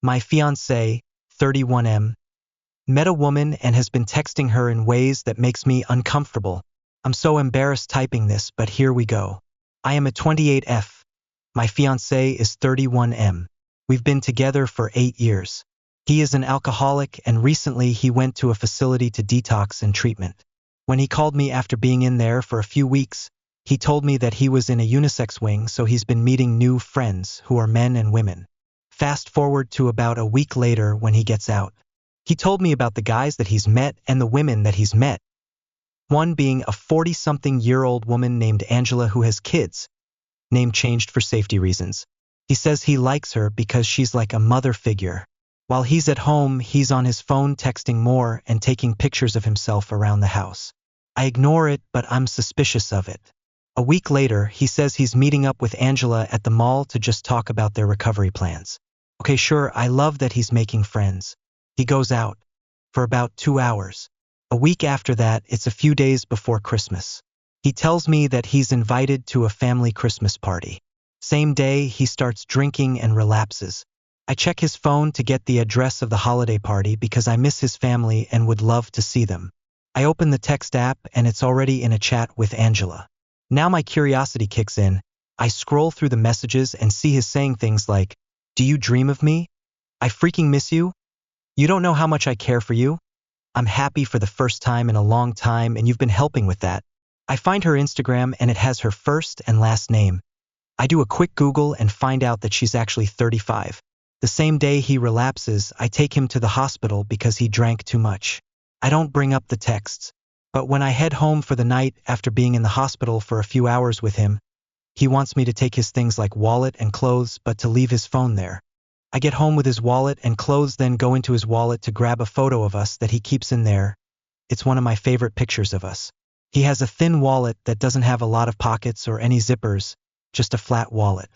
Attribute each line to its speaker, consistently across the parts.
Speaker 1: My fiancé, 31M, met a woman and has been texting her in ways that makes me uncomfortable. I'm so embarrassed typing this, but here we go. I am a 28F. My fiancé is 31M. We've been together for 8 years. He is an alcoholic and recently he went to a facility to detox and treatment. When he called me after being in there for a few weeks, he told me that he was in a unisex wing, so he's been meeting new friends who are men and women. Fast forward to about a week later when he gets out. He told me about the guys that he's met and the women that he's met. One being a 40-something-year-old woman named Angela who has kids, name changed for safety reasons. He says he likes her because she's like a mother figure. While he's at home, he's on his phone texting more and taking pictures of himself around the house. I ignore it, but I'm suspicious of it. A week later, he says he's meeting up with Angela at the mall to just talk about their recovery plans. Okay, sure, I love that he's making friends. He goes out for about 2 hours. A week after that, it's a few days before Christmas. He tells me that he's invited to a family Christmas party. Same day, he starts drinking and relapses. I check his phone to get the address of the holiday party because I miss his family and would love to see them. I open the text app and it's already in a chat with Angela. Now my curiosity kicks in. I scroll through the messages and see his saying things like, "Do you dream of me? I freaking miss you. You don't know how much I care for you. I'm happy for the first time in a long time and you've been helping with that." I find her Instagram and it has her first and last name. I do a quick Google and find out that she's actually 35. The same day he relapses, I take him to the hospital because he drank too much. I don't bring up the texts, but when I head home for the night after being in the hospital for a few hours with him, he wants me to take his things like wallet and clothes, but to leave his phone there. I get home with his wallet and clothes, then go into his wallet to grab a photo of us that he keeps in there. It's one of my favorite pictures of us. He has a thin wallet that doesn't have a lot of pockets or any zippers, just a flat wallet.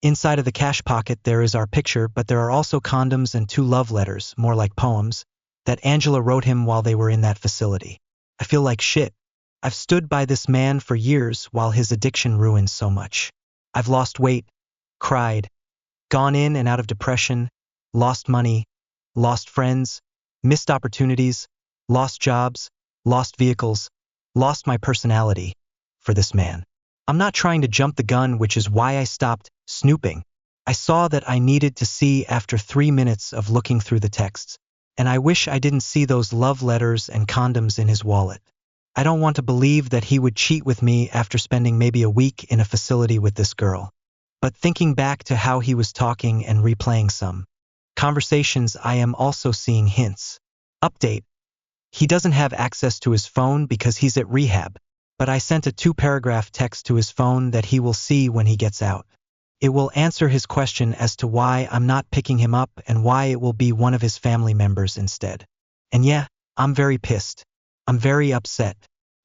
Speaker 1: Inside of the cash pocket there is our picture, but there are also condoms and 2 love letters, more like poems, that Angela wrote him while they were in that facility. I feel like shit. I've stood by this man for years while his addiction ruins so much. I've lost weight, cried, gone in and out of depression, lost money, lost friends, missed opportunities, lost jobs, lost vehicles, lost my personality for this man. I'm not trying to jump the gun, which is why I stopped snooping. I saw that I needed to see after 3 minutes of looking through the texts, and I wish I didn't see those love letters and condoms in his wallet. I don't want to believe that he would cheat with me after spending maybe a week in a facility with this girl. But thinking back to how he was talking and replaying some conversations, I am also seeing hints. Update. He doesn't have access to his phone because he's at rehab, but I sent a 2-paragraph text to his phone that he will see when he gets out. It will answer his question as to why I'm not picking him up and why it will be one of his family members instead. And yeah, I'm very pissed. I'm very upset.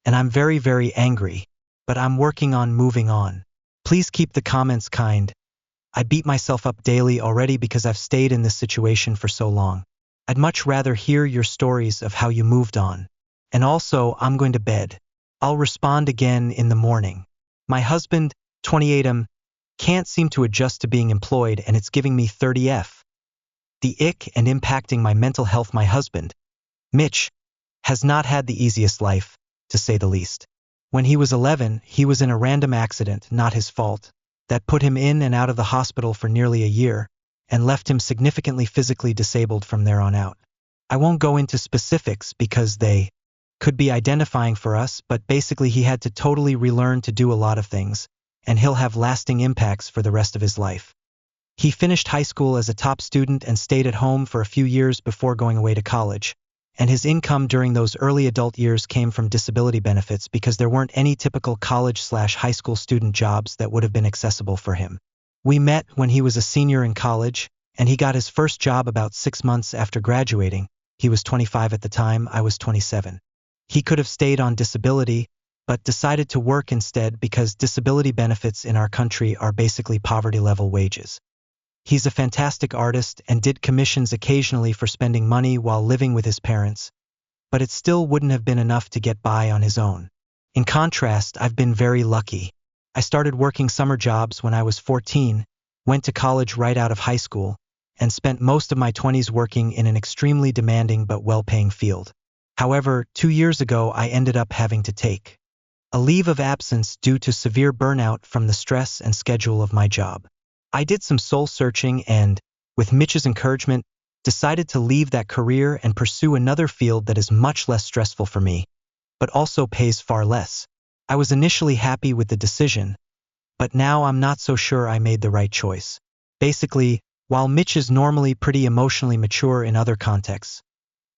Speaker 1: And I'm very, very angry. But I'm working on moving on. Please keep the comments kind. I beat myself up daily already because I've stayed in this situation for so long. I'd much rather hear your stories of how you moved on. And also, I'm going to bed. I'll respond again in the morning. My husband, 28M, can't seem to adjust to being employed and it's giving me 30F. The ick and impacting my mental health. My husband, Mitch, has not had the easiest life, to say the least. When he was 11, he was in a random accident, not his fault, that put him in and out of the hospital for nearly a year and left him significantly physically disabled from there on out. I won't go into specifics because they could be identifying for us, but basically he had to totally relearn to do a lot of things, and he'll have lasting impacts for the rest of his life. He finished high school as a top student and stayed at home for a few years before going away to college, and his income during those early adult years came from disability benefits because there weren't any typical college/high school student jobs that would have been accessible for him. We met when he was a senior in college, and he got his first job about 6 months after graduating. He was 25 at the time, I was 27. He could have stayed on disability, but decided to work instead because disability benefits in our country are basically poverty-level wages. He's a fantastic artist and did commissions occasionally for spending money while living with his parents, but it still wouldn't have been enough to get by on his own. In contrast, I've been very lucky. I started working summer jobs when I was 14, went to college right out of high school, and spent most of my 20s working in an extremely demanding but well-paying field. However, 2 years ago I ended up having to take a leave of absence due to severe burnout from the stress and schedule of my job. I did some soul searching and, with Mitch's encouragement, decided to leave that career and pursue another field that is much less stressful for me, but also pays far less. I was initially happy with the decision, but now I'm not so sure I made the right choice. Basically, while Mitch is normally pretty emotionally mature in other contexts,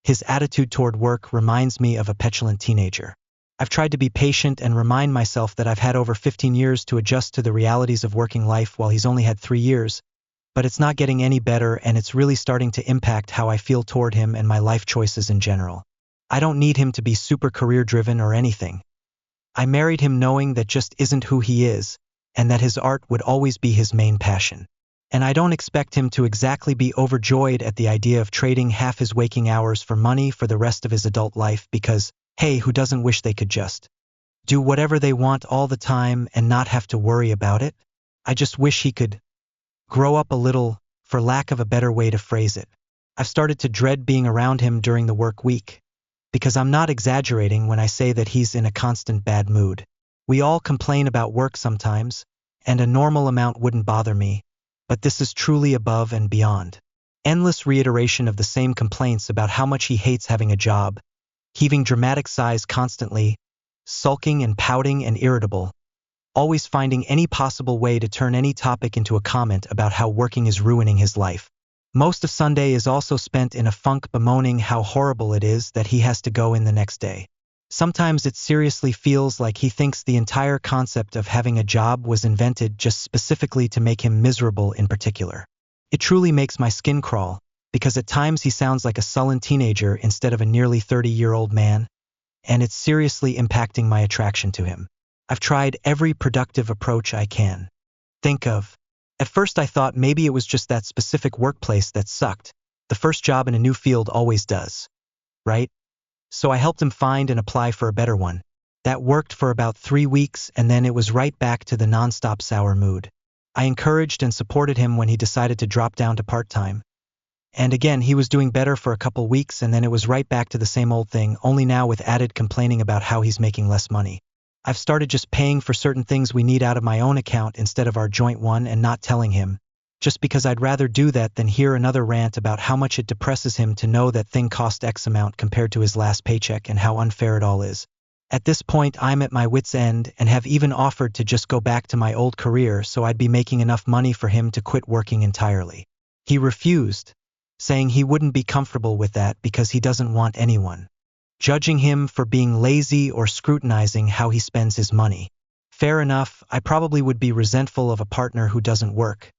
Speaker 1: his attitude toward work reminds me of a petulant teenager. I've tried to be patient and remind myself that I've had over 15 years to adjust to the realities of working life while he's only had 3 years, but it's not getting any better and it's really starting to impact how I feel toward him and my life choices in general. I don't need him to be super career-driven or anything. I married him knowing that just isn't who he is, and that his art would always be his main passion. And I don't expect him to exactly be overjoyed at the idea of trading half his waking hours for money for the rest of his adult life because, hey, who doesn't wish they could just do whatever they want all the time and not have to worry about it? I just wish he could grow up a little, for lack of a better way to phrase it. I've started to dread being around him during the work week, because I'm not exaggerating when I say that he's in a constant bad mood. We all complain about work sometimes, and a normal amount wouldn't bother me, but this is truly above and beyond. Endless reiteration of the same complaints about how much he hates having a job, heaving dramatic sighs constantly, sulking and pouting and irritable, always finding any possible way to turn any topic into a comment about how working is ruining his life. Most of Sunday is also spent in a funk bemoaning how horrible it is that he has to go in the next day. Sometimes it seriously feels like he thinks the entire concept of having a job was invented just specifically to make him miserable in particular. It truly makes my skin crawl, because at times he sounds like a sullen teenager instead of a nearly 30-year-old man, and it's seriously impacting my attraction to him. I've tried every productive approach I can think of. At first I thought maybe it was just that specific workplace that sucked. The first job in a new field always does, right? So I helped him find and apply for a better one. That worked for about 3 weeks, and then it was right back to the nonstop sour mood. I encouraged and supported him when he decided to drop down to part-time. And again, he was doing better for a couple weeks, and then it was right back to the same old thing, only now with added complaining about how he's making less money. I've started just paying for certain things we need out of my own account instead of our joint one and not telling him, just because I'd rather do that than hear another rant about how much it depresses him to know that thing cost X amount compared to his last paycheck and how unfair it all is. At this point, I'm at my wit's end and have even offered to just go back to my old career so I'd be making enough money for him to quit working entirely. He refused, saying he wouldn't be comfortable with that because he doesn't want anyone judging him for being lazy or scrutinizing how he spends his money. Fair enough, I probably would be resentful of a partner who doesn't work.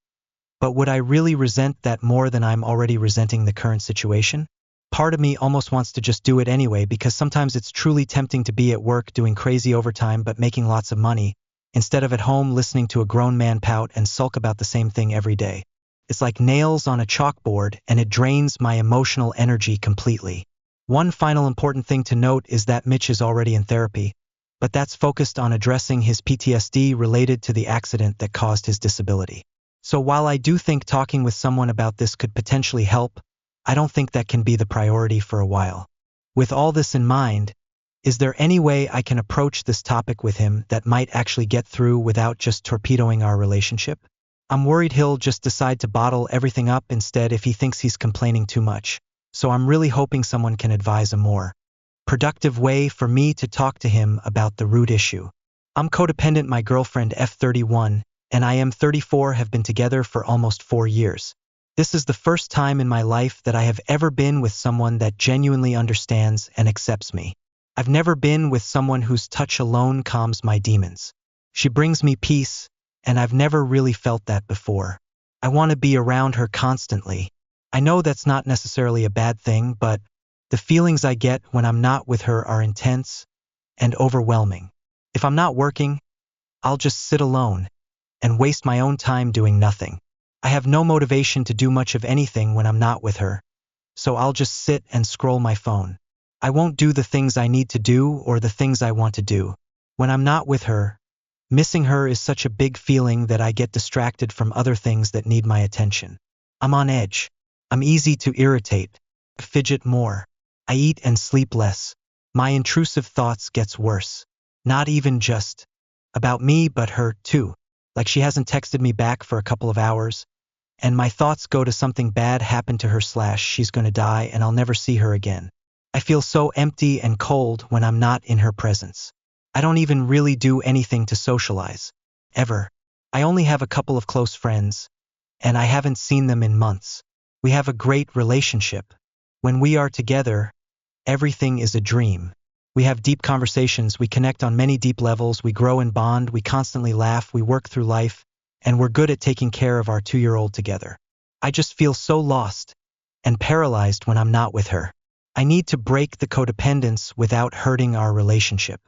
Speaker 1: But would I really resent that more than I'm already resenting the current situation? Part of me almost wants to just do it anyway because sometimes it's truly tempting to be at work doing crazy overtime but making lots of money, instead of at home listening to a grown man pout and sulk about the same thing every day. It's like nails on a chalkboard and it drains my emotional energy completely. One final important thing to note is that Mitch is already in therapy, but that's focused on addressing his PTSD related to the accident that caused his disability. So while I do think talking with someone about this could potentially help, I don't think that can be the priority for a while. With all this in mind, is there any way I can approach this topic with him that might actually get through without just torpedoing our relationship? I'm worried he'll just decide to bottle everything up instead if he thinks he's complaining too much. So I'm really hoping someone can advise a more productive way for me to talk to him about the root issue. I'm codependent. My girlfriend F31 and I am 34 have been together for almost 4 years. This is the first time in my life that I have ever been with someone that genuinely understands and accepts me. I've never been with someone whose touch alone calms my demons. She brings me peace, and I've never really felt that before. I want to be around her constantly. I know that's not necessarily a bad thing, but the feelings I get when I'm not with her are intense and overwhelming. If I'm not working, I'll just sit alone and waste my own time doing nothing. I have no motivation to do much of anything when I'm not with her, so I'll just sit and scroll my phone. I won't do the things I need to do or the things I want to do. When I'm not with her, missing her is such a big feeling that I get distracted from other things that need my attention. I'm on edge. I'm easy to irritate. Fidget more. I eat and sleep less. My intrusive thoughts gets worse. Not even just about me but her, too. Like she hasn't texted me back for a couple of hours. And my thoughts go to something bad happened to her / she's gonna die and I'll never see her again. I feel so empty and cold when I'm not in her presence. I don't even really do anything to socialize. Ever. I only have a couple of close friends, and I haven't seen them in months. We have a great relationship. When we are together, everything is a dream. We have deep conversations, we connect on many deep levels, we grow and bond, we constantly laugh, we work through life, and we're good at taking care of our 2-year-old together. I just feel so lost and paralyzed when I'm not with her. I need to break the codependence without hurting our relationship.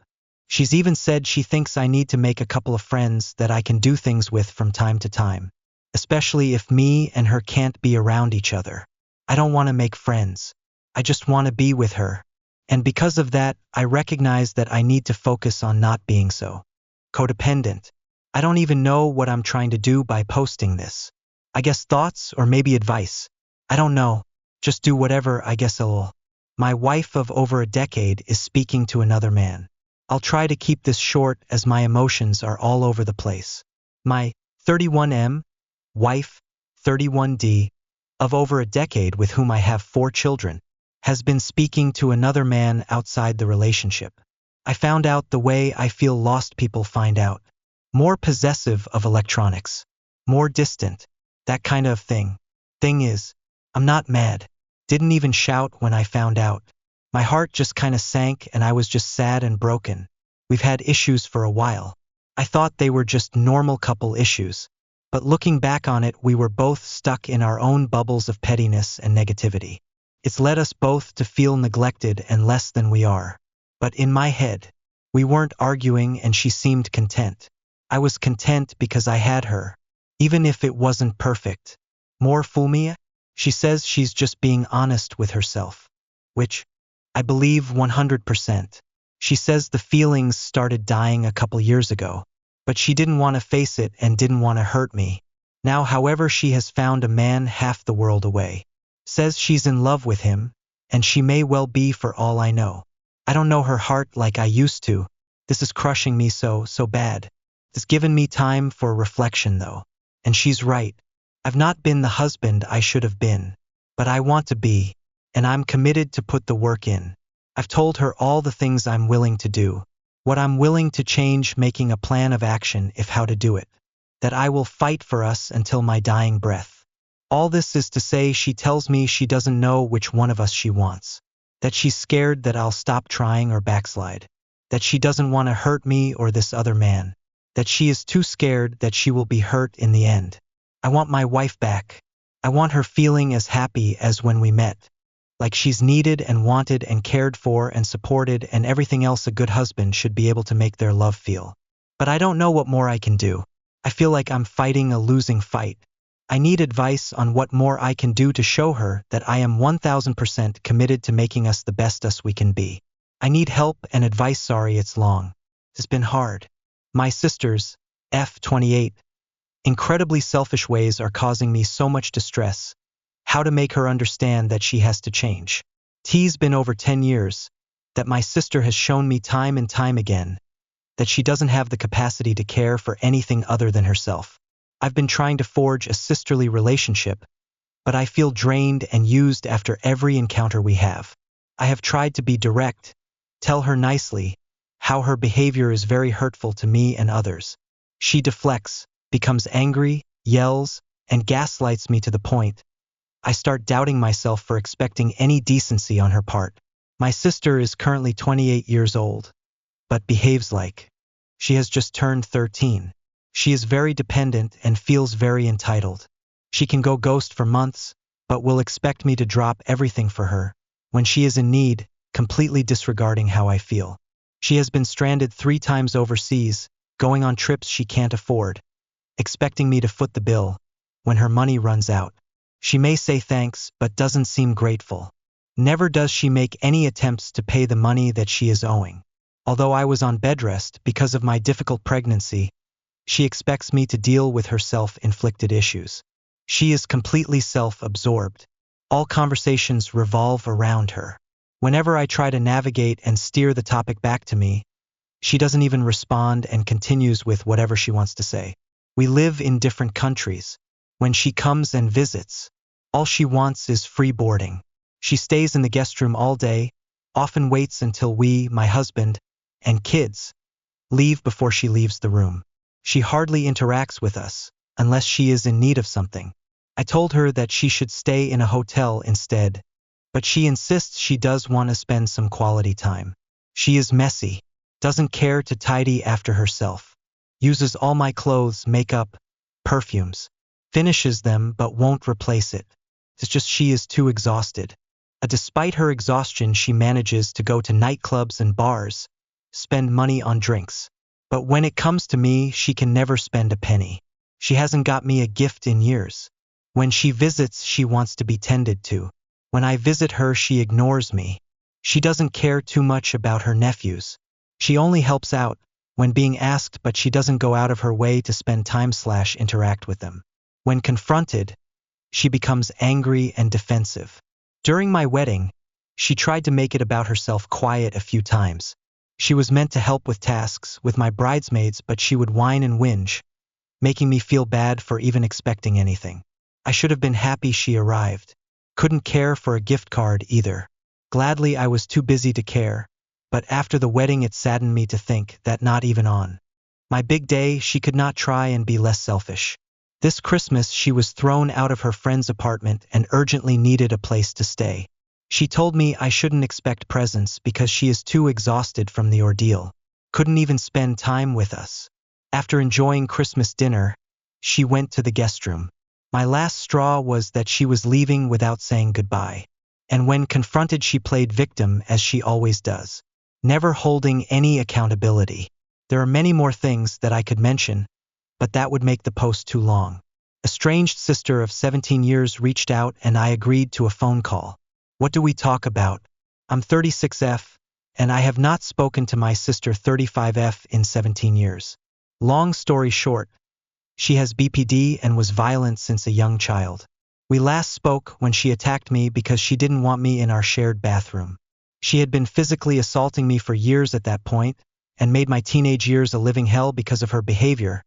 Speaker 1: She's even said she thinks I need to make a couple of friends that I can do things with from time to time, especially if me and her can't be around each other. I don't want to make friends. I just want to be with her. And because of that, I recognize that I need to focus on not being so codependent. I don't even know what I'm trying to do by posting this. I guess thoughts or maybe advice. I don't know. Just do whatever, I guess. Lol. My wife of over a decade is speaking to another man. I'll try to keep this short as my emotions are all over the place. My 31M wife, 31D, of over a decade with whom I have 4 children, has been speaking to another man outside the relationship. I found out the way I feel lost people find out. More possessive of electronics. More distant. That kind of thing. Thing is, I'm not mad. Didn't even shout when I found out. My heart just kinda sank and I was just sad and broken. We've had issues for a while. I thought they were just normal couple issues. But looking back on it, we were both stuck in our own bubbles of pettiness and negativity. It's led us both to feel neglected and less than we are. But in my head, we weren't arguing and she seemed content. I was content because I had her, even if it wasn't perfect. More fool me? She says she's just being honest with herself. Which I believe 100%. She says the feelings started dying a couple years ago, but she didn't want to face it and didn't want to hurt me. Now, however, she has found a man half the world away. Says she's in love with him, and she may well be for all I know. I don't know her heart like I used to. This is crushing me so bad. It's given me time for reflection though. And she's right. I've not been the husband I should have been, but I want to be, and I'm committed to put the work in. I've told her all the things I'm willing to do, what I'm willing to change, making a plan of action if how to do it, that I will fight for us until my dying breath. All this is to say she tells me she doesn't know which one of us she wants, that she's scared that I'll stop trying or backslide, that she doesn't want to hurt me or this other man, that she is too scared that she will be hurt in the end. I want my wife back. I want her feeling as happy as when we met. Like she's needed and wanted and cared for and supported and everything else a good husband should be able to make their love feel. But I don't know what more I can do. I feel like I'm fighting a losing fight. I need advice on what more I can do to show her that I am 1000% committed to making us the best us we can be. I need help and advice. Sorry it's long. It's been hard. My sisters, F28, incredibly selfish ways are causing me so much distress. How to make her understand that she has to change. T's been over 10 years, that my sister has shown me time and time again, that she doesn't have the capacity to care for anything other than herself. I've been trying to forge a sisterly relationship, but I feel drained and used after every encounter we have. I have tried to be direct, tell her nicely, how her behavior is very hurtful to me and others. She deflects, becomes angry, yells, and gaslights me to the point I start doubting myself for expecting any decency on her part. My sister is currently 28 years old, but behaves like she has just turned 13. She is very dependent and feels very entitled. She can go ghost for months, but will expect me to drop everything for her when she is in need, completely disregarding how I feel. She has been stranded 3 times overseas, going on trips she can't afford, expecting me to foot the bill when her money runs out. She may say thanks, but doesn't seem grateful. Never does she make any attempts to pay the money that she is owing. Although I was on bed rest because of my difficult pregnancy, she expects me to deal with her self-inflicted issues. She is completely self-absorbed. All conversations revolve around her. Whenever I try to navigate and steer the topic back to me, she doesn't even respond and continues with whatever she wants to say. We live in different countries. When she comes and visits, all she wants is free boarding. She stays in the guest room all day, often waits until we, my husband, and kids, leave before she leaves the room. She hardly interacts with us, unless she is in need of something. I told her that she should stay in a hotel instead, but she insists she does want to spend some quality time. She is messy, doesn't care to tidy after herself, uses all my clothes, makeup, perfumes, finishes them but won't replace it. It's just she is too exhausted. Despite her exhaustion, she manages to go to nightclubs and bars, spend money on drinks. But when it comes to me, she can never spend a penny. She hasn't got me a gift in years. When she visits, she wants to be tended to. When I visit her, she ignores me. She doesn't care too much about her nephews. She only helps out when being asked, but she doesn't go out of her way to spend time/interact with them. When confronted, she becomes angry and defensive. During my wedding, she tried to make it about herself quiet a few times. She was meant to help with tasks with my bridesmaids, but she would whine and whinge, making me feel bad for even expecting anything. I should have been happy she arrived. Couldn't care for a gift card either. Gladly, I was too busy to care, but after the wedding it saddened me to think that not even on my big day she could not try and be less selfish. This Christmas she was thrown out of her friend's apartment and urgently needed a place to stay. She told me I shouldn't expect presents because she is too exhausted from the ordeal. Couldn't even spend time with us. After enjoying Christmas dinner, she went to the guest room. My last straw was that she was leaving without saying goodbye. And when confronted, she played victim as she always does, never holding any accountability. There are many more things that I could mention, but that would make the post too long. Estranged sister of 17 years reached out and I agreed to a phone call. What do we talk about? I'm 36F, and I have not spoken to my sister 35F in 17 years. Long story short, she has BPD and was violent since a young child. We last spoke when she attacked me because she didn't want me in our shared bathroom. She had been physically assaulting me for years at that point, and made my teenage years a living hell because of her behavior.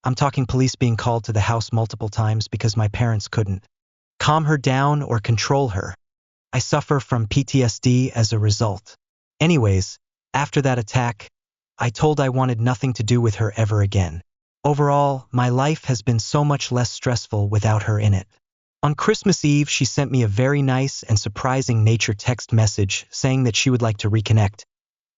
Speaker 1: I'm talking police being called to the house multiple times because my parents couldn't calm her down or control her. I suffer from PTSD as a result. Anyways, after that attack, I told I wanted nothing to do with her ever again. Overall, my life has been so much less stressful without her in it. On Christmas Eve, she sent me a very nice and surprising nature text message saying that she would like to reconnect.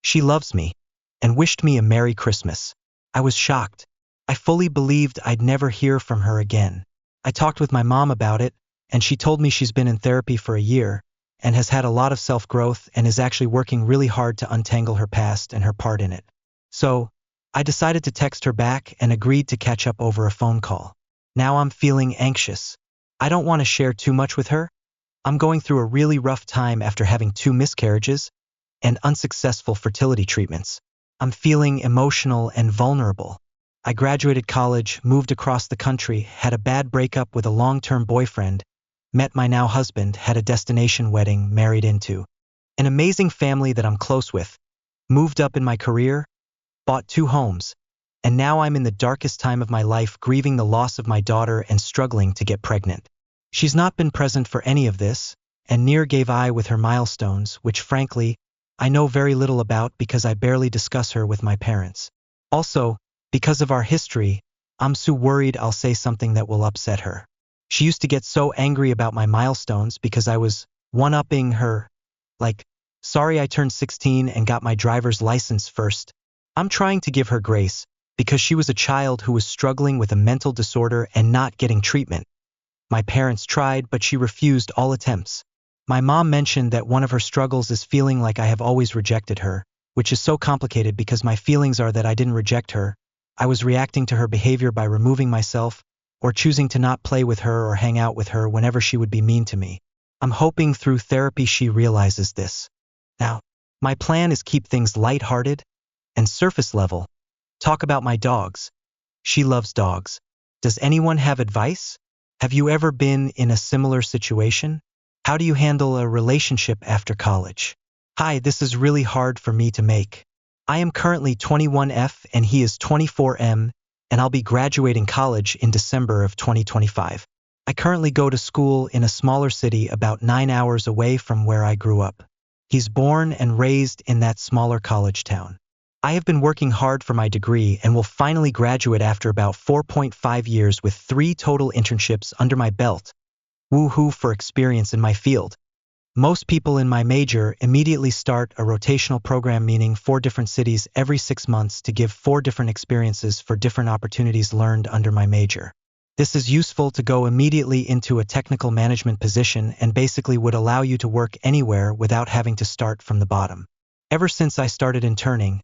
Speaker 1: She loves me, and wished me a Merry Christmas. I was shocked. I fully believed I'd never hear from her again. I talked with my mom about it, and she told me she's been in therapy for a year, and has had a lot of self-growth and is actually working really hard to untangle her past and her part in it. So, I decided to text her back and agreed to catch up over a phone call. Now I'm feeling anxious. I don't want to share too much with her. I'm going through a really rough time after having 2 miscarriages and unsuccessful fertility treatments. I'm feeling emotional and vulnerable. I graduated college, moved across the country, had a bad breakup with a long-term boyfriend, met my now husband, had a destination wedding, married into an amazing family that I'm close with, moved up in my career, bought 2 homes, and now I'm in the darkest time of my life, grieving the loss of my daughter and struggling to get pregnant. She's not been present for any of this, and near gave I with her milestones, which frankly, I know very little about because I barely discuss her with my parents. Also, because of our history, I'm so worried I'll say something that will upset her. She used to get so angry about my milestones because I was one-upping her. Like, sorry I turned 16 and got my driver's license first. I'm trying to give her grace, because she was a child who was struggling with a mental disorder and not getting treatment. My parents tried, but she refused all attempts. My mom mentioned that one of her struggles is feeling like I have always rejected her, which is so complicated because my feelings are that I didn't reject her. I was reacting to her behavior by removing myself, or choosing to not play with her or hang out with her whenever she would be mean to me. I'm hoping through therapy she realizes this. Now, my plan is keep things lighthearted and surface level. Talk about my dogs. She loves dogs. Does anyone have advice? Have you ever been in a similar situation? How do you handle a relationship after college? Hi, this is really hard for me to make. I am currently 21F and he is 24M, and I'll be graduating college in December of 2025. I currently go to school in a smaller city about 9 hours away from where I grew up. He's born and raised in that smaller college town. I have been working hard for my degree and will finally graduate after about 4.5 years with 3 total internships under my belt. Woohoo for experience in my field. Most people in my major immediately start a rotational program, meaning 4 different cities every 6 months to give 4 different experiences for different opportunities learned under my major. This is useful to go immediately into a technical management position and basically would allow you to work anywhere without having to start from the bottom. Ever since I started interning,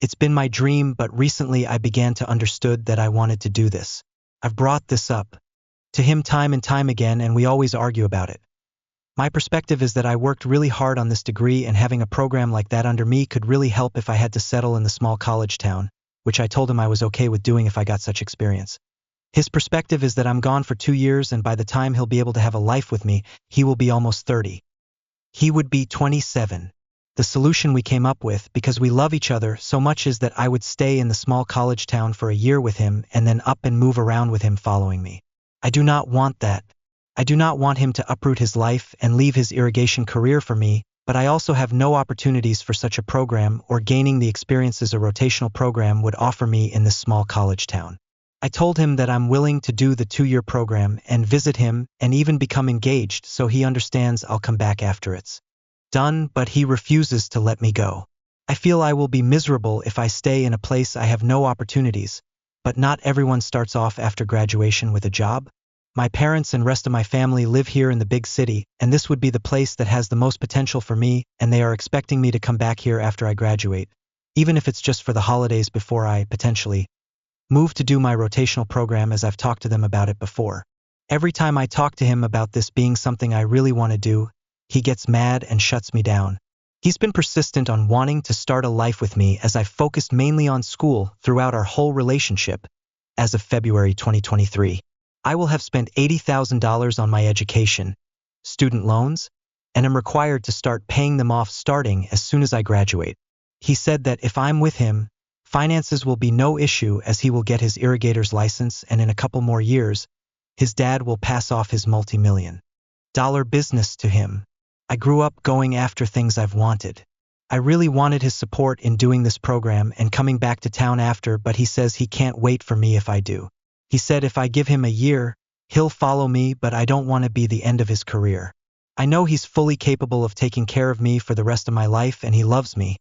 Speaker 1: it's been my dream, but recently I began to understood that I wanted to do this. I've brought this up to him time and time again, and we always argue about it. My perspective is that I worked really hard on this degree, and having a program like that under me could really help if I had to settle in the small college town, which I told him I was okay with doing if I got such experience. His perspective is that I'm gone for 2 years, and by the time he'll be able to have a life with me, he will be almost 30. He would be 27. The solution we came up with, because we love each other so much, is that I would stay in the small college town for a year with him and then up and move around with him following me. I do not want that. I do not want him to uproot his life and leave his irrigation career for me, but I also have no opportunities for such a program or gaining the experiences a rotational program would offer me in this small college town. I told him that I'm willing to do the 2-year program and visit him and even become engaged, so he understands I'll come back after it's done, but he refuses to let me go. I feel I will be miserable if I stay in a place I have no opportunities, but not everyone starts off after graduation with a job. My parents and rest of my family live here in the big city, and this would be the place that has the most potential for me, and they are expecting me to come back here after I graduate, even if it's just for the holidays before I, potentially, move to do my rotational program, as I've talked to them about it before. Every time I talk to him about this being something I really want to do, he gets mad and shuts me down. He's been persistent on wanting to start a life with me as I focused mainly on school throughout our whole relationship. As of February 2023, I will have spent $80,000 on my education, student loans, and am required to start paying them off starting as soon as I graduate. He said that if I'm with him, finances will be no issue as he will get his irrigator's license, and in a couple more years, his dad will pass off his multi-million-dollar business to him. I grew up going after things I've wanted. I really wanted his support in doing this program and coming back to town after, but he says he can't wait for me if I do. He said if I give him a year, he'll follow me, but I don't want to be the end of his career. I know he's fully capable of taking care of me for the rest of my life and he loves me,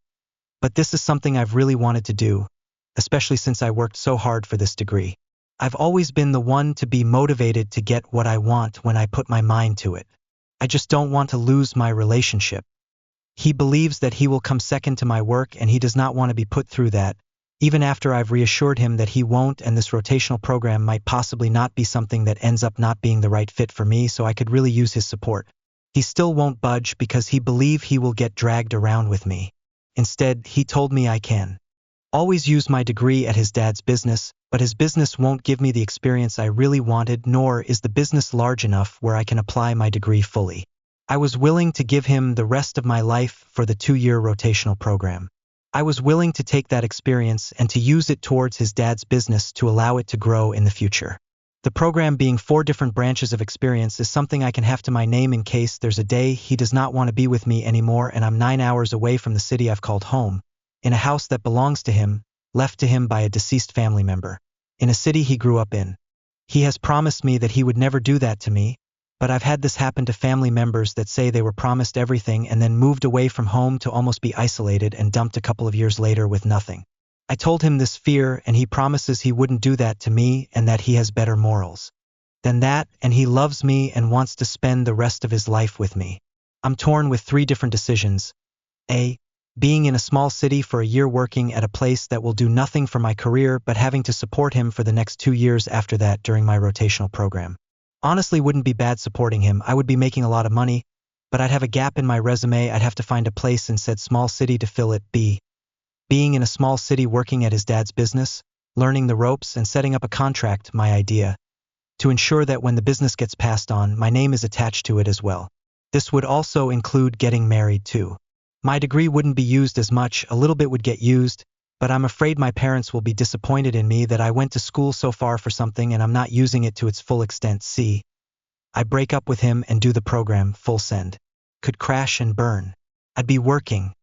Speaker 1: but this is something I've really wanted to do, especially since I worked so hard for this degree. I've always been the one to be motivated to get what I want when I put my mind to it. I just don't want to lose my relationship. He believes that he will come second to my work and he does not want to be put through that, even after I've reassured him that he won't, and this rotational program might possibly not be something that ends up not being the right fit for me, so I could really use his support. He still won't budge because he believes he will get dragged around with me. Instead, he told me I can always use my degree at his dad's business, but his business won't give me the experience I really wanted, nor is the business large enough where I can apply my degree fully. I was willing to give him the rest of my life for the 2-year rotational program. I was willing to take that experience and to use it towards his dad's business to allow it to grow in the future. The program being 4 different branches of experience is something I can have to my name in case there's a day he does not want to be with me anymore and I'm 9 hours away from the city I've called home, in a house that belongs to him, left to him by a deceased family member, in a city he grew up in. He has promised me that he would never do that to me, but I've had this happen to family members that say they were promised everything and then moved away from home to almost be isolated and dumped a couple of years later with nothing. I told him this fear and he promises he wouldn't do that to me and that he has better morals than that, and he loves me and wants to spend the rest of his life with me. I'm torn with 3 different decisions. A. Being in a small city for a year working at a place that will do nothing for my career but having to support him for the next 2 years after that during my rotational program. Honestly, wouldn't be bad supporting him. I would be making a lot of money, but I'd have a gap in my resume. I'd have to find a place in said small city to fill it. B. Being in a small city working at his dad's business, learning the ropes and setting up a contract, my idea. to ensure that when the business gets passed on, my name is attached to it as well. This would also include getting married too. My degree wouldn't be used as much, a little bit would get used, but I'm afraid my parents will be disappointed in me that I went to school so far for something and I'm not using it to its full extent. See, I break up with him and do the program, full send. Could crash and burn. I'd be working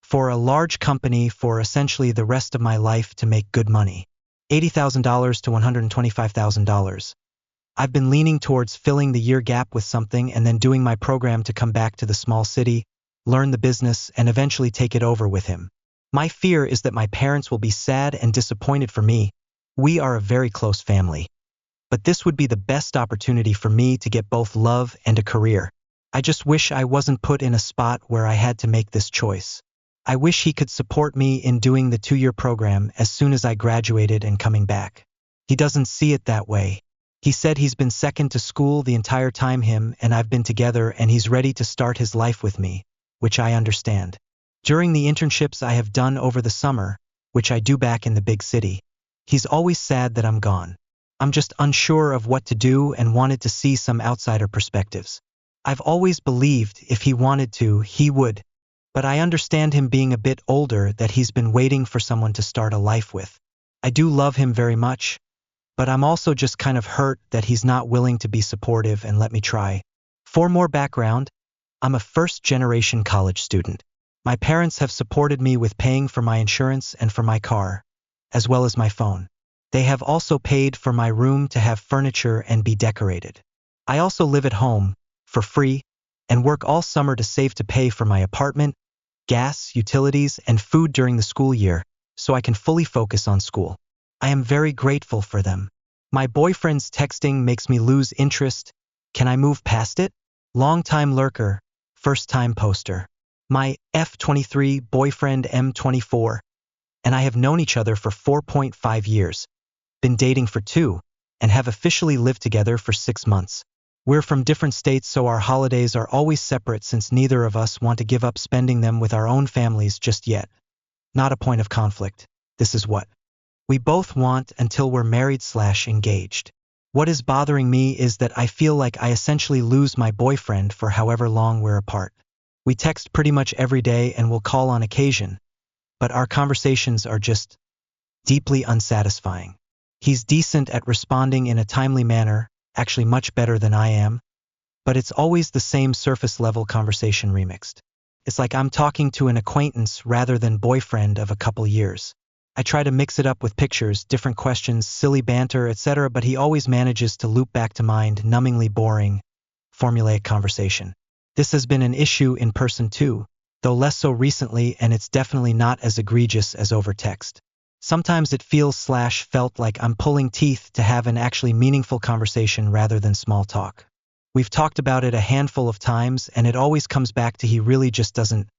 Speaker 1: for a large company for essentially the rest of my life to make good money. $80,000 to $125,000. I've been leaning towards filling the year gap with something and then doing my program to come back to the small city, learn the business, and eventually take it over with him. My fear is that my parents will be sad and disappointed for me. We are a very close family. But this would be the best opportunity for me to get both love and a career. I just wish I wasn't put in a spot where I had to make this choice. I wish he could support me in doing the 2-year program as soon as I graduated and coming back. He doesn't see it that way. He said he's been second to school the entire time him and I've been together and he's ready to start his life with me, which I understand. During the internships I have done over the summer, which I do back in the big city, he's always sad that I'm gone. I'm just unsure of what to do and wanted to see some outsider perspectives. I've always believed if he wanted to, he would, but I understand him being a bit older that he's been waiting for someone to start a life with. I do love him very much, but I'm also just kind of hurt that he's not willing to be supportive and let me try. For more background, I'm a first-generation college student. My parents have supported me with paying for my insurance and for my car, as well as my phone. They have also paid for my room to have furniture and be decorated. I also live at home, for free, and work all summer to save to pay for my apartment, gas, utilities, and food during the school year, so I can fully focus on school. I am very grateful for them. My boyfriend's texting makes me lose interest. Can I move past it? Long-time lurker, first-time poster. My F23 boyfriend M24, and I have known each other for 4.5 years, been dating for 2, and have officially lived together for 6 months. We're from different states, so our holidays are always separate since neither of us want to give up spending them with our own families just yet. Not a point of conflict. This is what we both want until we're married/engaged. What is bothering me is that I feel like I essentially lose my boyfriend for however long we're apart. We text pretty much every day and will call on occasion, but our conversations are just deeply unsatisfying. He's decent at responding in a timely manner, actually much better than I am, but it's always the same surface-level conversation remixed. It's like I'm talking to an acquaintance rather than boyfriend of a couple years. I try to mix it up with pictures, different questions, silly banter, etc., but he always manages to loop back to mind numbingly boring, formulaic conversation. This has been an issue in person too, though less so recently, and it's definitely not as egregious as over text. Sometimes it feels/felt like I'm pulling teeth to have an actually meaningful conversation rather than small talk. We've talked about it a handful of times and it always comes back to he really just doesn't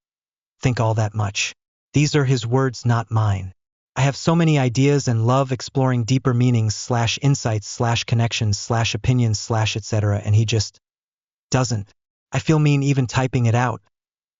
Speaker 1: think all that much. These are his words, not mine. I have so many ideas and love exploring deeper meanings/insights/connections/opinions/etc. and he just doesn't. I feel mean even typing it out,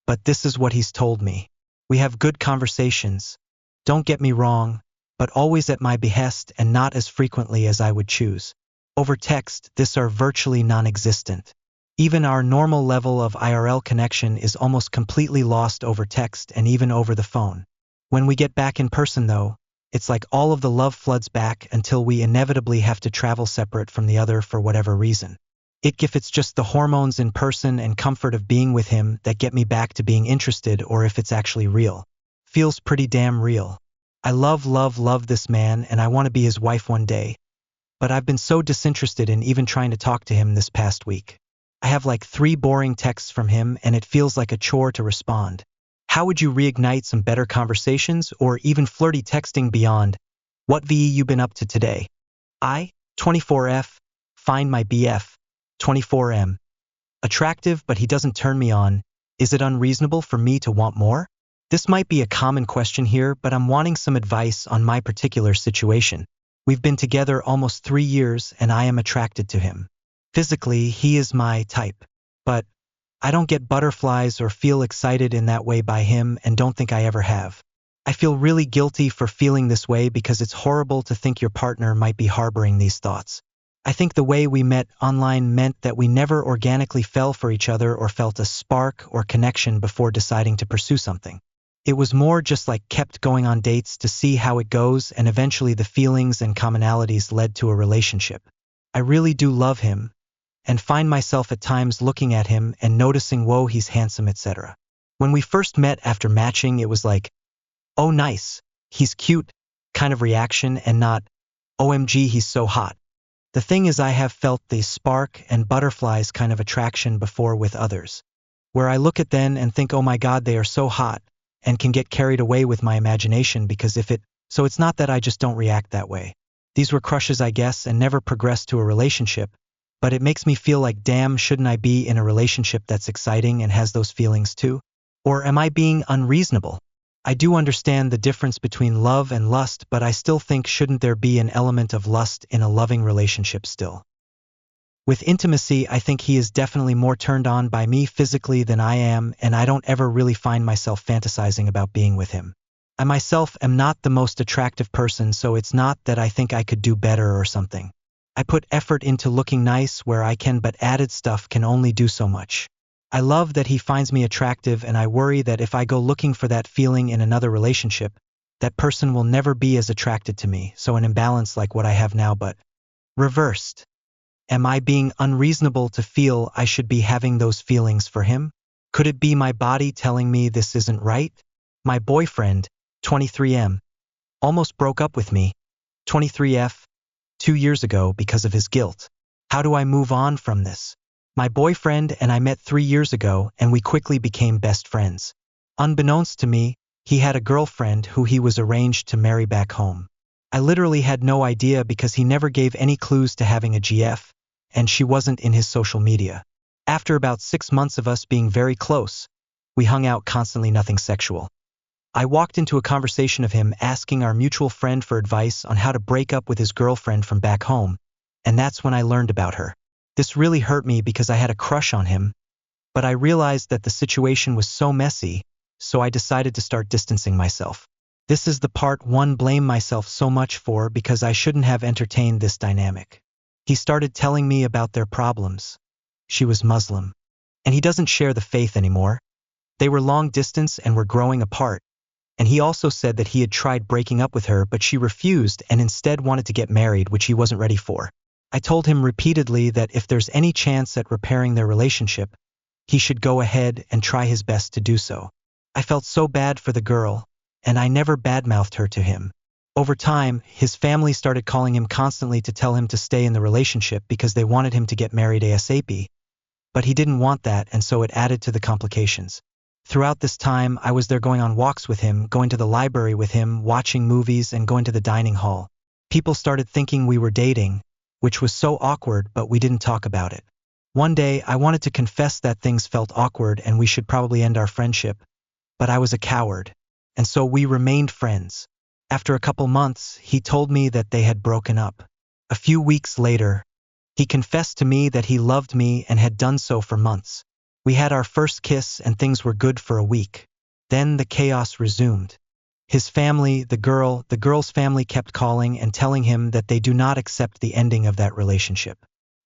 Speaker 1: but this is what he's told me. We have good conversations. Don't get me wrong, but always at my behest and not as frequently as I would choose. Over text, this are virtually non-existent. Even our normal level of IRL connection is almost completely lost over text and even over the phone. When we get back in person though, it's like all of the love floods back until we inevitably have to travel separate from the other for whatever reason. If it's just the hormones in person and comfort of being with him that get me back to being interested, or if it's actually real. Feels pretty damn real. I love this man and I want to be his wife one day, but I've been so disinterested in even trying to talk to him this past week. I have like 3 boring texts from him and it feels like a chore to respond. How would you reignite some better conversations or even flirty texting beyond, "What VE you been up to today?" I, 24F, find my BF, 24M, attractive but he doesn't turn me on. Is it unreasonable for me to want more? This might be a common question here, but I'm wanting some advice on my particular situation. We've been together almost 3 years and I am attracted to him. Physically, he is my type, but I don't get butterflies or feel excited in that way by him and don't think I ever have. I feel really guilty for feeling this way because it's horrible to think your partner might be harboring these thoughts. I think the way we met online meant that we never organically fell for each other or felt a spark or connection before deciding to pursue something. It was more just like kept going on dates to see how it goes, and eventually the feelings and commonalities led to a relationship. I really do love him, and find myself at times looking at him and noticing, whoa, he's handsome, etc. When we first met after matching, it was like, oh nice, he's cute, kind of reaction, and not, OMG, he's so hot. The thing is, I have felt the spark and butterflies kind of attraction before with others, where I look at them and think, oh my god, they are so hot, and can get carried away with my imagination because so it's not that I just don't react that way. These were crushes, I guess, and never progressed to a relationship, but it makes me feel like, damn, shouldn't I be in a relationship that's exciting and has those feelings too? Or am I being unreasonable? I do understand the difference between love and lust, but I still think, shouldn't there be an element of lust in a loving relationship still? With intimacy, I think he is definitely more turned on by me physically than I am, and I don't ever really find myself fantasizing about being with him. I myself am not the most attractive person, so it's not that I think I could do better or something. I put effort into looking nice where I can, but added stuff can only do so much. I love that he finds me attractive, and I worry that if I go looking for that feeling in another relationship, that person will never be as attracted to me, so an imbalance like what I have now, but reversed. Am I being unreasonable to feel I should be having those feelings for him? Could it be my body telling me this isn't right? My boyfriend, 23M, almost broke up with me, 23F, 2 years ago because of his guilt. How do I move on from this? My boyfriend and I met 3 years ago, and we quickly became best friends. Unbeknownst to me, he had a girlfriend who he was arranged to marry back home. I literally had no idea because he never gave any clues to having a GF, and she wasn't in his social media. After about 6 months of us being very close, we hung out constantly, nothing sexual. I walked into a conversation of him asking our mutual friend for advice on how to break up with his girlfriend from back home, and that's when I learned about her. This really hurt me because I had a crush on him, but I realized that the situation was so messy, so I decided to start distancing myself. This is the part one blame myself so much for, because I shouldn't have entertained this dynamic. He started telling me about their problems. She was Muslim, and he doesn't share the faith anymore. They were long distance and were growing apart, and he also said that he had tried breaking up with her, but she refused and instead wanted to get married, which he wasn't ready for. I told him repeatedly that if there's any chance at repairing their relationship, he should go ahead and try his best to do so. I felt so bad for the girl, and I never badmouthed her to him. Over time, his family started calling him constantly to tell him to stay in the relationship because they wanted him to get married ASAP. But he didn't want that, and so it added to the complications. Throughout this time, I was there going on walks with him, going to the library with him, watching movies, and going to the dining hall. People started thinking we were dating, which was so awkward, but we didn't talk about it. One day, I wanted to confess that things felt awkward and we should probably end our friendship, but I was a coward, and so we remained friends. After a couple months, he told me that they had broken up. A few weeks later, he confessed to me that he loved me and had done so for months. We had our first kiss and things were good for a week. Then the chaos resumed. His family, the girl's family, kept calling and telling him that they do not accept the ending of that relationship.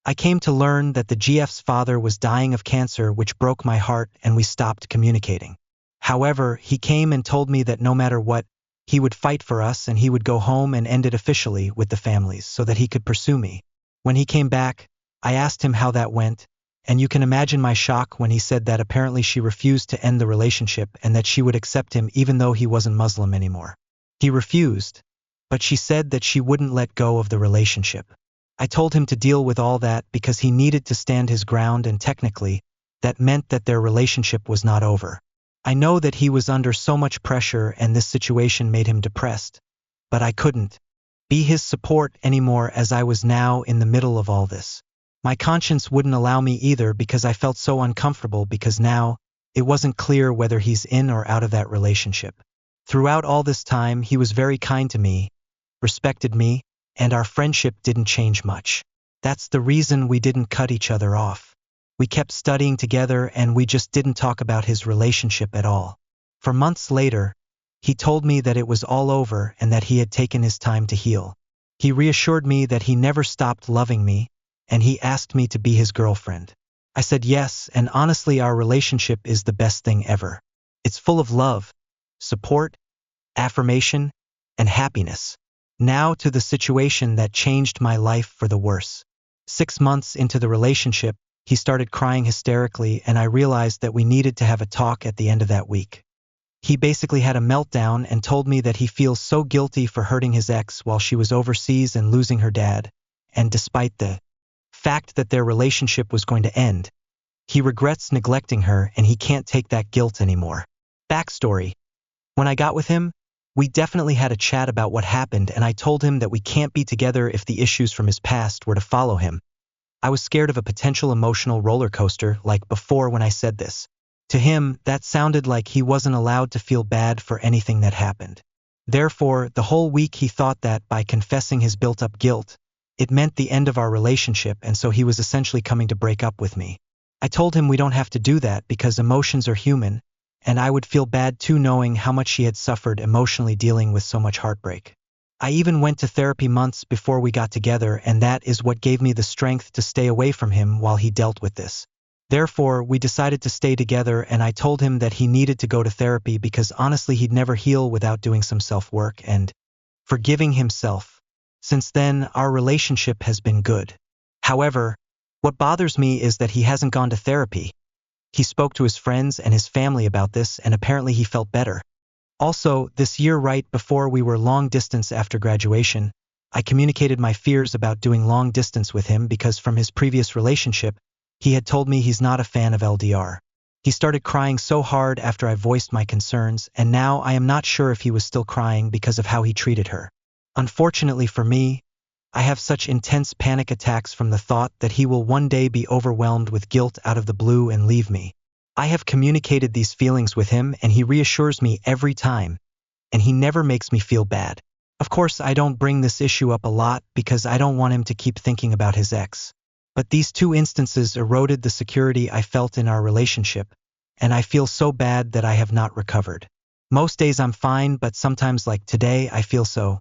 Speaker 1: I came to learn that the GF's father was dying of cancer, which broke my heart, and we stopped communicating. However, he came and told me that no matter what, he would fight for us and he would go home and end it officially with the families so that he could pursue me. When he came back, I asked him how that went, and you can imagine my shock when he said that apparently she refused to end the relationship and that she would accept him even though he wasn't Muslim anymore. He refused, but she said that she wouldn't let go of the relationship. I told him to deal with all that because he needed to stand his ground, and technically, that meant that their relationship was not over. I know that he was under so much pressure and this situation made him depressed, but I couldn't be his support anymore as I was now in the middle of all this. My conscience wouldn't allow me either because I felt so uncomfortable because now it wasn't clear whether he's in or out of that relationship. Throughout all this time, he was very kind to me, respected me, and our friendship didn't change much. That's the reason we didn't cut each other off. We kept studying together and we just didn't talk about his relationship at all. For months later, he told me that it was all over and that he had taken his time to heal. He reassured me that he never stopped loving me, and he asked me to be his girlfriend. I said yes, and honestly our relationship is the best thing ever. It's full of love, support, affirmation, and happiness. Now to the situation that changed my life for the worse. 6 months into the relationship, he started crying hysterically, and I realized that we needed to have a talk at the end of that week. He basically had a meltdown and told me that he feels so guilty for hurting his ex while she was overseas and losing her dad, and despite the fact that their relationship was going to end, he regrets neglecting her and he can't take that guilt anymore. Backstory. When I got with him, we definitely had a chat about what happened, and I told him that we can't be together if the issues from his past were to follow him. I was scared of a potential emotional roller coaster like before when I said this. To him, that sounded like he wasn't allowed to feel bad for anything that happened. Therefore, the whole week he thought that by confessing his built-up guilt, it meant the end of our relationship, and so he was essentially coming to break up with me. I told him we don't have to do that because emotions are human, and I would feel bad too knowing how much he had suffered emotionally dealing with so much heartbreak. I even went to therapy months before we got together, and that is what gave me the strength to stay away from him while he dealt with this. Therefore, we decided to stay together, and I told him that he needed to go to therapy because honestly he'd never heal without doing some self-work and forgiving himself. Since then, our relationship has been good. However, what bothers me is that he hasn't gone to therapy. He spoke to his friends and his family about this, and apparently he felt better. Also, this year right before we were long distance after graduation, I communicated my fears about doing long distance with him because from his previous relationship, he had told me he's not a fan of LDR. He started crying so hard after I voiced my concerns, and now I am not sure if he was still crying because of how he treated her. Unfortunately for me, I have such intense panic attacks from the thought that he will one day be overwhelmed with guilt out of the blue and leave me. I have communicated these feelings with him, and he reassures me every time, and he never makes me feel bad. Of course, I don't bring this issue up a lot because I don't want him to keep thinking about his ex. But these two instances eroded the security I felt in our relationship, and I feel so bad that I have not recovered. Most days I'm fine, but sometimes like today I feel so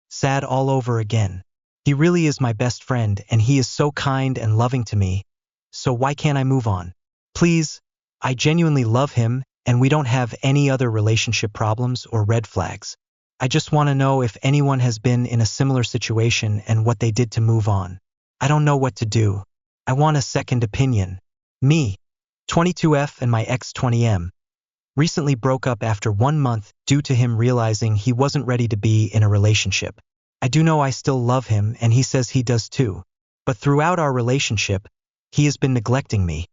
Speaker 1: sad all over again. He really is my best friend, and he is so kind and loving to me, so why can't I move on? Please, I genuinely love him, and we don't have any other relationship problems or red flags. I just want to know if anyone has been in a similar situation and what they did to move on. I don't know what to do. I want a second opinion. Me, 22F, and my ex 20M, recently broke up after 1 month due to him realizing he wasn't ready to be in a relationship. I do know I still love him, and he says he does too. But throughout our relationship, he has been neglecting me,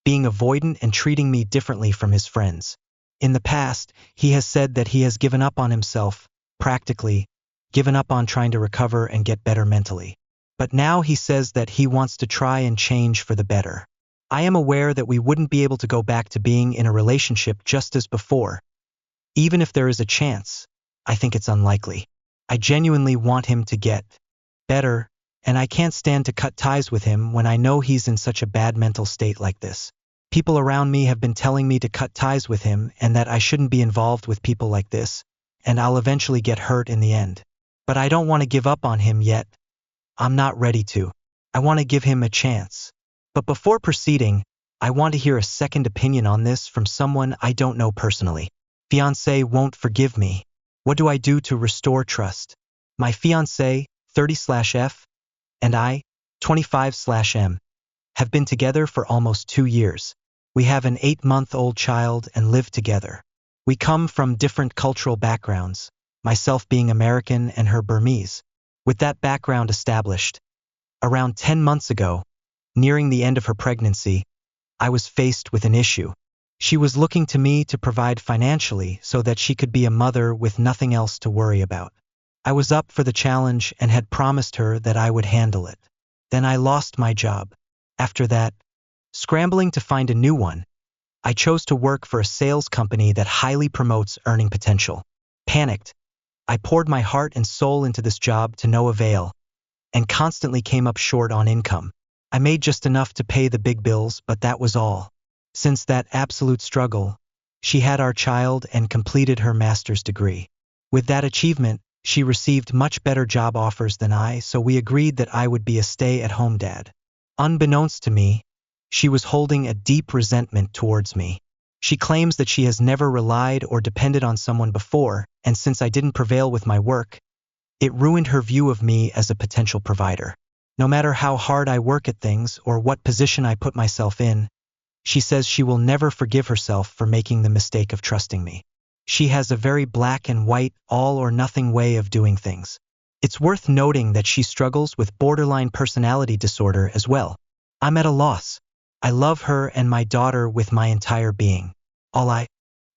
Speaker 1: being avoidant and treating me differently from his friends. In the past, he has said that he has given up on himself, practically given up on trying to recover and get better mentally. But now he says that he wants to try and change for the better. I am aware that we wouldn't be able to go back to being in a relationship just as before. Even if there is a chance, I think it's unlikely. I genuinely want him to get better, and I can't stand to cut ties with him when I know he's in such a bad mental state like this. People around me have been telling me to cut ties with him and that I shouldn't be involved with people like this, and I'll eventually get hurt in the end. But I don't want to give up on him yet. I'm not ready to. I want to give him a chance. But before proceeding, I want to hear a second opinion on this from someone I don't know personally. Fiancé won't forgive me. What do I do to restore trust? My fiancé, 30/F, and I, 25/M, have been together for almost 2 years. We have an 8-month-old child and live together. We come from different cultural backgrounds, myself being American and her Burmese. With that background established, around 10 months ago, nearing the end of her pregnancy, I was faced with an issue. She was looking to me to provide financially so that she could be a mother with nothing else to worry about. I was up for the challenge and had promised her that I would handle it. Then I lost my job. After that, scrambling to find a new one, I chose to work for a sales company that highly promotes earning potential. Panicked, I poured my heart and soul into this job to no avail, and constantly came up short on income. I made just enough to pay the big bills, but that was all. Since that absolute struggle, she had our child and completed her master's degree. With that achievement, she received much better job offers than I, so we agreed that I would be a stay-at-home dad. Unbeknownst to me, she was holding a deep resentment towards me. She claims that she has never relied or depended on someone before, and since I didn't prevail with my work, it ruined her view of me as a potential provider. No matter how hard I work at things or what position I put myself in, she says she will never forgive herself for making the mistake of trusting me. She has a very black and white, all or nothing way of doing things. It's worth noting that she struggles with borderline personality disorder as well. I'm at a loss. I love her and my daughter with my entire being. All I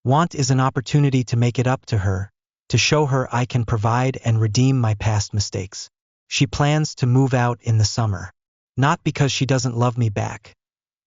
Speaker 1: want is an opportunity to make it up to her, to show her I can provide and redeem my past mistakes. She plans to move out in the summer. Not because she doesn't love me back,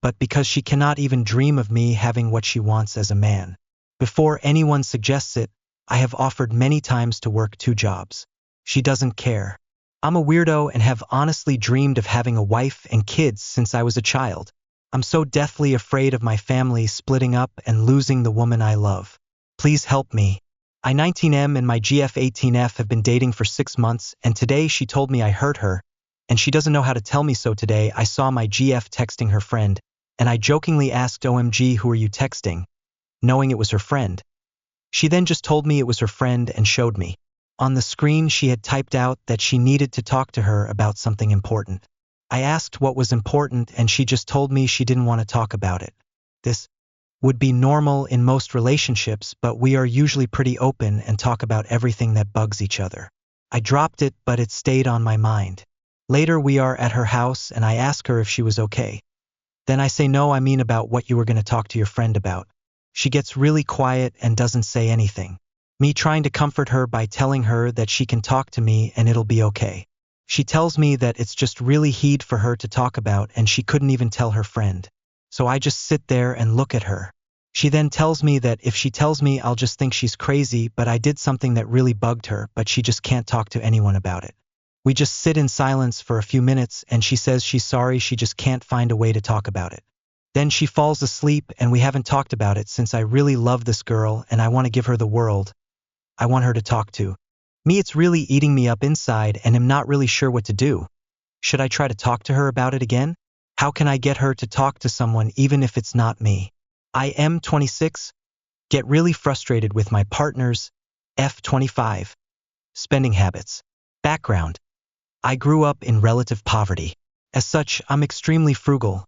Speaker 1: but because she cannot even dream of me having what she wants as a man. Before anyone suggests it, I have offered many times to work 2 jobs. She doesn't care. I'm a weirdo and have honestly dreamed of having a wife and kids since I was a child. I'm so deathly afraid of my family splitting up and losing the woman I love. Please help me. I-19M and my GF-18F have been dating for 6 months, and today she told me I hurt her, and she doesn't know how to tell me so. Today I saw my GF texting her friend, and I jokingly asked, OMG, who are you texting? Knowing it was her friend. She then just told me it was her friend and showed me. On the screen she had typed out that she needed to talk to her about something important. I asked what was important and she just told me she didn't want to talk about it. This would be normal in most relationships, but we are usually pretty open and talk about everything that bugs each other. I dropped it, but it stayed on my mind. Later we are at her house and I ask her if she was okay. Then I say, no, I mean about what you were going to talk to your friend about. She gets really quiet and doesn't say anything. Me trying to comfort her by telling her that she can talk to me and it'll be okay. She tells me that it's just really hard for her to talk about and she couldn't even tell her friend. So I just sit there and look at her. She then tells me that if she tells me I'll just think she's crazy, but I did something that really bugged her, but she just can't talk to anyone about it. We just sit in silence for a few minutes and she says she's sorry, she just can't find a way to talk about it. Then she falls asleep and we haven't talked about it since I really love this girl and I want to give her the world. I want her to talk to. Me, it's really eating me up inside and am not really sure what to do. Should I try to talk to her about it again? How can I get her to talk to someone even if it's not me? I am 26. Get really frustrated with my partner's F25 spending habits. Background. I grew up in relative poverty. As such, I'm extremely frugal.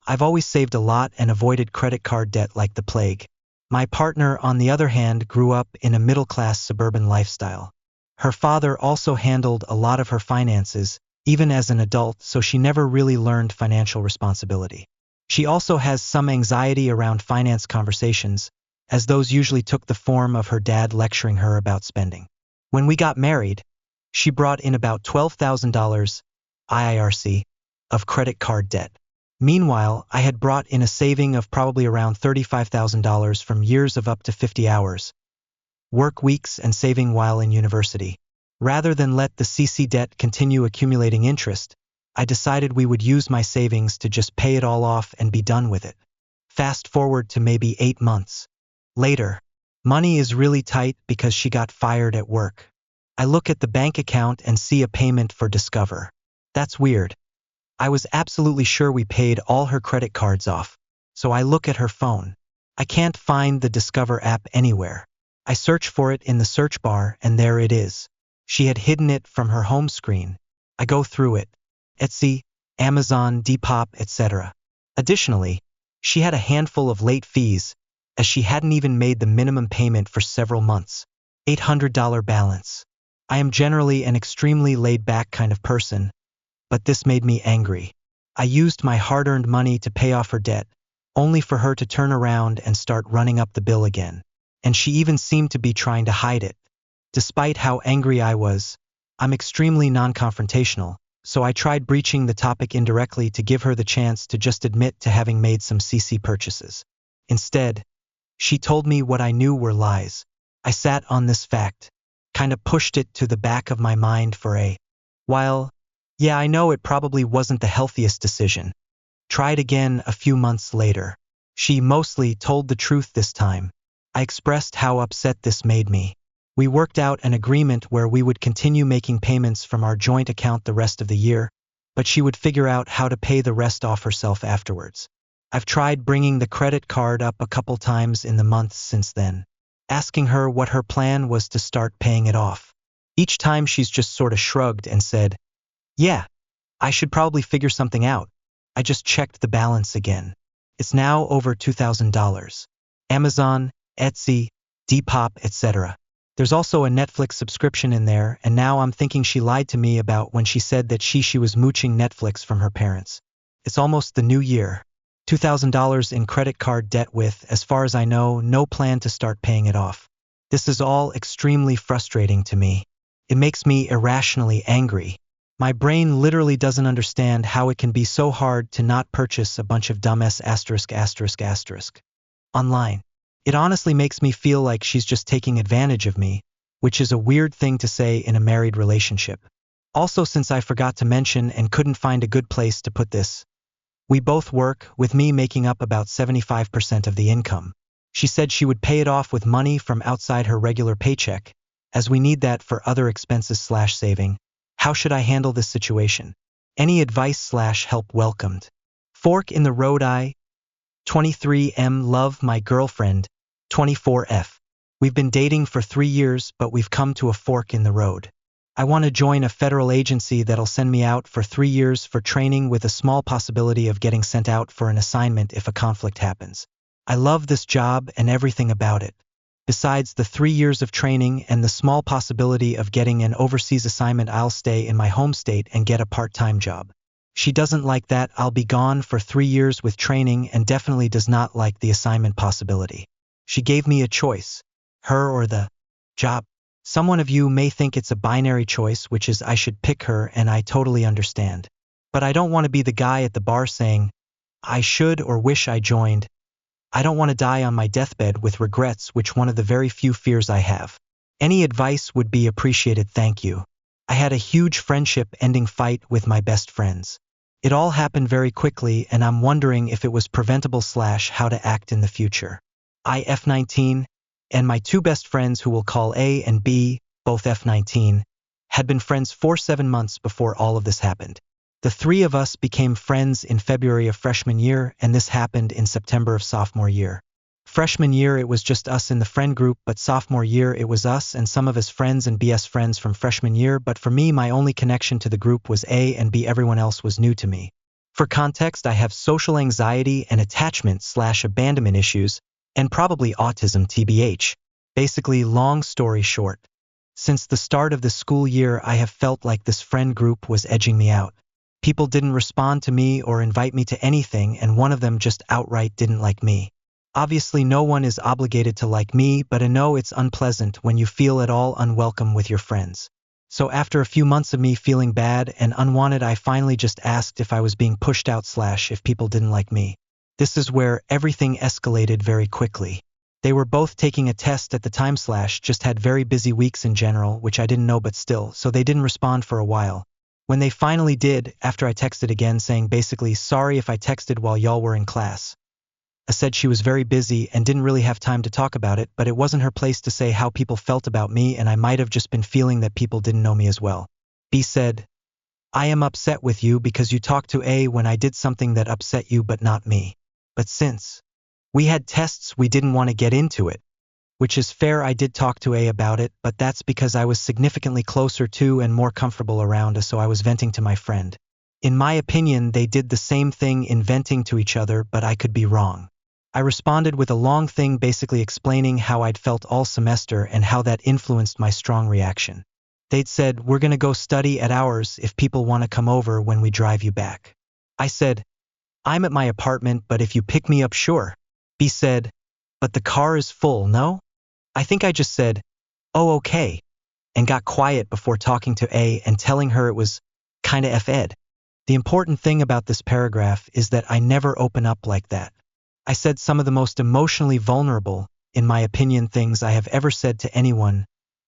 Speaker 1: I've always saved a lot and avoided credit card debt like the plague. My partner, on the other hand, grew up in a middle-class suburban lifestyle. Her father also handled a lot of her finances, even as an adult, so she never really learned financial responsibility. She also has some anxiety around finance conversations, as those usually took the form of her dad lecturing her about spending. When we got married, she brought in about $12,000 IIRC of credit card debt. Meanwhile, I had brought in a saving of probably around $35,000 from years of up to 50 hours, work weeks and saving while in university. Rather than let the CC debt continue accumulating interest, I decided we would use my savings to just pay it all off and be done with it. Fast forward to maybe 8 months later. Money is really tight because she got fired at work. I look at the bank account and see a payment for Discover. That's weird. I was absolutely sure we paid all her credit cards off, so I look at her phone. I can't find the Discover app anywhere. I search for it in the search bar and there it is. She had hidden it from her home screen. I go through it. Etsy, Amazon, Depop, etc. Additionally, she had a handful of late fees, as she hadn't even made the minimum payment for several months. $800 balance. I am generally an extremely laid-back kind of person, but this made me angry. I used my hard-earned money to pay off her debt, only for her to turn around and start running up the bill again. And she even seemed to be trying to hide it. Despite how angry I was, I'm extremely non-confrontational, so I tried breaching the topic indirectly to give her the chance to just admit to having made some CC purchases. Instead, she told me what I knew were lies. I sat on this fact, kind of pushed it to the back of my mind for a while. Yeah, I know it probably wasn't the healthiest decision. Tried again a few months later. She mostly told the truth this time. I expressed how upset this made me. We worked out an agreement where we would continue making payments from our joint account the rest of the year, but she would figure out how to pay the rest off herself afterwards. I've tried bringing the credit card up a couple times in the months since then, asking her what her plan was to start paying it off. Each time she's just sort of shrugged and said, "Yeah, I should probably figure something out. I just checked the balance again. It's now over $2,000. Amazon, Etsy, Depop, etc. There's also a Netflix subscription in there, and now I'm thinking she lied to me about when she said that she was mooching Netflix from her parents. It's almost the new year. $2,000 in credit card debt with, as far as I know, no plan to start paying it off. This is all extremely frustrating to me. It makes me irrationally angry. My brain literally doesn't understand how it can be so hard to not purchase a bunch of dumb **** online. It honestly makes me feel like she's just taking advantage of me, which is a weird thing to say in a married relationship. Also, since I forgot to mention and couldn't find a good place to put this, we both work, with me making up about 75% of the income. She said she would pay it off with money from outside her regular paycheck, as we need that for other expenses/saving. How should I handle this situation? Any advice/help welcomed. Fork in the road. I, 23M, love my girlfriend, 24F. We've been dating for 3 years, but we've come to a fork in the road. I want to join a federal agency that'll send me out for 3 years for training with a small possibility of getting sent out for an assignment if a conflict happens. I love this job and everything about it. Besides the 3 years of training and the small possibility of getting an overseas assignment, I'll stay in my home state and get a part-time job. She doesn't like that I'll be gone for 3 years with training and definitely does not like the assignment possibility. She gave me a choice, her or the job. Someone of you may think it's a binary choice, which is I should pick her, and I totally understand. But I don't want to be the guy at the bar saying, I should or wish I joined. I don't want to die on my deathbed with regrets, which one of the very few fears I have. Any advice would be appreciated, thank you. I had a huge friendship-ending fight with my best friends. It all happened very quickly, and I'm wondering if it was preventable/how to act in the future. I, F19, and my 2 best friends, who we'll call A and B, both F19, had been friends for 7 months before all of this happened. The 3 of us became friends in February of freshman year, and this happened in September of sophomore year. Freshman year it was just us in the friend group, but sophomore year it was us and some of his friends and BS friends from freshman year, but for me my only connection to the group was A and B, everyone else was new to me. For context, I have social anxiety and attachment/abandonment issues, and probably autism TBH. Basically, long story short, since the start of the school year I have felt like this friend group was edging me out. People didn't respond to me or invite me to anything, and one of them just outright didn't like me. Obviously no one is obligated to like me, but I know it's unpleasant when you feel at all unwelcome with your friends. So after a few months of me feeling bad and unwanted, I finally just asked if I was being pushed out/if people didn't like me. This is where everything escalated very quickly. They were both taking a test at the time/just had very busy weeks in general, which I didn't know, but still, so they didn't respond for a while. When they finally did, after I texted again saying basically, sorry if I texted while y'all were in class. I said she was very busy and didn't really have time to talk about it, but it wasn't her place to say how people felt about me, and I might have just been feeling that people didn't know me as well. B said, I am upset with you because you talked to A when I did something that upset you but not me. But since we had tests, we didn't want to get into it. Which is fair, I did talk to A about it, but that's because I was significantly closer to and more comfortable around, so I was venting to my friend. In my opinion, they did the same thing in venting to each other, but I could be wrong. I responded with a long thing basically explaining how I'd felt all semester and how that influenced my strong reaction. They'd said, we're gonna go study at ours if people want to come over when we drive you back. I said, I'm at my apartment, but if you pick me up, sure. B said, but the car is full, no? I think I just said, oh okay, and got quiet before talking to A and telling her it was kinda F-ed. The important thing about this paragraph is that I never open up like that. I said some of the most emotionally vulnerable, in my opinion, things I have ever said to anyone,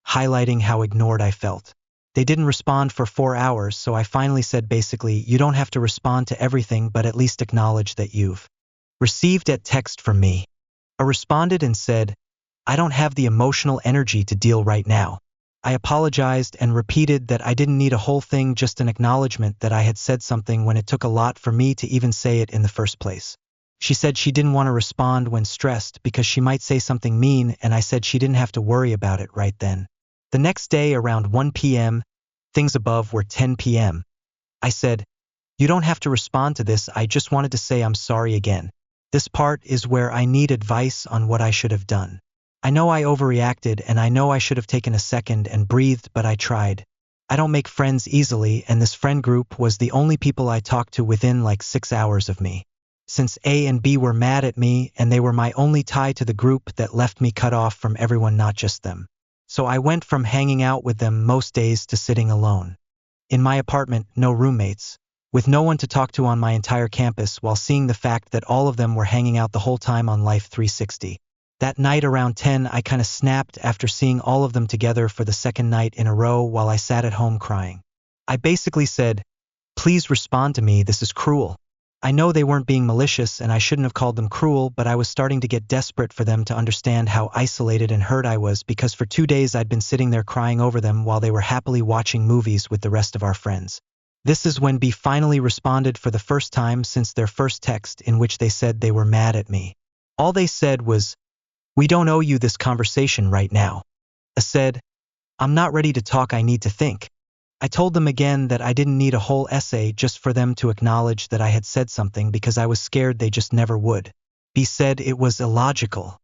Speaker 1: highlighting how ignored I felt. They didn't respond for 4 hours, so I finally said basically, you don't have to respond to everything, but at least acknowledge that you've received a text from me. I responded and said, I don't have the emotional energy to deal right now. I apologized and repeated that I didn't need a whole thing, just an acknowledgement that I had said something when it took a lot for me to even say it in the first place. She said she didn't want to respond when stressed because she might say something mean, and I said she didn't have to worry about it right then. The next day around 1 p.m., things above were 10 p.m. I said, "You don't have to respond to this, I just wanted to say I'm sorry again. This part is where I need advice on what I should have done. I know I overreacted and I know I should have taken a second and breathed, but I tried. I don't make friends easily, and this friend group was the only people I talked to within like 6 hours of me. Since A and B were mad at me and they were my only tie to the group that left me cut off from everyone, not just them. So I went from hanging out with them most days to sitting alone. In my apartment, no roommates, with no one to talk to on my entire campus, while seeing the fact that all of them were hanging out the whole time on Life 360. That night around 10, I kinda snapped after seeing all of them together for the second night in a row while I sat at home crying. I basically said, "Please respond to me, this is cruel." I know they weren't being malicious and I shouldn't have called them cruel, but I was starting to get desperate for them to understand how isolated and hurt I was, because for 2 days I'd been sitting there crying over them while they were happily watching movies with the rest of our friends. This is when B finally responded for the first time since their first text, in which they said they were mad at me. All they said was, "We don't owe you this conversation right now." I said, "I'm not ready to talk, I need to think." I told them again that I didn't need a whole essay just for them to acknowledge that I had said something, because I was scared they just never would. B said it was illogical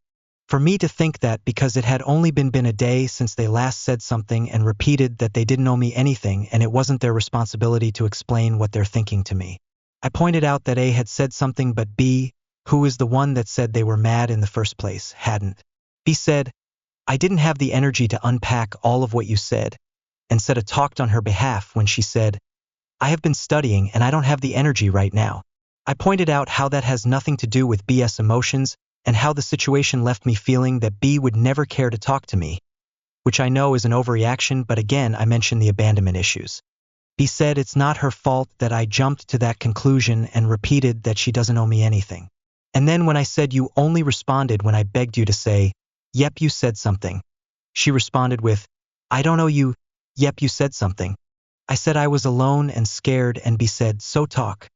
Speaker 1: for me to think that because it had only been a day since they last said something, and repeated that they didn't owe me anything and it wasn't their responsibility to explain what they're thinking to me. I pointed out that A had said something, but B, who is the one that said they were mad in the first place, hadn't. B said, "I didn't have the energy to unpack all of what you said," and said I talked on her behalf when she said, "I have been studying and I don't have the energy right now." I pointed out how that has nothing to do with BS emotions, and how the situation left me feeling that B would never care to talk to me, which I know is an overreaction, but again I mentioned the abandonment issues. B said it's not her fault that I jumped to that conclusion, and repeated that she doesn't owe me anything. And then when I said you only responded when I begged you to say, "Yep, you said something," she responded with, "I don't owe you, yep, you said something." I said I was alone and scared, and B said, "So talk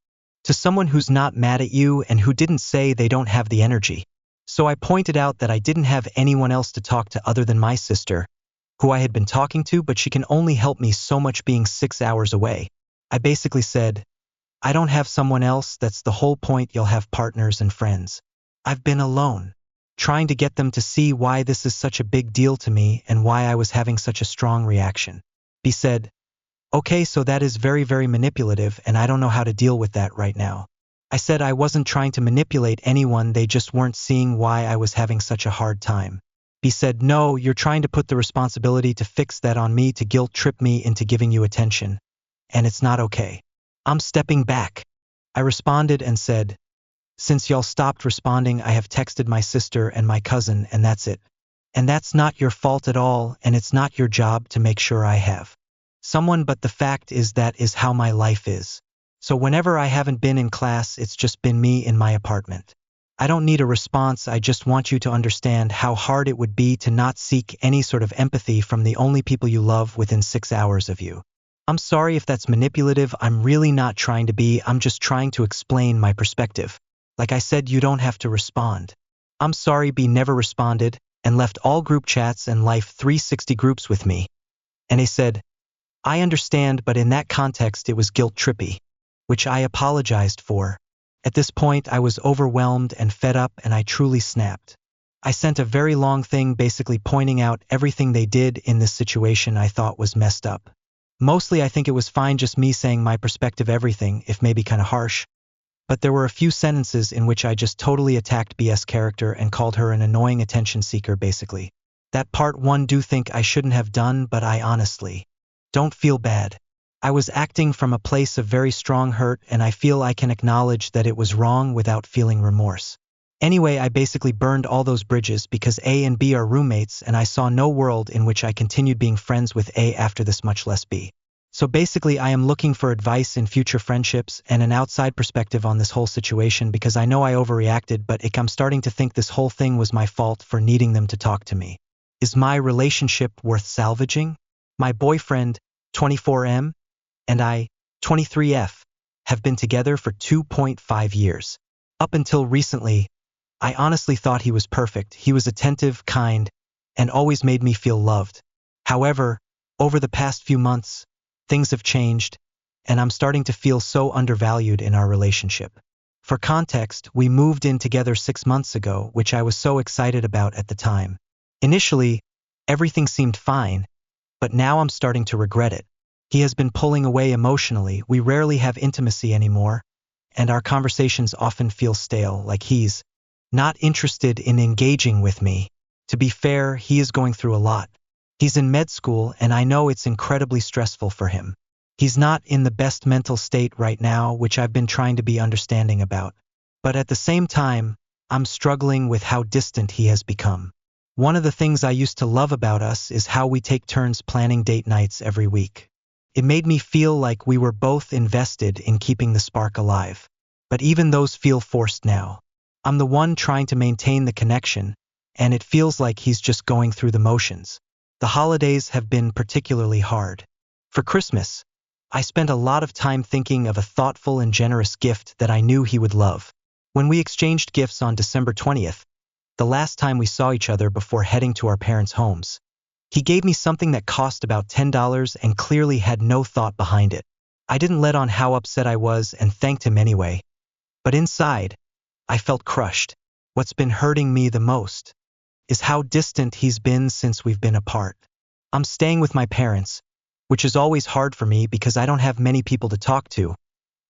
Speaker 1: to someone who's not mad at you and who didn't say they don't have the energy." So I pointed out that I didn't have anyone else to talk to other than my sister, who I had been talking to, but she can only help me so much being 6 hours away. I basically said, "I don't have someone else, that's the whole point, you'll have partners and friends." I've been alone, trying to get them to see why this is such a big deal to me and why I was having such a strong reaction. B said, "Okay, so that is very, very manipulative, and I don't know how to deal with that right now." I said I wasn't trying to manipulate anyone, they just weren't seeing why I was having such a hard time. B said, "No, you're trying to put the responsibility to fix that on me, to guilt trip me into giving you attention, and it's not okay. I'm stepping back." I responded and said, "Since y'all stopped responding, I have texted my sister and my cousin, and that's it. And that's not your fault at all, and it's not your job to make sure I have someone, but the fact is that is how my life is. So whenever I haven't been in class, it's just been me in my apartment. I don't need a response, I just want you to understand how hard it would be to not seek any sort of empathy from the only people you love within 6 hours of you. I'm sorry if that's manipulative, I'm really not trying to be, I'm just trying to explain my perspective. Like I said, you don't have to respond." I'm sorry B never responded, and left all group chats and Life 360 groups with me. And they said, "I understand, but in that context it was guilt trippy," which I apologized for. At this point I was overwhelmed and fed up, and I truly snapped. I sent a very long thing basically pointing out everything they did in this situation I thought was messed up. Mostly I think it was fine just me saying my perspective, everything, if maybe kinda harsh. But there were a few sentences in which I just totally attacked BS character and called her an annoying attention seeker basically. That part 1 do think I shouldn't have done, but I honestly don't feel bad. I was acting from a place of very strong hurt, and I feel I can acknowledge that it was wrong without feeling remorse. Anyway, I basically burned all those bridges because A and B are roommates, and I saw no world in which I continued being friends with A after this, much less B. So basically I am looking for advice in future friendships and an outside perspective on this whole situation, because I know I overreacted, but I'm starting to think this whole thing was my fault for needing them to talk to me. Is my relationship worth salvaging? My boyfriend, 24M, and I, 23F, have been together for 2.5 years. Up until recently, I honestly thought he was perfect. He was attentive, kind, and always made me feel loved. However, over the past few months, things have changed, and I'm starting to feel so undervalued in our relationship. For context, we moved in together 6 months ago, which I was so excited about at the time. Initially, everything seemed fine, but now I'm starting to regret it. He has been pulling away emotionally. We rarely have intimacy anymore, and our conversations often feel stale, like he's not interested in engaging with me. To be fair, he is going through a lot. He's in med school, and I know it's incredibly stressful for him. He's not in the best mental state right now, which I've been trying to be understanding about. But at the same time, I'm struggling with how distant he has become. One of the things I used to love about us is how we take turns planning date nights every week. It made me feel like we were both invested in keeping the spark alive. But even those feel forced now. I'm the one trying to maintain the connection, and it feels like he's just going through the motions. The holidays have been particularly hard. For Christmas, I spent a lot of time thinking of a thoughtful and generous gift that I knew he would love. When we exchanged gifts on December 20th, the last time we saw each other before heading to our parents' homes, he gave me something that cost about $10 and clearly had no thought behind it. I didn't let on how upset I was and thanked him anyway. But inside, I felt crushed. What's been hurting me the most is how distant he's been since we've been apart. I'm staying with my parents, which is always hard for me because I don't have many people to talk to,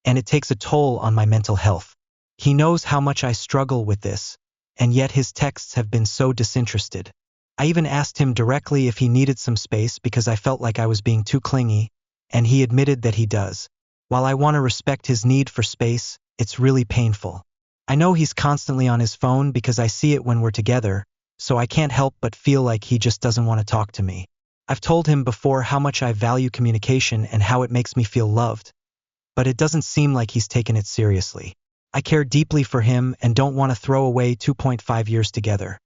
Speaker 1: and it takes a toll on my mental health. He knows how much I struggle with this, and yet his texts have been so disinterested. I even asked him directly if he needed some space because I felt like I was being too clingy, and he admitted that he does. While I want to respect his need for space, it's really painful. I know he's constantly on his phone because I see it when we're together, so I can't help but feel like he just doesn't want to talk to me. I've told him before how much I value communication and how it makes me feel loved, but it doesn't seem like he's taken it seriously. I care deeply for him and don't want to throw away 2.5 years together,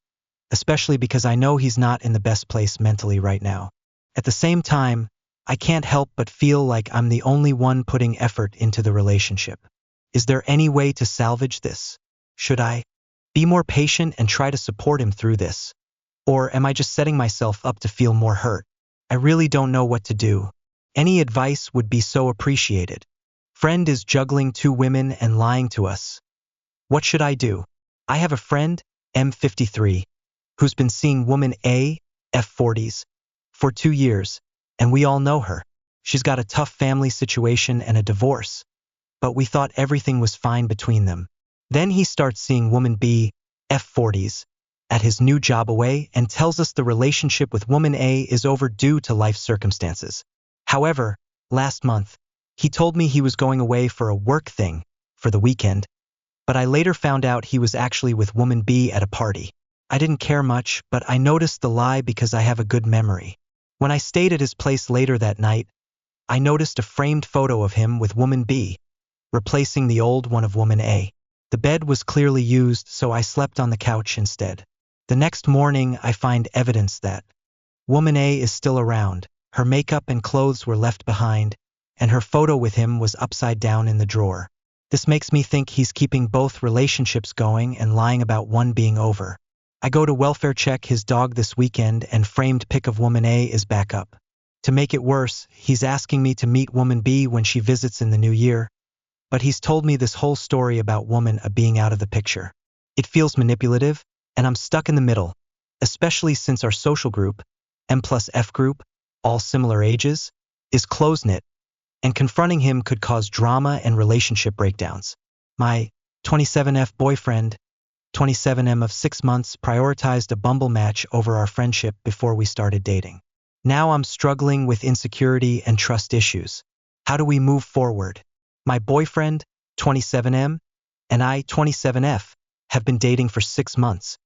Speaker 1: especially because I know he's not in the best place mentally right now. At the same time, I can't help but feel like I'm the only one putting effort into the relationship. Is there any way to salvage this? Should I be more patient and try to support him through this? Or am I just setting myself up to feel more hurt? I really don't know what to do. Any advice would be so appreciated. Friend is juggling 2 women and lying to us. What should I do? I have a friend, M53, who's been seeing woman A, F40s, for 2 years, and we all know her. She's got a tough family situation and a divorce, but we thought everything was fine between them. Then he starts seeing woman B, F40s, at his new job away and tells us the relationship with woman A is over due to life circumstances. However, last month, he told me he was going away for a work thing for the weekend, but I later found out he was actually with woman B at a party. I didn't care much, but I noticed the lie because I have a good memory. When I stayed at his place later that night, I noticed a framed photo of him with woman B, replacing the old one of woman A. The bed was clearly used, so I slept on the couch instead. The next morning, I find evidence that woman A is still around. Her makeup and clothes were left behind, and her photo with him was upside down in the drawer. This makes me think he's keeping both relationships going and lying about one being over. I go to welfare check his dog this weekend and framed pic of woman A is back up. To make it worse, he's asking me to meet woman B when she visits in the new year, but he's told me this whole story about woman A being out of the picture. It feels manipulative, and I'm stuck in the middle, especially since our social group, M+F group, all similar ages, is close-knit, and confronting him could cause drama and relationship breakdowns. My 27F boyfriend, 27M of 6 months, prioritized a Bumble match over our friendship before we started dating. Now I'm struggling with insecurity and trust issues. How do we move forward? My boyfriend, 27M, and I, 27F, have been dating for 6 months,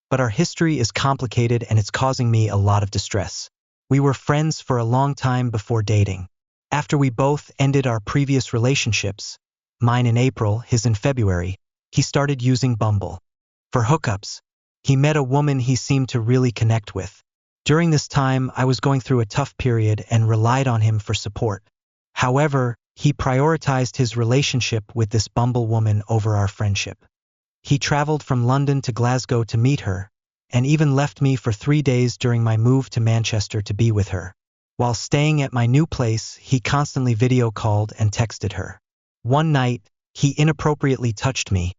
Speaker 1: but our history is complicated and it's causing me a lot of distress. We were friends for a long time before dating. After we both ended our previous relationships, mine in April, his in February, he started using Bumble. For hookups, he met a woman he seemed to really connect with. During this time, I was going through a tough period and relied on him for support. However, he prioritized his relationship with this Bumble woman over our friendship. He traveled from London to Glasgow to meet her, and even left me for 3 days during my move to Manchester to be with her. While staying at my new place, he constantly video called and texted her. One night, he inappropriately touched me,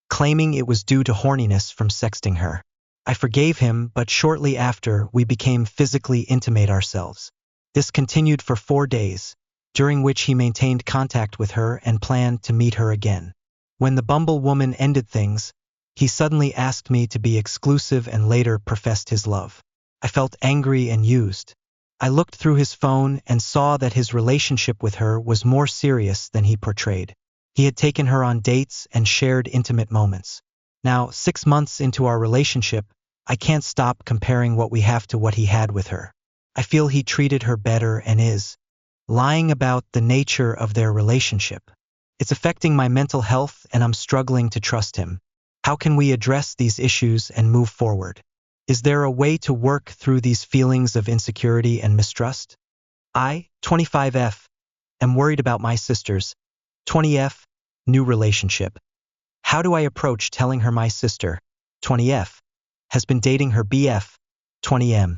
Speaker 1: claiming it was due to horniness from sexting her. I forgave him, but shortly after, we became physically intimate ourselves. This continued for 4 days, during which he maintained contact with her and planned to meet her again. When the Bumble woman ended things, he suddenly asked me to be exclusive and later professed his love. I felt angry and used. I looked through his phone and saw that his relationship with her was more serious than he portrayed. He had taken her on dates and shared intimate moments. Now, 6 months into our relationship, I can't stop comparing what we have to what he had with her. I feel he treated her better and is lying about the nature of their relationship. It's affecting my mental health and I'm struggling to trust him. How can we address these issues and move forward? Is there a way to work through these feelings of insecurity and mistrust? I, 25F, am worried about my sister's 20F new relationship. How do I approach telling her my sister, 20F, has been dating her BF, 20M,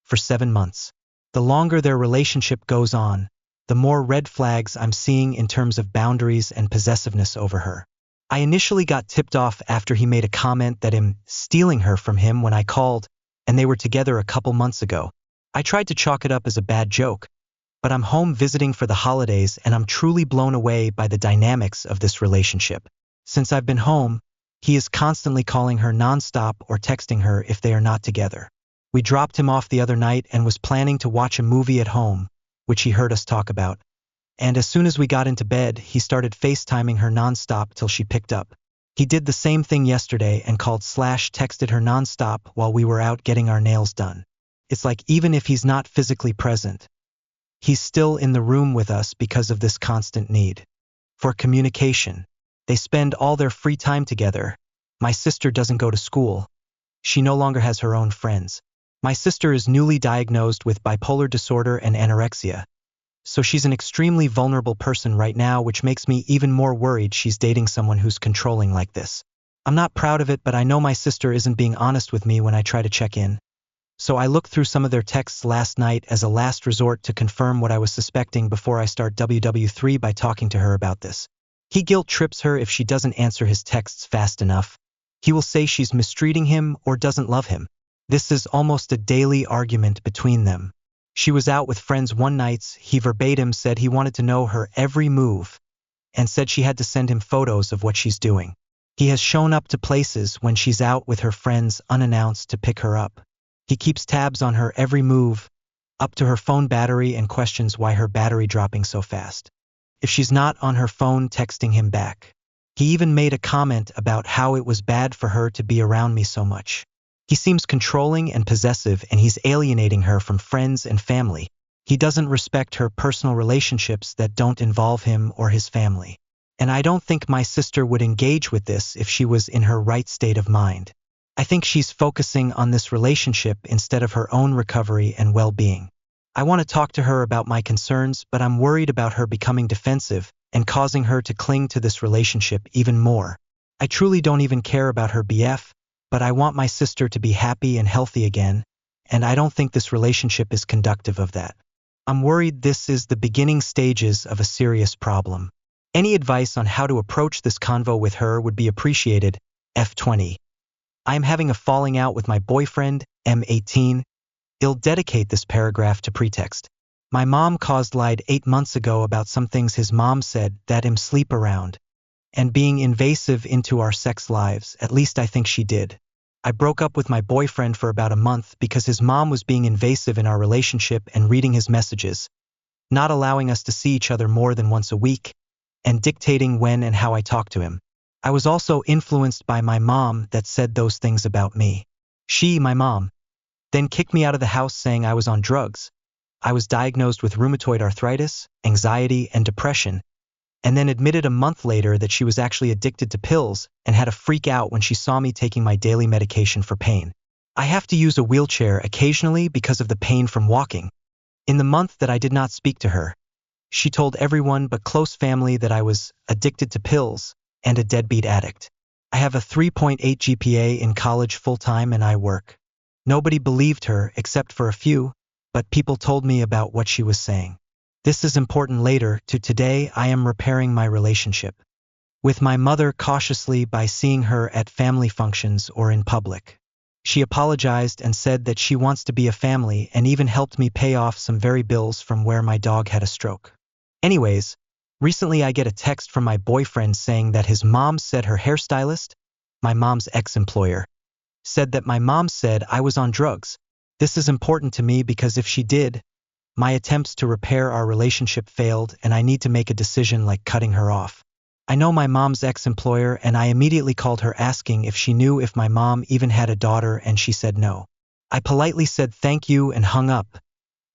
Speaker 1: for 7 months? The longer their relationship goes on, the more red flags I'm seeing in terms of boundaries and possessiveness over her. I initially got tipped off after he made a comment that I'm stealing her from him when I called, and they were together a couple months ago. I tried to chalk it up as a bad joke, but I'm home visiting for the holidays and I'm truly blown away by the dynamics of this relationship. Since I've been home, he is constantly calling her nonstop or texting her if they are not together. We dropped him off the other night and was planning to watch a movie at home, which he heard us talk about. And as soon as we got into bed, he started FaceTiming her nonstop till she picked up. He did the same thing yesterday and called/texted her nonstop while we were out getting our nails done. It's like even if he's not physically present, he's still in the room with us because of this constant need for communication. They spend all their free time together. My sister doesn't go to school. She no longer has her own friends. My sister is newly diagnosed with bipolar disorder and anorexia. So she's an extremely vulnerable person right now, which makes me even more worried she's dating someone who's controlling like this. I'm not proud of it, but I know my sister isn't being honest with me when I try to check in. So I looked through some of their texts last night as a last resort to confirm what I was suspecting before I start WW3 by talking to her about this. He guilt trips her if she doesn't answer his texts fast enough. He will say she's mistreating him or doesn't love him. This is almost a daily argument between them. She was out with friends one night. He verbatim said he wanted to know her every move and said she had to send him photos of what she's doing. He has shown up to places when she's out with her friends unannounced to pick her up. He keeps tabs on her every move, up to her phone battery, and questions why her battery dropping so fast. If she's not on her phone, texting him back. He even made a comment about how it was bad for her to be around me so much. He seems controlling and possessive, and he's alienating her from friends and family. He doesn't respect her personal relationships that don't involve him or his family. And I don't think my sister would engage with this if she was in her right state of mind. I think she's focusing on this relationship instead of her own recovery and well-being. I want to talk to her about my concerns, but I'm worried about her becoming defensive and causing her to cling to this relationship even more. I truly don't even care about her BF, but I want my sister to be happy and healthy again, and I don't think this relationship is conducive of that. I'm worried this is the beginning stages of a serious problem. Any advice on how to approach this convo with her would be appreciated. F20. I am having a falling out with my boyfriend, M18. I'll dedicate this paragraph to pretext. My mom lied 8 months ago about some things his mom said that him sleep around, and being invasive into our sex lives. At least I think she did. I broke up with my boyfriend for about a month because his mom was being invasive in our relationship and reading his messages, not allowing us to see each other more than once a week, and dictating when and how I talked to him. I was also influenced by my mom that said those things about me. She, my mom, then kicked me out of the house saying I was on drugs. I was diagnosed with rheumatoid arthritis, anxiety, and depression, and then admitted a month later that she was actually addicted to pills and had a freak out when she saw me taking my daily medication for pain. I have to use a wheelchair occasionally because of the pain from walking. In the month that I did not speak to her, she told everyone but close family that I was addicted to pills and a deadbeat addict. I have a 3.8 GPA in college full-time and I work. Nobody believed her except for a few, but people told me about what she was saying. This is important later. Today I am repairing my relationship with my mother cautiously by seeing her at family functions or in public. She apologized and said that she wants to be a family and even helped me pay off some very bills from where my dog had a stroke. Anyways, recently I get a text from my boyfriend saying that his mom said her hairstylist, my mom's ex-employer, said that my mom said I was on drugs. This is important to me because if she did, my attempts to repair our relationship failed and I need to make a decision like cutting her off. I know my mom's ex-employer and I immediately called her asking if she knew if my mom even had a daughter and she said no. I politely said thank you and hung up,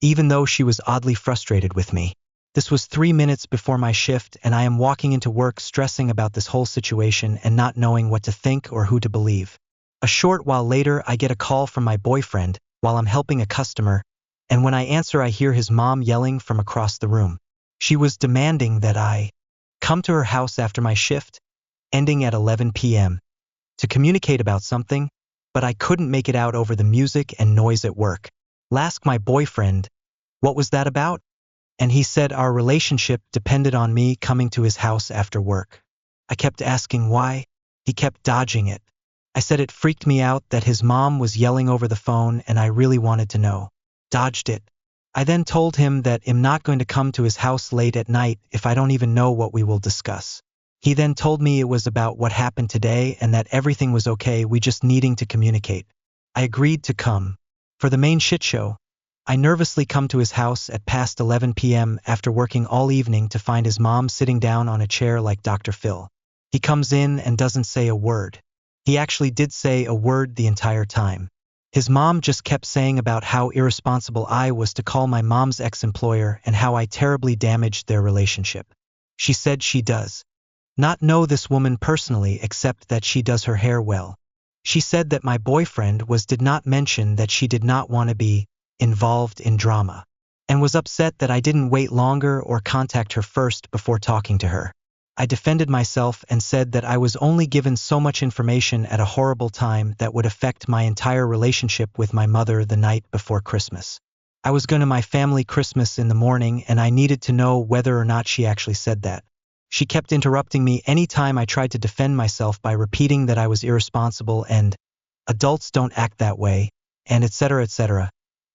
Speaker 1: even though she was oddly frustrated with me. This was 3 minutes before my shift and I am walking into work stressing about this whole situation and not knowing what to think or who to believe. A short while later I get a call from my boyfriend while I'm helping a customer, and when I answer I hear his mom yelling from across the room. She was demanding that I come to her house after my shift, ending at 11 p.m., to communicate about something, but I couldn't make it out over the music and noise at work. Asked my boyfriend, what was that about? And he said our relationship depended on me coming to his house after work. I kept asking why. He kept dodging it. I said it freaked me out that his mom was yelling over the phone and I really wanted to know. Dodged it. I then told him that I'm not going to come to his house late at night if I don't even know what we will discuss. He then told me it was about what happened today and that everything was okay, we just needing to communicate. I agreed to come. For the main shit show, I nervously come to his house at past 11 p.m. after working all evening to find his mom sitting down on a chair like Dr. Phil. He comes in and doesn't say a word. He actually did say a word the entire time. His mom just kept saying about how irresponsible I was to call my mom's ex-employer and how I terribly damaged their relationship. She said she does not know this woman personally except that she does her hair well. She said that my boyfriend did not mention that she did not want to be involved in drama, and was upset that I didn't wait longer or contact her first before talking to her. I defended myself and said that I was only given so much information at a horrible time that would affect my entire relationship with my mother the night before Christmas. I was going to my family Christmas in the morning and I needed to know whether or not she actually said that. She kept interrupting me anytime I tried to defend myself by repeating that I was irresponsible and adults don't act that way, and etc. etc.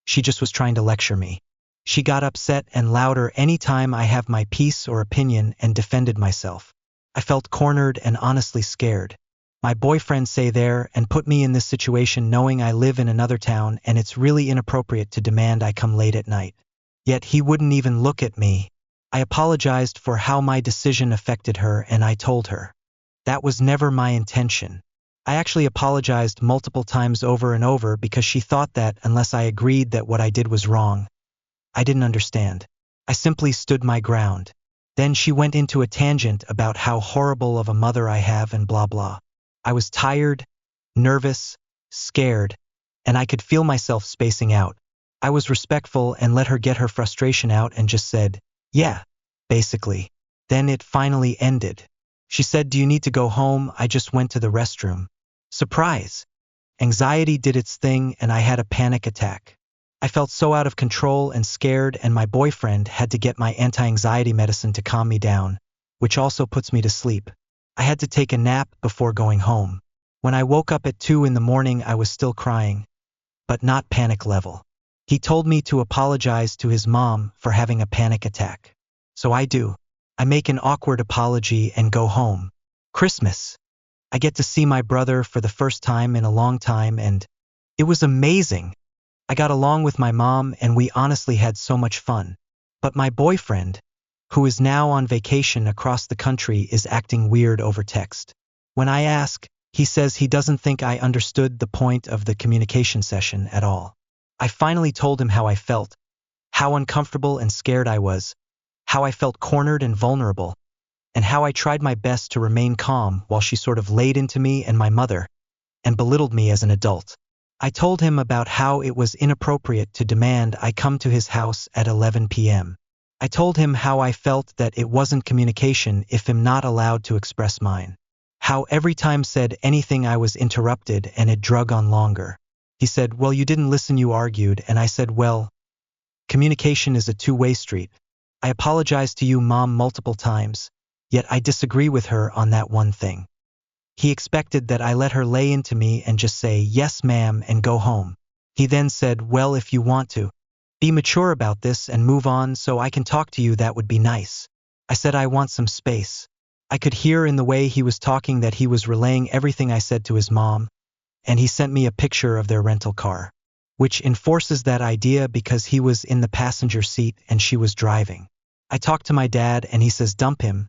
Speaker 1: She just was trying to lecture me. She got upset and louder anytime I have my piece or opinion and defended myself. I felt cornered and honestly scared. My boyfriend say there and put me in this situation knowing I live in another town and it's really inappropriate to demand I come late at night. Yet he wouldn't even look at me. I apologized for how my decision affected her and I told her that was never my intention. I actually apologized multiple times over and over because she thought that unless I agreed that what I did was wrong, I didn't understand. I simply stood my ground. Then she went into a tangent about how horrible of a mother I have and blah blah. I was tired, nervous, scared, and I could feel myself spacing out. I was respectful and let her get her frustration out and just said, yeah, basically. Then it finally ended. She said, do you need to go home? I just went to the restroom. Surprise! Anxiety did its thing and I had a panic attack. I felt so out of control and scared and my boyfriend had to get my anti-anxiety medicine to calm me down, which also puts me to sleep. I had to take a nap before going home. When I woke up at 2 in the morning I was still crying, but not panic level. He told me to apologize to his mom for having a panic attack. So I do. I make an awkward apology and go home. Christmas. I get to see my brother for the first time in a long time and it was amazing. I got along with my mom and we honestly had so much fun. But my boyfriend, who is now on vacation across the country, is acting weird over text. When I ask, he says he doesn't think I understood the point of the communication session at all. I finally told him how I felt, how uncomfortable and scared I was, how I felt cornered and vulnerable, and how I tried my best to remain calm while she sort of laid into me and my mother and belittled me as an adult. I told him about how it was inappropriate to demand I come to his house at 11 p.m. I told him how I felt that it wasn't communication if I'm not allowed to express mine. How every time said anything I was interrupted and it drug on longer. He said, well, you didn't listen, you argued, and I said, well, communication is a two-way street. I apologized to you, Mom, multiple times, yet I disagree with her on that one thing. He expected that I let her lay into me and just say, yes, ma'am, and go home. He then said, well, if you want to be mature about this and move on so I can talk to you, that would be nice. I said, I want some space. I could hear in the way he was talking that he was relaying everything I said to his mom, and he sent me a picture of their rental car, which enforces that idea because he was in the passenger seat and she was driving. I talked to my dad and he says dump him,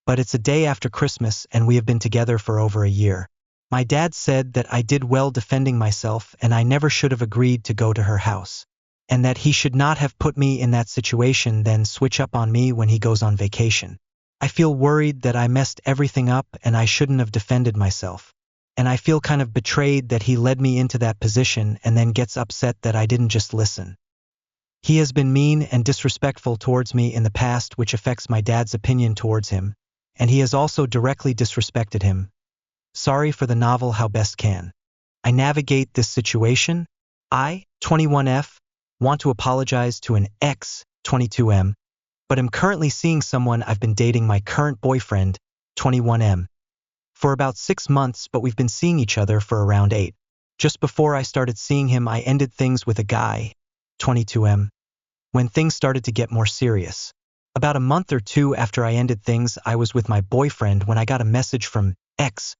Speaker 1: but it's a day after Christmas and we have been together for over a year. My dad said that I did well defending myself and I never should have agreed to go to her house, and that he should not have put me in that situation then switch up on me when he goes on vacation. I feel worried that I messed everything up and I shouldn't have defended myself. And I feel kind of betrayed that he led me into that position and then gets upset that I didn't just listen. He has been mean and disrespectful towards me in the past, which affects my dad's opinion towards him, and he has also directly disrespected him. Sorry for the novel how best can I navigate this situation. I, 21F, want to apologize to an ex, 22M, but am currently seeing someone I've been dating, my current boyfriend, 21M, for about 6 months, but we've been seeing each other for around 8. Just before I started seeing him, I ended things with a guy, 22M, when things started to get more serious. About a month or two after I ended things, I was with my boyfriend when I got a message from X,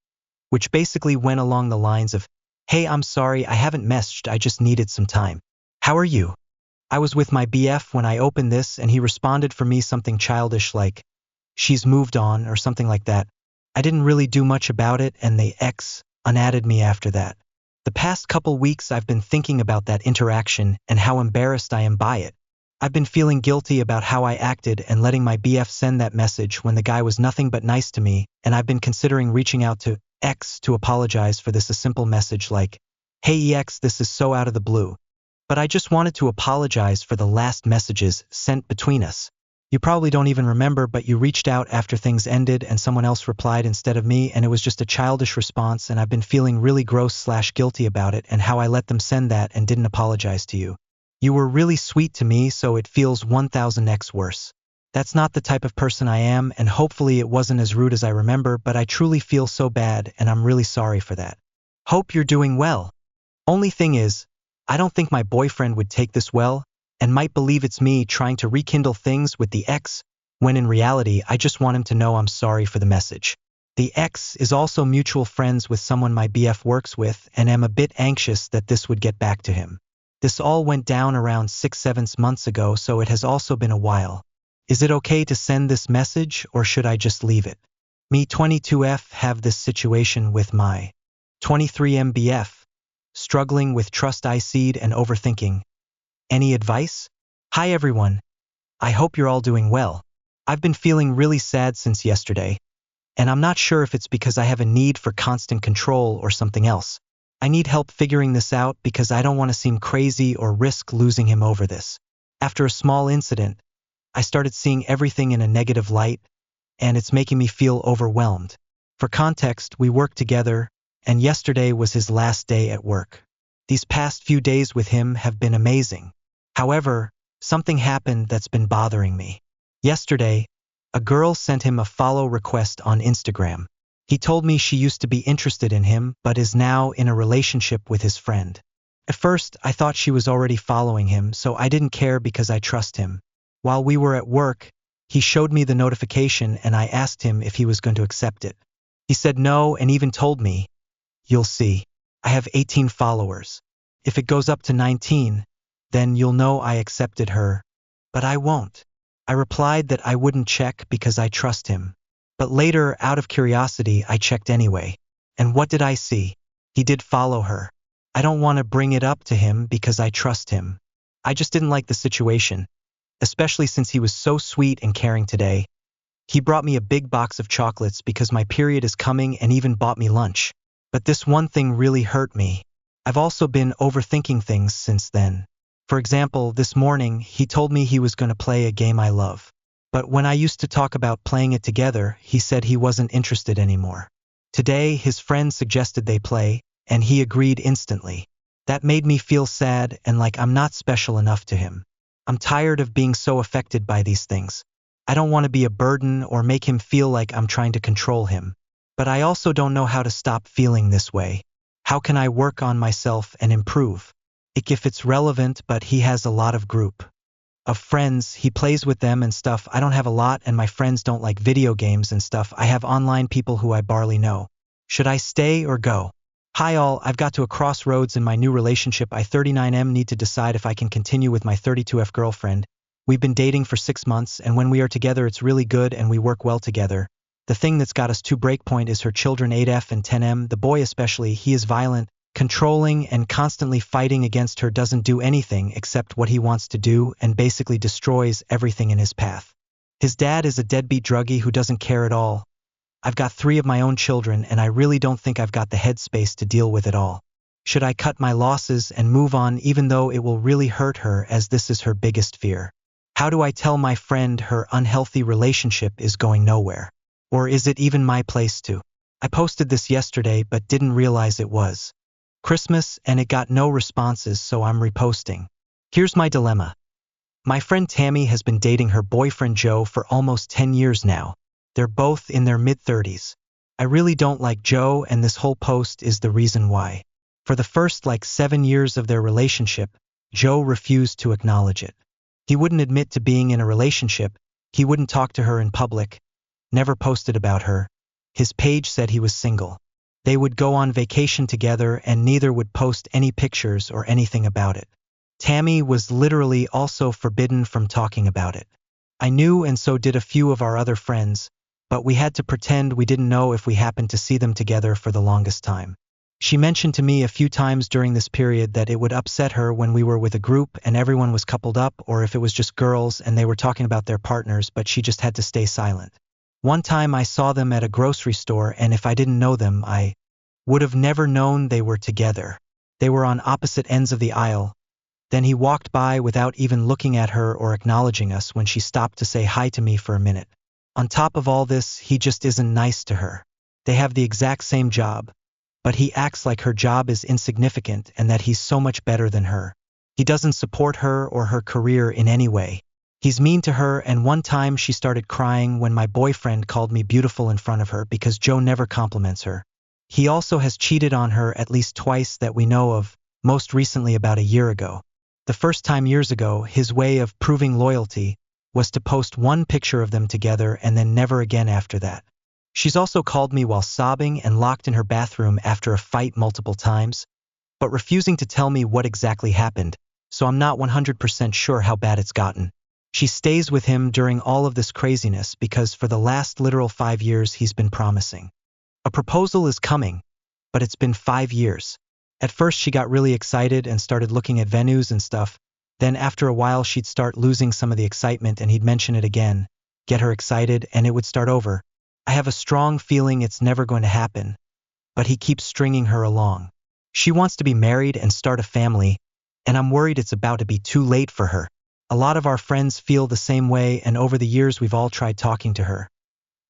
Speaker 1: which basically went along the lines of, hey, I'm sorry, I haven't messaged, I just needed some time. How are you? I was with my BF when I opened this and he responded for me something childish like, she's moved on or something like that. I didn't really do much about it and the X unadded me after that. The past couple weeks I've been thinking about that interaction and how embarrassed I am by it. I've been feeling guilty about how I acted and letting my BF send that message when the guy was nothing but nice to me, and I've been considering reaching out to X to apologize for this, a simple message like, hey EX, this is so out of the blue, but I just wanted to apologize for the last messages sent between us. You probably don't even remember, but you reached out after things ended and someone else replied instead of me, and it was just a childish response, and I've been feeling really gross/guilty about it and how I let them send that and didn't apologize to you. You were really sweet to me, so it feels 1000x worse. That's not the type of person I am, and hopefully it wasn't as rude as I remember, but I truly feel so bad and I'm really sorry for that. Hope you're doing well. Only thing is, I don't think my boyfriend would take this well, and might believe it's me trying to rekindle things with the ex, when in reality I just want him to know I'm sorry for the message. The ex is also mutual friends with someone my BF works with, and am a bit anxious that this would get back to him. This all went down around 6-7 months ago, so it has also been a while. Is it okay to send this message or should I just leave it? Me 22F have this situation with my 23 MBF, struggling with trust I seed and overthinking. Any advice? Hi everyone. I hope you're all doing well. I've been feeling really sad since yesterday, and I'm not sure if it's because I have a need for constant control or something else. I need help figuring this out because I don't want to seem crazy or risk losing him over this. After a small incident, I started seeing everything in a negative light, and it's making me feel overwhelmed. For context, we work together, and yesterday was his last day at work. These past few days with him have been amazing. However, something happened that's been bothering me. Yesterday, a girl sent him a follow request on Instagram. He told me she used to be interested in him but is now in a relationship with his friend. At first, I thought she was already following him, so I didn't care because I trust him. While we were at work, he showed me the notification and I asked him if he was going to accept it. He said no and even told me, you'll see. I have 18 followers. If it goes up to 19, then you'll know I accepted her. But I won't. I replied that I wouldn't check because I trust him. But later, out of curiosity, I checked anyway. And what did I see? He did follow her. I don't want to bring it up to him because I trust him. I just didn't like the situation, especially since he was so sweet and caring today. He brought me a big box of chocolates because my period is coming and even bought me lunch. But this one thing really hurt me. I've also been overthinking things since then. For example, this morning, he told me he was going to play a game I love. But when I used to talk about playing it together, he said he wasn't interested anymore. Today, his friend suggested they play, and he agreed instantly. That made me feel sad and like I'm not special enough to him. I'm tired of being so affected by these things. I don't want to be a burden or make him feel like I'm trying to control him. But I also don't know how to stop feeling this way. How can I work on myself and improve? If it's relevant, but he has a lot of group of friends, he plays with them and stuff. I don't have a lot, and my friends don't like video games and stuff. I have online people who I barely know. Should I stay or go? Hi all, I've got to a crossroads in my new relationship. I 39M need to decide if I can continue with my 32F girlfriend. We've been dating for 6 months, and when we are together it's really good and we work well together. The thing that's got us to breakpoint is her children 8F and 10M. The boy especially, he is violent, controlling, and constantly fighting against her, doesn't do anything except what he wants to do, and basically destroys everything in his path. His dad is a deadbeat druggie who doesn't care at all. I've got 3 of my own children, and I really don't think I've got the headspace to deal with it all. Should I cut my losses and move on even though it will really hurt her, as this is her biggest fear? How do I tell my friend her unhealthy relationship is going nowhere? Or is it even my place to? I posted this yesterday but didn't realize it was Christmas and it got no responses, so I'm reposting. Here's my dilemma. My friend Tammy has been dating her boyfriend Joe for almost 10 years now. They're both in their mid-30s. I really don't like Joe, and this whole post is the reason why. For the first 7 years of their relationship, Joe refused to acknowledge it. He wouldn't admit to being in a relationship, he wouldn't talk to her in public, never posted about her. His page said he was single. They would go on vacation together and neither would post any pictures or anything about it. Tammy was literally also forbidden from talking about it. I knew, and so did a few of our other friends, but we had to pretend we didn't know if we happened to see them together for the longest time. She mentioned to me a few times during this period that it would upset her when we were with a group and everyone was coupled up, or if it was just girls and they were talking about their partners, but she just had to stay silent. One time I saw them at a grocery store, and if I didn't know them, I would have never known they were together. They were on opposite ends of the aisle. Then he walked by without even looking at her or acknowledging us when she stopped to say hi to me for a minute. On top of all this, he just isn't nice to her. They have the exact same job, but he acts like her job is insignificant and that he's so much better than her. He doesn't support her or her career in any way. He's mean to her, and one time she started crying when my boyfriend called me beautiful in front of her because Joe never compliments her. He also has cheated on her at least twice that we know of, most recently about a year ago. The first time years ago, his way of proving loyalty was to post one picture of them together and then never again after that. She's also called me while sobbing and locked in her bathroom after a fight multiple times, but refusing to tell me what exactly happened, so I'm not 100% sure how bad it's gotten. She stays with him during all of this craziness because for the last literal 5 years he's been promising. A proposal is coming, but it's been 5 years. At first she got really excited and started looking at venues and stuff. Then after a while she'd start losing some of the excitement and he'd mention it again, get her excited, and it would start over. I have a strong feeling it's never going to happen, but he keeps stringing her along. She wants to be married and start a family, and I'm worried it's about to be too late for her. A lot of our friends feel the same way, and over the years we've all tried talking to her.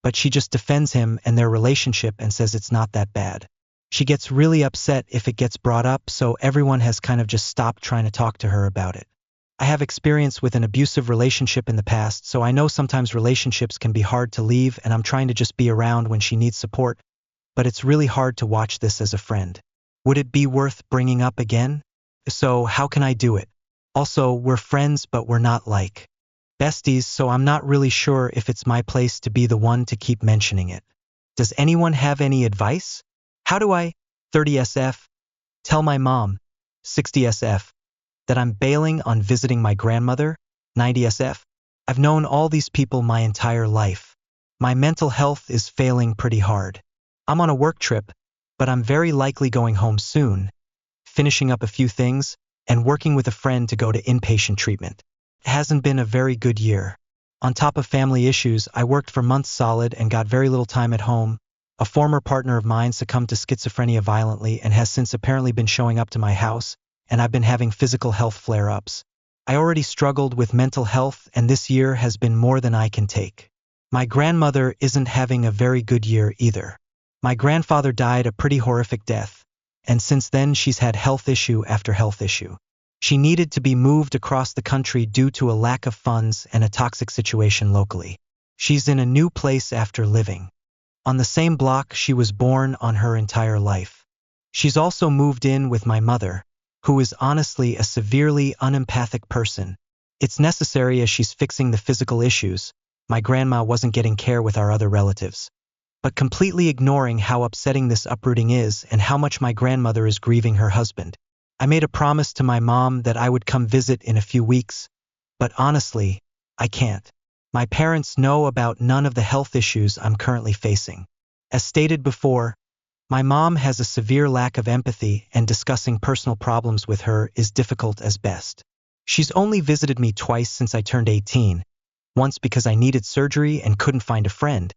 Speaker 1: But she just defends him and their relationship and says it's not that bad. She gets really upset if it gets brought up, so everyone has kind of just stopped trying to talk to her about it. I have experience with an abusive relationship in the past, so I know sometimes relationships can be hard to leave, and I'm trying to just be around when she needs support, but it's really hard to watch this as a friend. Would it be worth bringing up again? So how can I do it? Also, we're friends, but we're not like besties, so I'm not really sure if it's my place to be the one to keep mentioning it. Does anyone have any advice? How do I, 30SF, tell my mom, 60SF, that I'm bailing on visiting my grandmother, 90SF? I've known all these people my entire life. My mental health is failing pretty hard. I'm on a work trip, but I'm very likely going home soon, finishing up a few things, and working with a friend to go to inpatient treatment. It hasn't been a very good year. On top of family issues, I worked for months solid and got very little time at home, A former partner of mine succumbed to schizophrenia violently and has since apparently been showing up to my house, and I've been having physical health flare-ups. I already struggled with mental health, and this year has been more than I can take. My grandmother isn't having a very good year either. My grandfather died a pretty horrific death, and since then she's had health issue after health issue. She needed to be moved across the country due to a lack of funds and a toxic situation locally. She's in a new place after living on the same block she was born on her entire life. She's also moved in with my mother, who is honestly a severely unempathic person. It's necessary as she's fixing the physical issues. My grandma wasn't getting care with our other relatives, but completely ignoring how upsetting this uprooting is and how much my grandmother is grieving her husband. I made a promise to my mom that I would come visit in a few weeks, but honestly, I can't. My parents know about none of the health issues I'm currently facing. As stated before, my mom has a severe lack of empathy, and discussing personal problems with her is difficult as best. She's only visited me twice since I turned 18, once because I needed surgery and couldn't find a friend,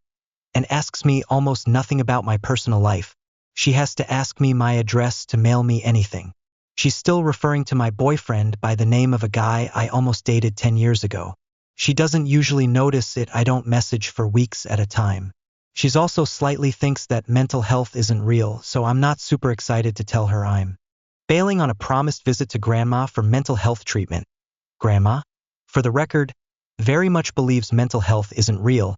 Speaker 1: and asks me almost nothing about my personal life. She has to ask me my address to mail me anything. She's still referring to my boyfriend by the name of a guy I almost dated 10 years ago. She doesn't usually notice it. I don't message for weeks at a time. She's also slightly thinks that mental health isn't real, so I'm not super excited to tell her I'm bailing on a promised visit to Grandma for mental health treatment. Grandma, for the record, very much believes mental health isn't real,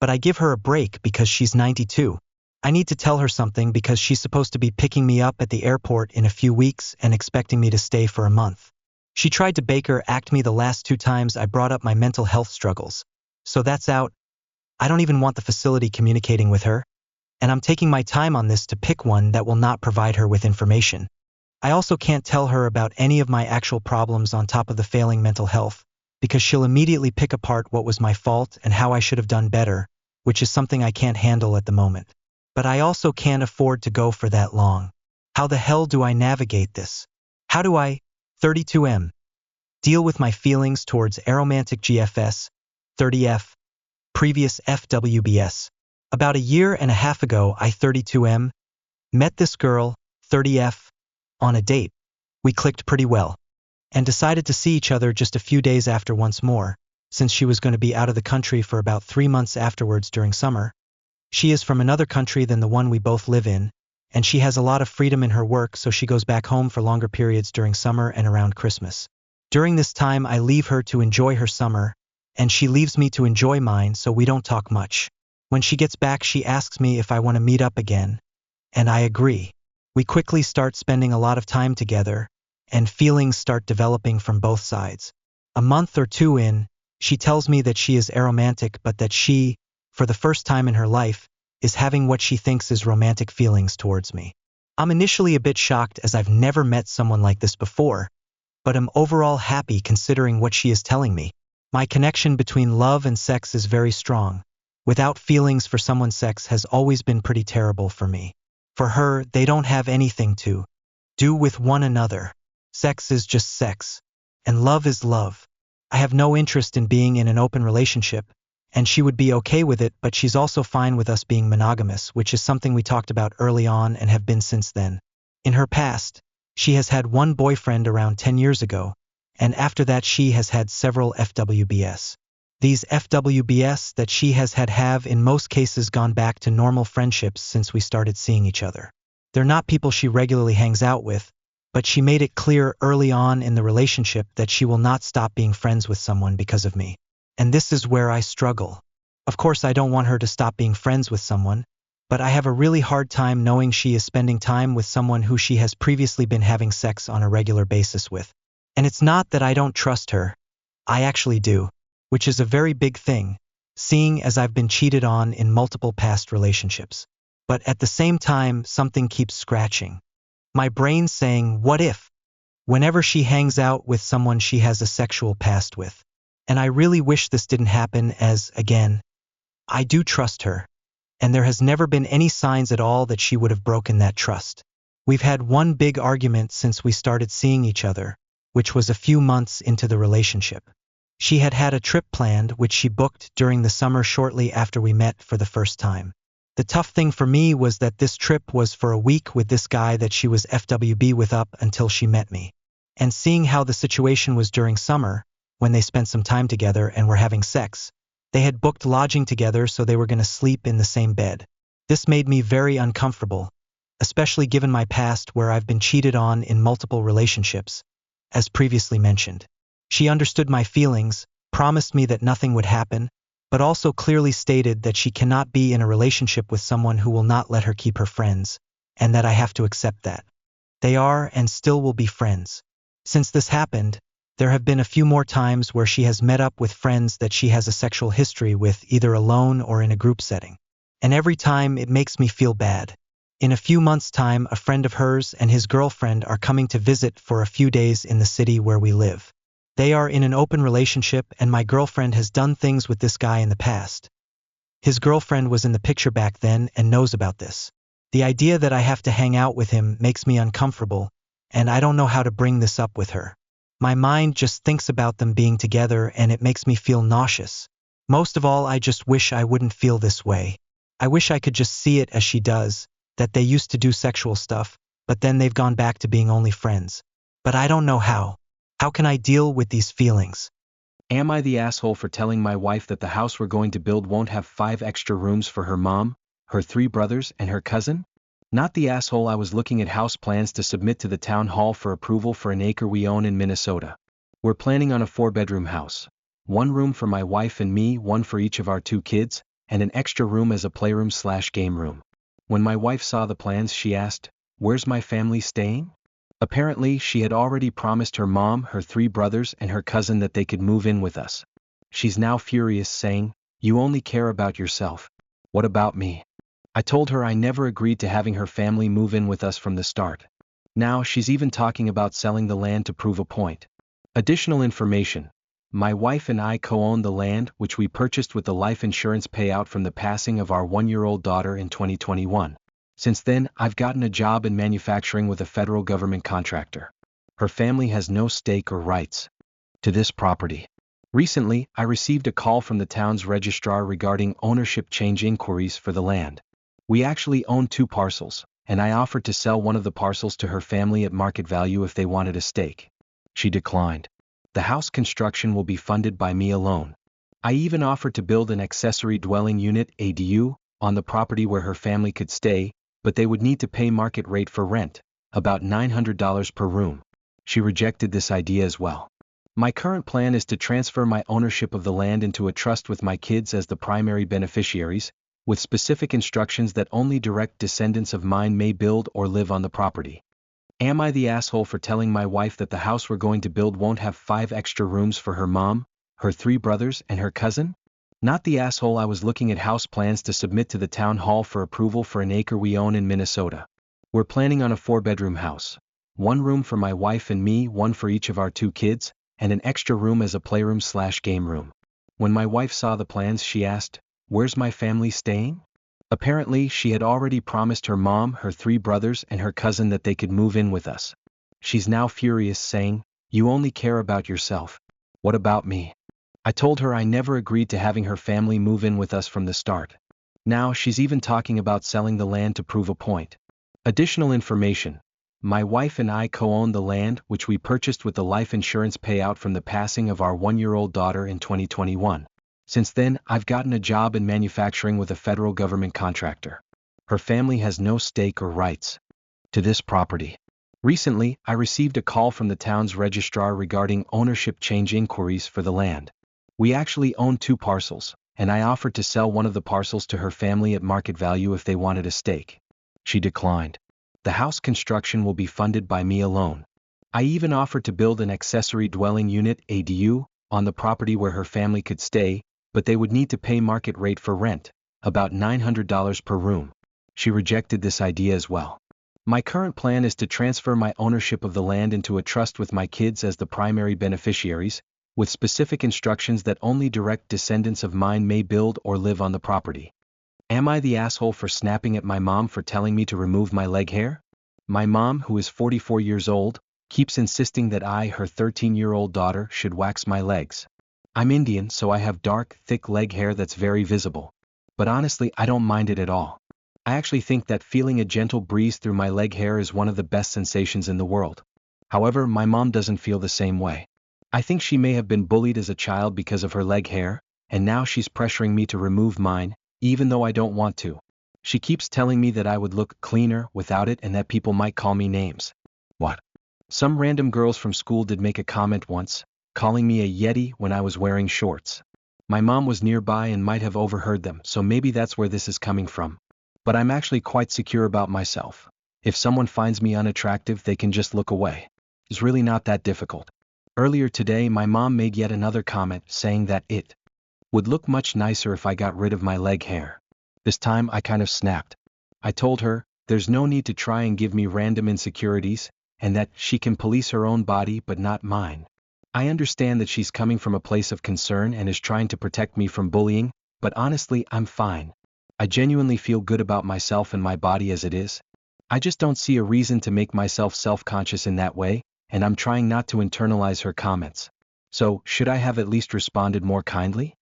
Speaker 1: but I give her a break because she's 92. I need to tell her something because she's supposed to be picking me up at the airport in a few weeks and expecting me to stay for a month. She tried to Baker act me the last 2 times I brought up my mental health struggles. So that's out. I don't even want the facility communicating with her, and I'm taking my time on this to pick one that will not provide her with information. I also can't tell her about any of my actual problems on top of the failing mental health, because she'll immediately pick apart what was my fault and how I should have done better, which is something I can't handle at the moment. But I also can't afford to go for that long. How the hell do I navigate this? How do I, 32M, deal with my feelings towards aromantic GFS, 30F, previous FWBS? About a year and a half ago, I, 32M, met this girl, 30F, on a date. We clicked pretty well, and decided to see each other just a few days after once more, since she was going to be out of the country for about 3 months afterwards during summer. She is from another country than the one we both live in, and she has a lot of freedom in her work, so she goes back home for longer periods during summer and around Christmas. During this time, I leave her to enjoy her summer, and she leaves me to enjoy mine, so we don't talk much. When she gets back, she asks me if I want to meet up again, and I agree. We quickly start spending a lot of time together, and feelings start developing from both sides. A month or 2 in, she tells me that she is aromantic, but that she, for the first time in her life, is having what she thinks is romantic feelings towards me. I'm initially a bit shocked as I've never met someone like this before, but am overall happy considering what she is telling me. My connection between love and sex is very strong. Without feelings for someone, sex has always been pretty terrible for me. For her, they don't have anything to do with one another. Sex is just sex, and love is love. I have no interest in being in an open relationship, and she would be okay with it, but she's also fine with us being monogamous, which is something we talked about early on and have been since then. In her past, she has had one boyfriend around 10 years ago, and after that she has had several FWBS. These FWBS that she has had have in most cases gone back to normal friendships since we started seeing each other. They're not people she regularly hangs out with, but she made it clear early on in the relationship that she will not stop being friends with someone because of me. And this is where I struggle. Of course, I don't want her to stop being friends with someone, but I have a really hard time knowing she is spending time with someone who she has previously been having sex on a regular basis with. And it's not that I don't trust her. I actually do, which is a very big thing, seeing as I've been cheated on in multiple past relationships. But at the same time, something keeps scratching my brain saying, what if? Whenever she hangs out with someone she has a sexual past with. And I really wish this didn't happen, as, again, I do trust her, and there has never been any signs at all that she would have broken that trust. We've had one big argument since we started seeing each other, which was a few months into the relationship. She had had a trip planned which she booked during the summer shortly after we met for the first time. The tough thing for me was that this trip was for a week with this guy that she was FWB with up until she met me. And seeing how the situation was during summer, when they spent some time together and were having sex, they had booked lodging together so they were going to sleep in the same bed. This made me very uncomfortable, especially given my past where I've been cheated on in multiple relationships, as previously mentioned. She understood my feelings, promised me that nothing would happen, but also clearly stated that she cannot be in a relationship with someone who will not let her keep her friends, and that I have to accept that. They are and still will be friends. Since this happened, there have been a few more times where she has met up with friends that she has a sexual history with, either alone or in a group setting. And every time it makes me feel bad. In a few months' time, a friend of hers and his girlfriend are coming to visit for a few days in the city where we live. They are in an open relationship and my girlfriend has done things with this guy in the past. His girlfriend was in the picture back then and knows about this. The idea that I have to hang out with him makes me uncomfortable, and I don't know how to bring this up with her. My mind just thinks about them being together and it makes me feel nauseous. Most of all, I just wish I wouldn't feel this way. I wish I could just see it as she does, that they used to do sexual stuff, but then they've gone back to being only friends. But I don't know how. How can I deal with these feelings?
Speaker 2: Am I the asshole for telling my wife that the house we're going to build won't have 5 extra rooms for her mom, her 3 brothers, and her cousin? Not the asshole. I was looking at house plans to submit to the town hall for approval for an acre we own in Minnesota. We're planning on a 4-bedroom house. 1 room for my wife and me, 1 for each of our 2 kids, and an extra room as a playroom/game room. When my wife saw the plans, she asked, "Where's my family staying?" Apparently, she had already promised her mom, her 3 brothers, and her cousin that they could move in with us. She's now furious, saying, "You only care about yourself. What about me?" I told her I never agreed to having her family move in with us from the start. Now she's even talking about selling the land to prove a point. Additional information. My wife and I co-own the land, which we purchased with the life insurance payout from the passing of our 1-year-old daughter in 2021. Since then, I've gotten a job in manufacturing with a federal government contractor. Her family has no stake or rights to this property. Recently, I received a call from the town's registrar regarding ownership change inquiries for the land. We actually own 2 parcels, and I offered to sell one of the parcels to her family at market value if they wanted a stake. She declined. The house construction will be funded by me alone. I even offered to build an accessory dwelling unit (ADU) on the property where her family could stay, but they would need to pay market rate for rent, about $900 per room. She rejected this idea as well. My current plan is to transfer my ownership of the land into a trust with my kids as the primary beneficiaries, with specific instructions that only direct descendants of mine may build or live on the property. Am I the asshole for telling my wife that the house we're going to build won't have 5 extra rooms for her mom, her 3 brothers, and her cousin? Not the asshole. I was looking at house plans to submit to the town hall for approval for an acre we own in Minnesota. We're planning on a 4-bedroom house. 1 room for my wife and me, 1 for each of our 2 kids, and an extra room as a playroom/game room. When my wife saw the plans, she asked, "Where's my family staying?" Apparently, she had already promised her mom, her 3 brothers, and her cousin that they could move in with us. She's now furious, saying, "You only care about yourself. What about me?" I told her I never agreed to having her family move in with us from the start. Now she's even talking about selling the land to prove a point. Additional information. My wife and I co-own the land, which we purchased with the life insurance payout from the passing of our 1-year-old daughter in 2021. Since then, I've gotten a job in manufacturing with a federal government contractor. Her family has no stake or rights to this property. Recently, I received a call from the town's registrar regarding ownership change inquiries for the land. We actually own 2 parcels, and I offered to sell one of the parcels to her family at market value if they wanted a stake. She declined. The house construction will be funded by me alone. I even offered to build an accessory dwelling unit (ADU) on the property where her family could stay, but they would need to pay market rate for rent, about $900 per room. She rejected this idea as well. My current plan is to transfer my ownership of the land into a trust with my kids as the primary beneficiaries, with specific instructions that only direct descendants of mine may build or live on the property. Am I the asshole for snapping at my mom for telling me to remove my leg hair? My mom, who is 44 years old, keeps insisting that I, her 13-year-old daughter, should wax my legs. I'm Indian, so I have dark, thick leg hair that's very visible. But honestly, I don't mind it at all. I actually think that feeling a gentle breeze through my leg hair is one of the best sensations in the world. However, my mom doesn't feel the same way. I think she may have been bullied as a child because of her leg hair, and now she's pressuring me to remove mine, even though I don't want to. She keeps telling me that I would look cleaner without it and that people might call me names. What? Some random girls from school did make a comment once, calling me a yeti when I was wearing shorts. My mom was nearby and might have overheard them, so maybe that's where this is coming from. But I'm actually quite secure about myself. If someone finds me unattractive, they can just look away. It's really not that difficult. Earlier today, my mom made yet another comment saying that it would look much nicer if I got rid of my leg hair. This time I kind of snapped. I told her, there's no need to try and give me random insecurities, and that she can police her own body but not mine. I understand that she's coming from a place of concern and is trying to protect me from bullying, but honestly, I'm fine. I genuinely feel good about myself and my body as it is. I just don't see a reason to make myself self-conscious in that way, and I'm trying not to internalize her comments. So, should I have at least responded more kindly?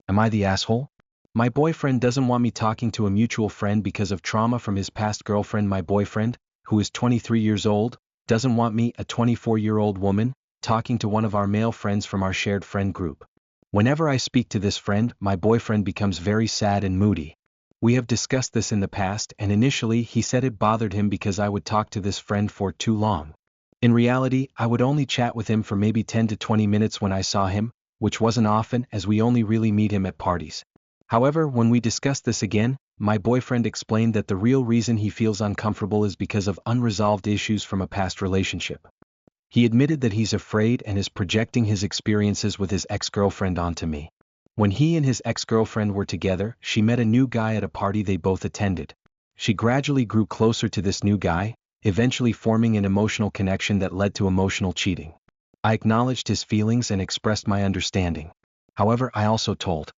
Speaker 2: Am I the asshole? My boyfriend doesn't want me talking to a mutual friend because of trauma from his past girlfriend. My boyfriend, who is 23 years old, doesn't want me, a 24-year-old woman, talking to one of our male friends from our shared friend group. Whenever I speak to this friend, my boyfriend becomes very sad and moody. We have discussed this in the past, and initially he said it bothered him because I would talk to this friend for too long. In reality, I would only chat with him for maybe 10 to 20 minutes when I saw him, which wasn't often as we only really meet him at parties. However, when we discussed this again, my boyfriend explained that the real reason he feels uncomfortable is because of unresolved issues from a past relationship. He admitted that he's afraid and is projecting his experiences with his ex-girlfriend onto me. When he and his ex-girlfriend were together, she met a new guy at a party they both attended. She gradually grew closer to this new guy, eventually forming an emotional connection that led to emotional cheating. I acknowledged his feelings and expressed my understanding. However, I also told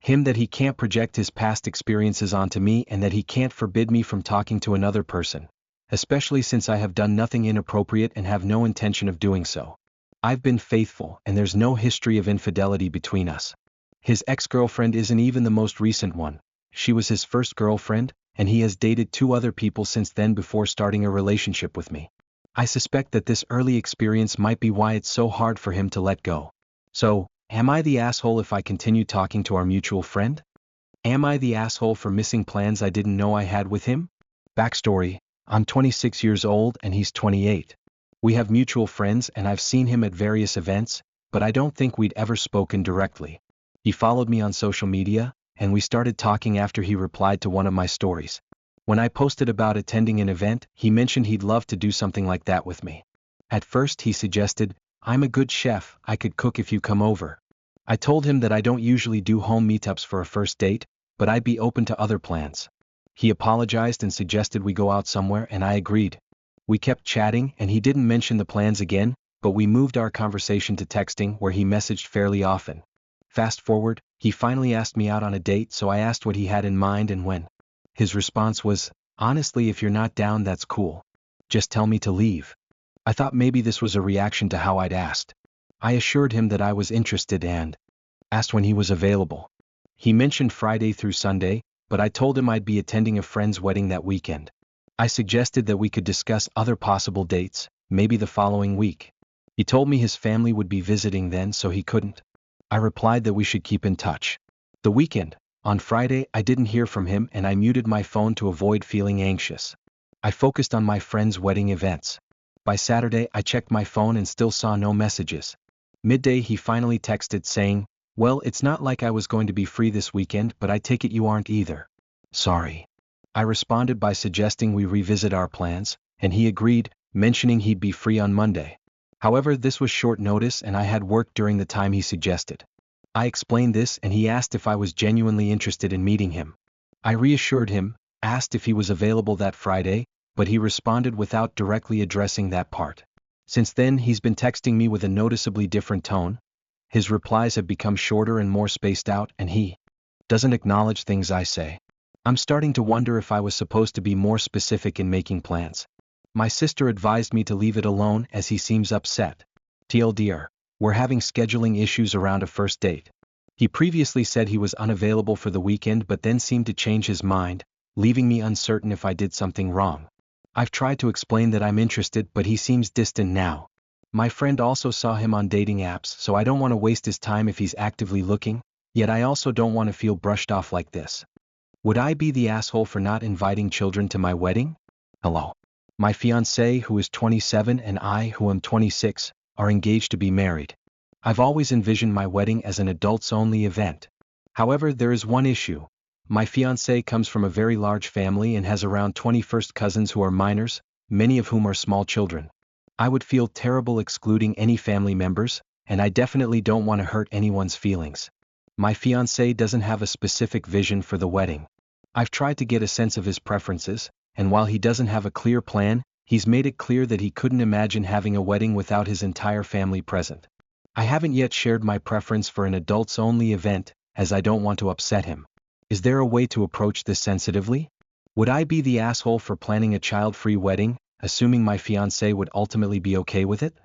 Speaker 2: him that he can't project his past experiences onto me and that he can't forbid me from talking to another person, especially since I have done nothing inappropriate and have no intention of doing so. I've been faithful and there's no history of infidelity between us. His ex-girlfriend isn't even the most recent one. She was his first girlfriend, and he has dated 2 other people since then before starting a relationship with me. I suspect that this early experience might be why it's so hard for him to let go. So, am I the asshole if I continue talking to our mutual friend? Am I the asshole for missing plans I didn't know I had with him? Backstory: I'm 26 years old and he's 28. We have mutual friends and I've seen him at various events, but I don't think we'd ever spoken directly. He followed me on social media, and we started talking after he replied to one of my stories. When I posted about attending an event, he mentioned he'd love to do something like that with me. At first he suggested, I'm a good chef, I could cook if you come over. I told him that I don't usually do home meetups for a first date, but I'd be open to other plans. He apologized and suggested we go out somewhere and I agreed. We kept chatting and he didn't mention the plans again, but we moved our conversation to texting where he messaged fairly often. Fast forward, he finally asked me out on a date, so I asked what he had in mind and when. His response was, honestly, if you're not down, that's cool. Just tell me to leave. I thought maybe this was a reaction to how I'd asked. I assured him that I was interested and asked when he was available. He mentioned Friday through Sunday, but I told him I'd be attending a friend's wedding that weekend. I suggested that we could discuss other possible dates, maybe the following week. He told me his family would be visiting then, so he couldn't. I replied that we should keep in touch. The weekend, on Friday, I didn't hear from him and I muted my phone to avoid feeling anxious. I focused on my friend's wedding events. By Saturday, I checked my phone and still saw no messages. Midday, he finally texted saying, well, it's not like I was going to be free this weekend, but I take it you aren't either. Sorry. I responded by suggesting we revisit our plans, and he agreed, mentioning he'd be free on Monday. However, this was short notice and I had work during the time he suggested. I explained this and he asked if I was genuinely interested in meeting him. I reassured him, asked if he was available that Friday, but he responded without directly addressing that part. Since then, he's been texting me with a noticeably different tone. His replies have become shorter and more spaced out, and he doesn't acknowledge things I say. I'm starting to wonder if I was supposed to be more specific in making plans. My sister advised me to leave it alone as he seems upset. TLDR, we're having scheduling issues around a first date. He previously said he was unavailable for the weekend but then seemed to change his mind, leaving me uncertain if I did something wrong. I've tried to explain that I'm interested, but he seems distant now. My friend also saw him on dating apps, so I don't want to waste his time if he's actively looking, yet I also don't want to feel brushed off like this. Would I be the asshole for not inviting children to my wedding? Hello. My fiancé, who is 27, and I, who am 26, are engaged to be married. I've always envisioned my wedding as an adults-only event. However, there is one issue. My fiancé comes from a very large family and has around 20 first cousins who are minors, many of whom are small children. I would feel terrible excluding any family members, and I definitely don't want to hurt anyone's feelings. My fiancé doesn't have a specific vision for the wedding. I've tried to get a sense of his preferences, and while he doesn't have a clear plan, he's made it clear that he couldn't imagine having a wedding without his entire family present. I haven't yet shared my preference for an adults-only event, as I don't want to upset him. Is there a way to approach this sensitively? Would I be the asshole for planning a child-free wedding, assuming my fiancé would ultimately be okay with it?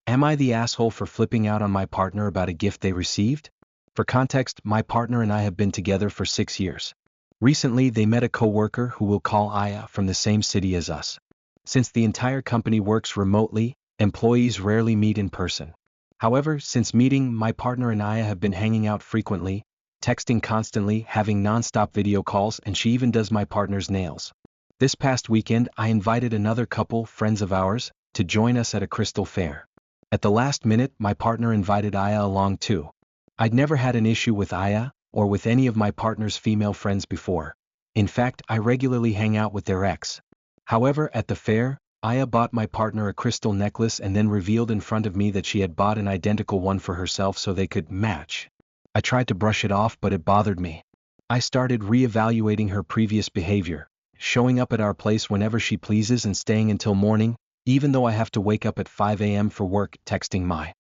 Speaker 2: Am I the asshole for flipping out on my partner about a gift they received? For context, my partner and I have been together for 6 years. Recently, they met a coworker who we'll call Aya from the same city as us. Since the entire company works remotely, employees rarely meet in person. However, since meeting, my partner and Aya have been hanging out frequently, texting constantly, having non-stop video calls, and she even does my partner's nails. This past weekend, I invited another couple, friends of ours, to join us at a crystal fair. At the last minute, my partner invited Aya along too. I'd never had an issue with Aya, or with any of my partner's female friends before. In fact, I regularly hang out with their ex. However, at the fair, Aya bought my partner a crystal necklace and then revealed in front of me that she had bought an identical one for herself so they could match. I tried to brush it off, but it bothered me. I started re-evaluating her previous behavior, showing up at our place whenever she pleases and staying until morning, even though I have to wake up at 5 a.m. for work, texting my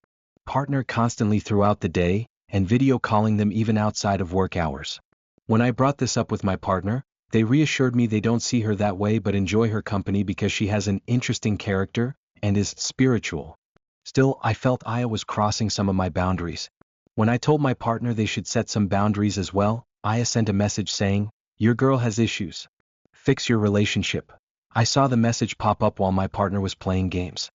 Speaker 2: partner constantly throughout the day, and video calling them even outside of work hours. When I brought this up with my partner, they reassured me they don't see her that way but enjoy her company because she has an interesting character and is spiritual. Still, I felt Aya was crossing some of my boundaries. When I told my partner they should set some boundaries as well, Aya sent a message saying, "Your girl has issues. Fix your relationship." I saw the message pop up while my partner was playing games.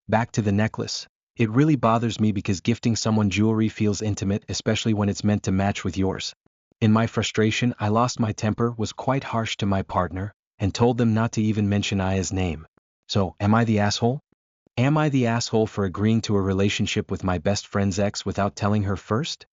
Speaker 2: Back to the necklace. It really bothers me because gifting someone jewelry feels intimate, especially when it's meant to match with yours. In my frustration, I lost my temper, was quite harsh to my partner, and told them not to even mention Aya's name. So, am I the asshole? Am I the asshole for agreeing to a relationship with my best friend's ex without telling her first?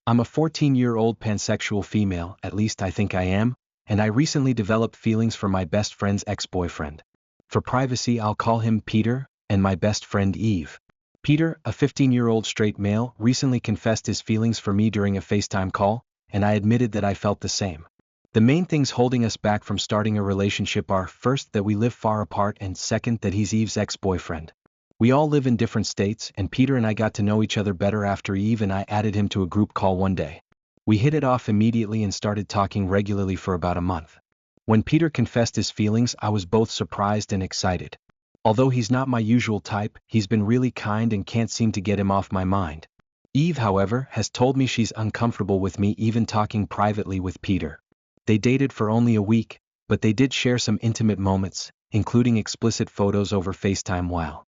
Speaker 2: I'm a 14-year-old pansexual female, at least I think I am, and I recently developed feelings for my best friend's ex-boyfriend. For privacy, I'll call him Peter, and my best friend Eve. Peter, a 15-year-old straight male, recently confessed his feelings for me during a FaceTime call, and I admitted that I felt the same. The main things holding us back from starting a relationship are, first, that we live far apart, and second, that he's Eve's ex-boyfriend. We all live in different states, and Peter and I got to know each other better after Eve and I added him to a group call one day. We hit it off immediately and started talking regularly for about a month. When Peter confessed his feelings, I was both surprised and excited. Although he's not my usual type, he's been really kind and can't seem to get him off my mind. Eve, however, has told me she's uncomfortable with me even talking privately with Peter. They dated for only a week, but they did share some intimate moments, including explicit photos over FaceTime while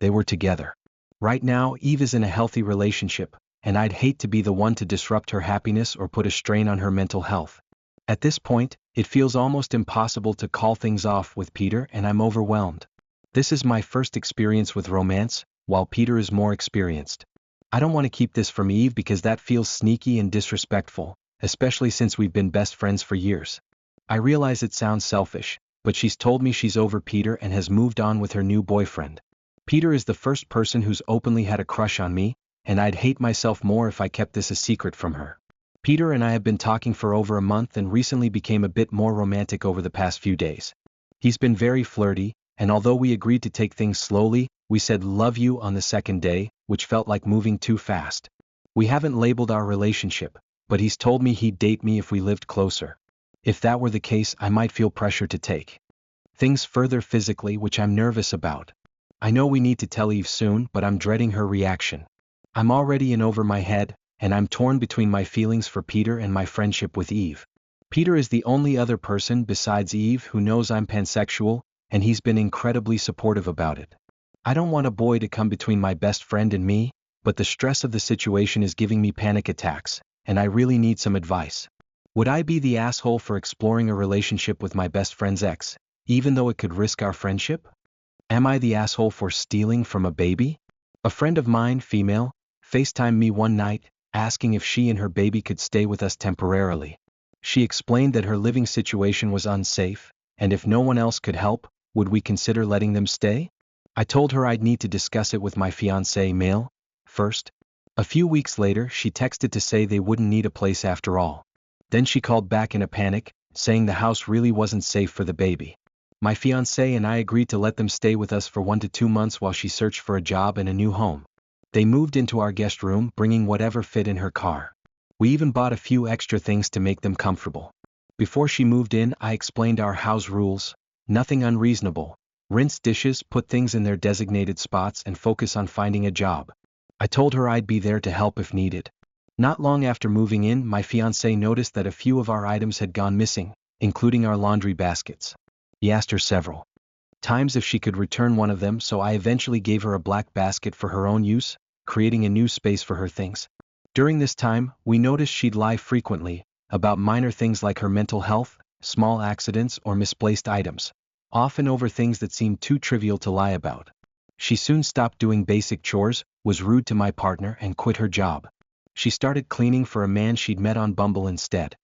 Speaker 2: they were together. Right now, Eve is in a healthy relationship, and I'd hate to be the one to disrupt her happiness or put a strain on her mental health. At this point, it feels almost impossible to call things off with Peter, and I'm overwhelmed. This is my first experience with romance, while Peter is more experienced. I don't want to keep this from Eve because that feels sneaky and disrespectful, especially since we've been best friends for years. I realize it sounds selfish, but she's told me she's over Peter and has moved on with her new boyfriend. Peter is the first person who's openly had a crush on me, and I'd hate myself more if I kept this a secret from her. Peter and I have been talking for over a month and recently became a bit more romantic over the past few days. He's been very flirty, and although we agreed to take things slowly, we said "love you" on the second day, which felt like moving too fast. We haven't labeled our relationship, but he's told me he'd date me if we lived closer. If that were the case, I might feel pressure to take things further physically, which I'm nervous about. I know we need to tell Eve soon, but I'm dreading her reaction. I'm already in over my head, and I'm torn between my feelings for Peter and my friendship with Eve. Peter is the only other person besides Eve who knows I'm pansexual, and he's been incredibly supportive about it. I don't want a boy to come between my best friend and me, but the stress of the situation is giving me panic attacks, and I really need some advice. Would I be the asshole for exploring a relationship with my best friend's ex, even though it could risk our friendship? Am I the asshole for stealing from a baby? A friend of mine, female, FaceTimed me one night, asking if she and her baby could stay with us temporarily. She explained that her living situation was unsafe, and if no one else could help, would we consider letting them stay? I told her I'd need to discuss it with my fiancé, male, first. A few weeks later, she texted to say they wouldn't need a place after all. Then she called back in a panic, saying the house really wasn't safe for the baby. My fiancé and I agreed to let them stay with us for 1 to 2 months while she searched for a job and a new home. They moved into our guest room, bringing whatever fit in her car. We even bought a few extra things to make them comfortable. Before she moved in, I explained our house rules: nothing unreasonable. Rinse dishes, put things in their designated spots, and focus on finding a job. I told her I'd be there to help if needed. Not long after moving in, my fiancé noticed that a few of our items had gone missing, including our laundry baskets. He asked her several times if she could return one of them, so I eventually gave her a black basket for her own use, creating a new space for her things. During this time, we noticed she'd lie frequently about minor things like her mental health, small accidents, or misplaced items, often over things that seemed too trivial to lie about. She soon stopped doing basic chores, was rude to my partner, and quit her job. She started cleaning for a man she'd met on Bumble instead.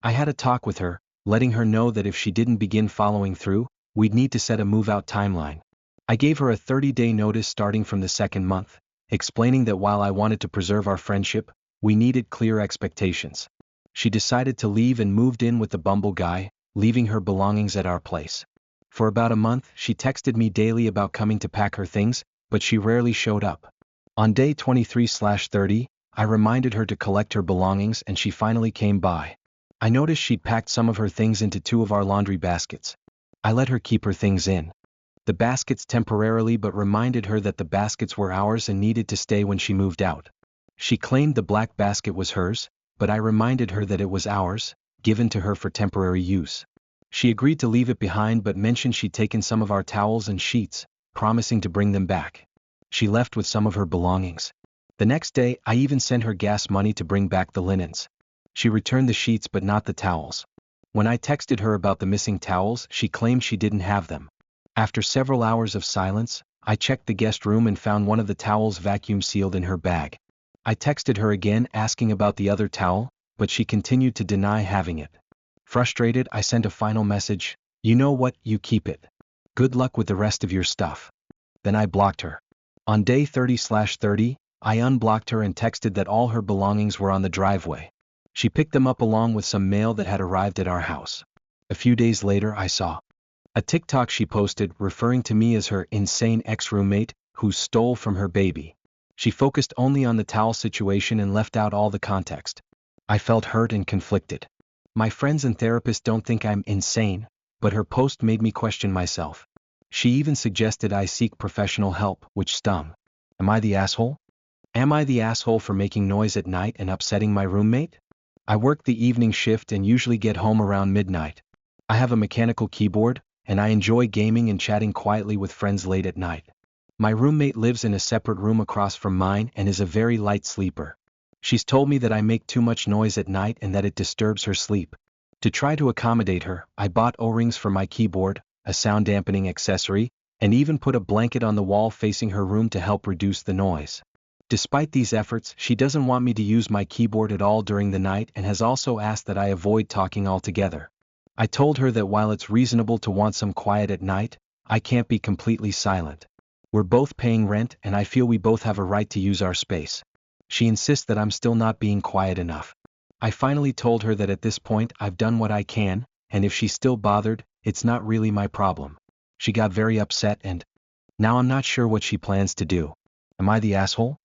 Speaker 2: I had a talk with her, letting her know that if she didn't begin following through, we'd need to set a move-out timeline. I gave her a 30-day notice starting from the second month, explaining that while I wanted to preserve our friendship, we needed clear expectations. She decided to leave and moved in with the Bumble guy, leaving her belongings at our place. For about a month, she texted me daily about coming to pack her things, but she rarely showed up. On day 23/30, I reminded her to collect her belongings and she finally came by. I noticed she'd packed some of her things into 2 of our laundry baskets. I let her keep her things in the baskets temporarily, but reminded her that the baskets were ours and needed to stay when she moved out. She claimed the black basket was hers, but I reminded her that it was ours, given to her for temporary use. She agreed to leave it behind but mentioned she'd taken some of our towels and sheets, promising to bring them back. She left with some of her belongings. The next day, I even sent her gas money to bring back the linens. She returned the sheets but not the towels. When I texted her about the missing towels, she claimed she didn't have them. After several hours of silence, I checked the guest room and found one of the towels vacuum sealed in her bag. I texted her again asking about the other towel, but she continued to deny having it. Frustrated, I sent a final message: "You know what, you keep it. Good luck with the rest of your stuff." Then I blocked her. On day 30/30, I unblocked her and texted that all her belongings were on the driveway. She picked them up along with some mail that had arrived at our house. A few days later, I saw a TikTok she posted referring to me as her insane ex-roommate who stole from her baby. She focused only on the towel situation and left out all the context. I felt hurt and conflicted. My friends and therapist don't think I'm insane, but her post made me question myself. She even suggested I seek professional help, which stung. Am I the asshole? Am I the asshole for making noise at night and upsetting my roommate? I work the evening shift and usually get home around midnight. I have a mechanical keyboard, and I enjoy gaming and chatting quietly with friends late at night. My roommate lives in a separate room across from mine and is a very light sleeper. She's told me that I make too much noise at night and that it disturbs her sleep. To try to accommodate her, I bought O-rings for my keyboard, a sound dampening accessory, and even put a blanket on the wall facing her room to help reduce the noise. Despite these efforts, she doesn't want me to use my keyboard at all during the night and has also asked that I avoid talking altogether. I told her that while it's reasonable to want some quiet at night, I can't be completely silent. We're both paying rent and I feel we both have a right to use our space. She insists that I'm still not being quiet enough. I finally told her that at this point I've done what I can, and if she's still bothered, it's not really my problem. She got very upset and now I'm not sure what she plans to do. Am I the asshole?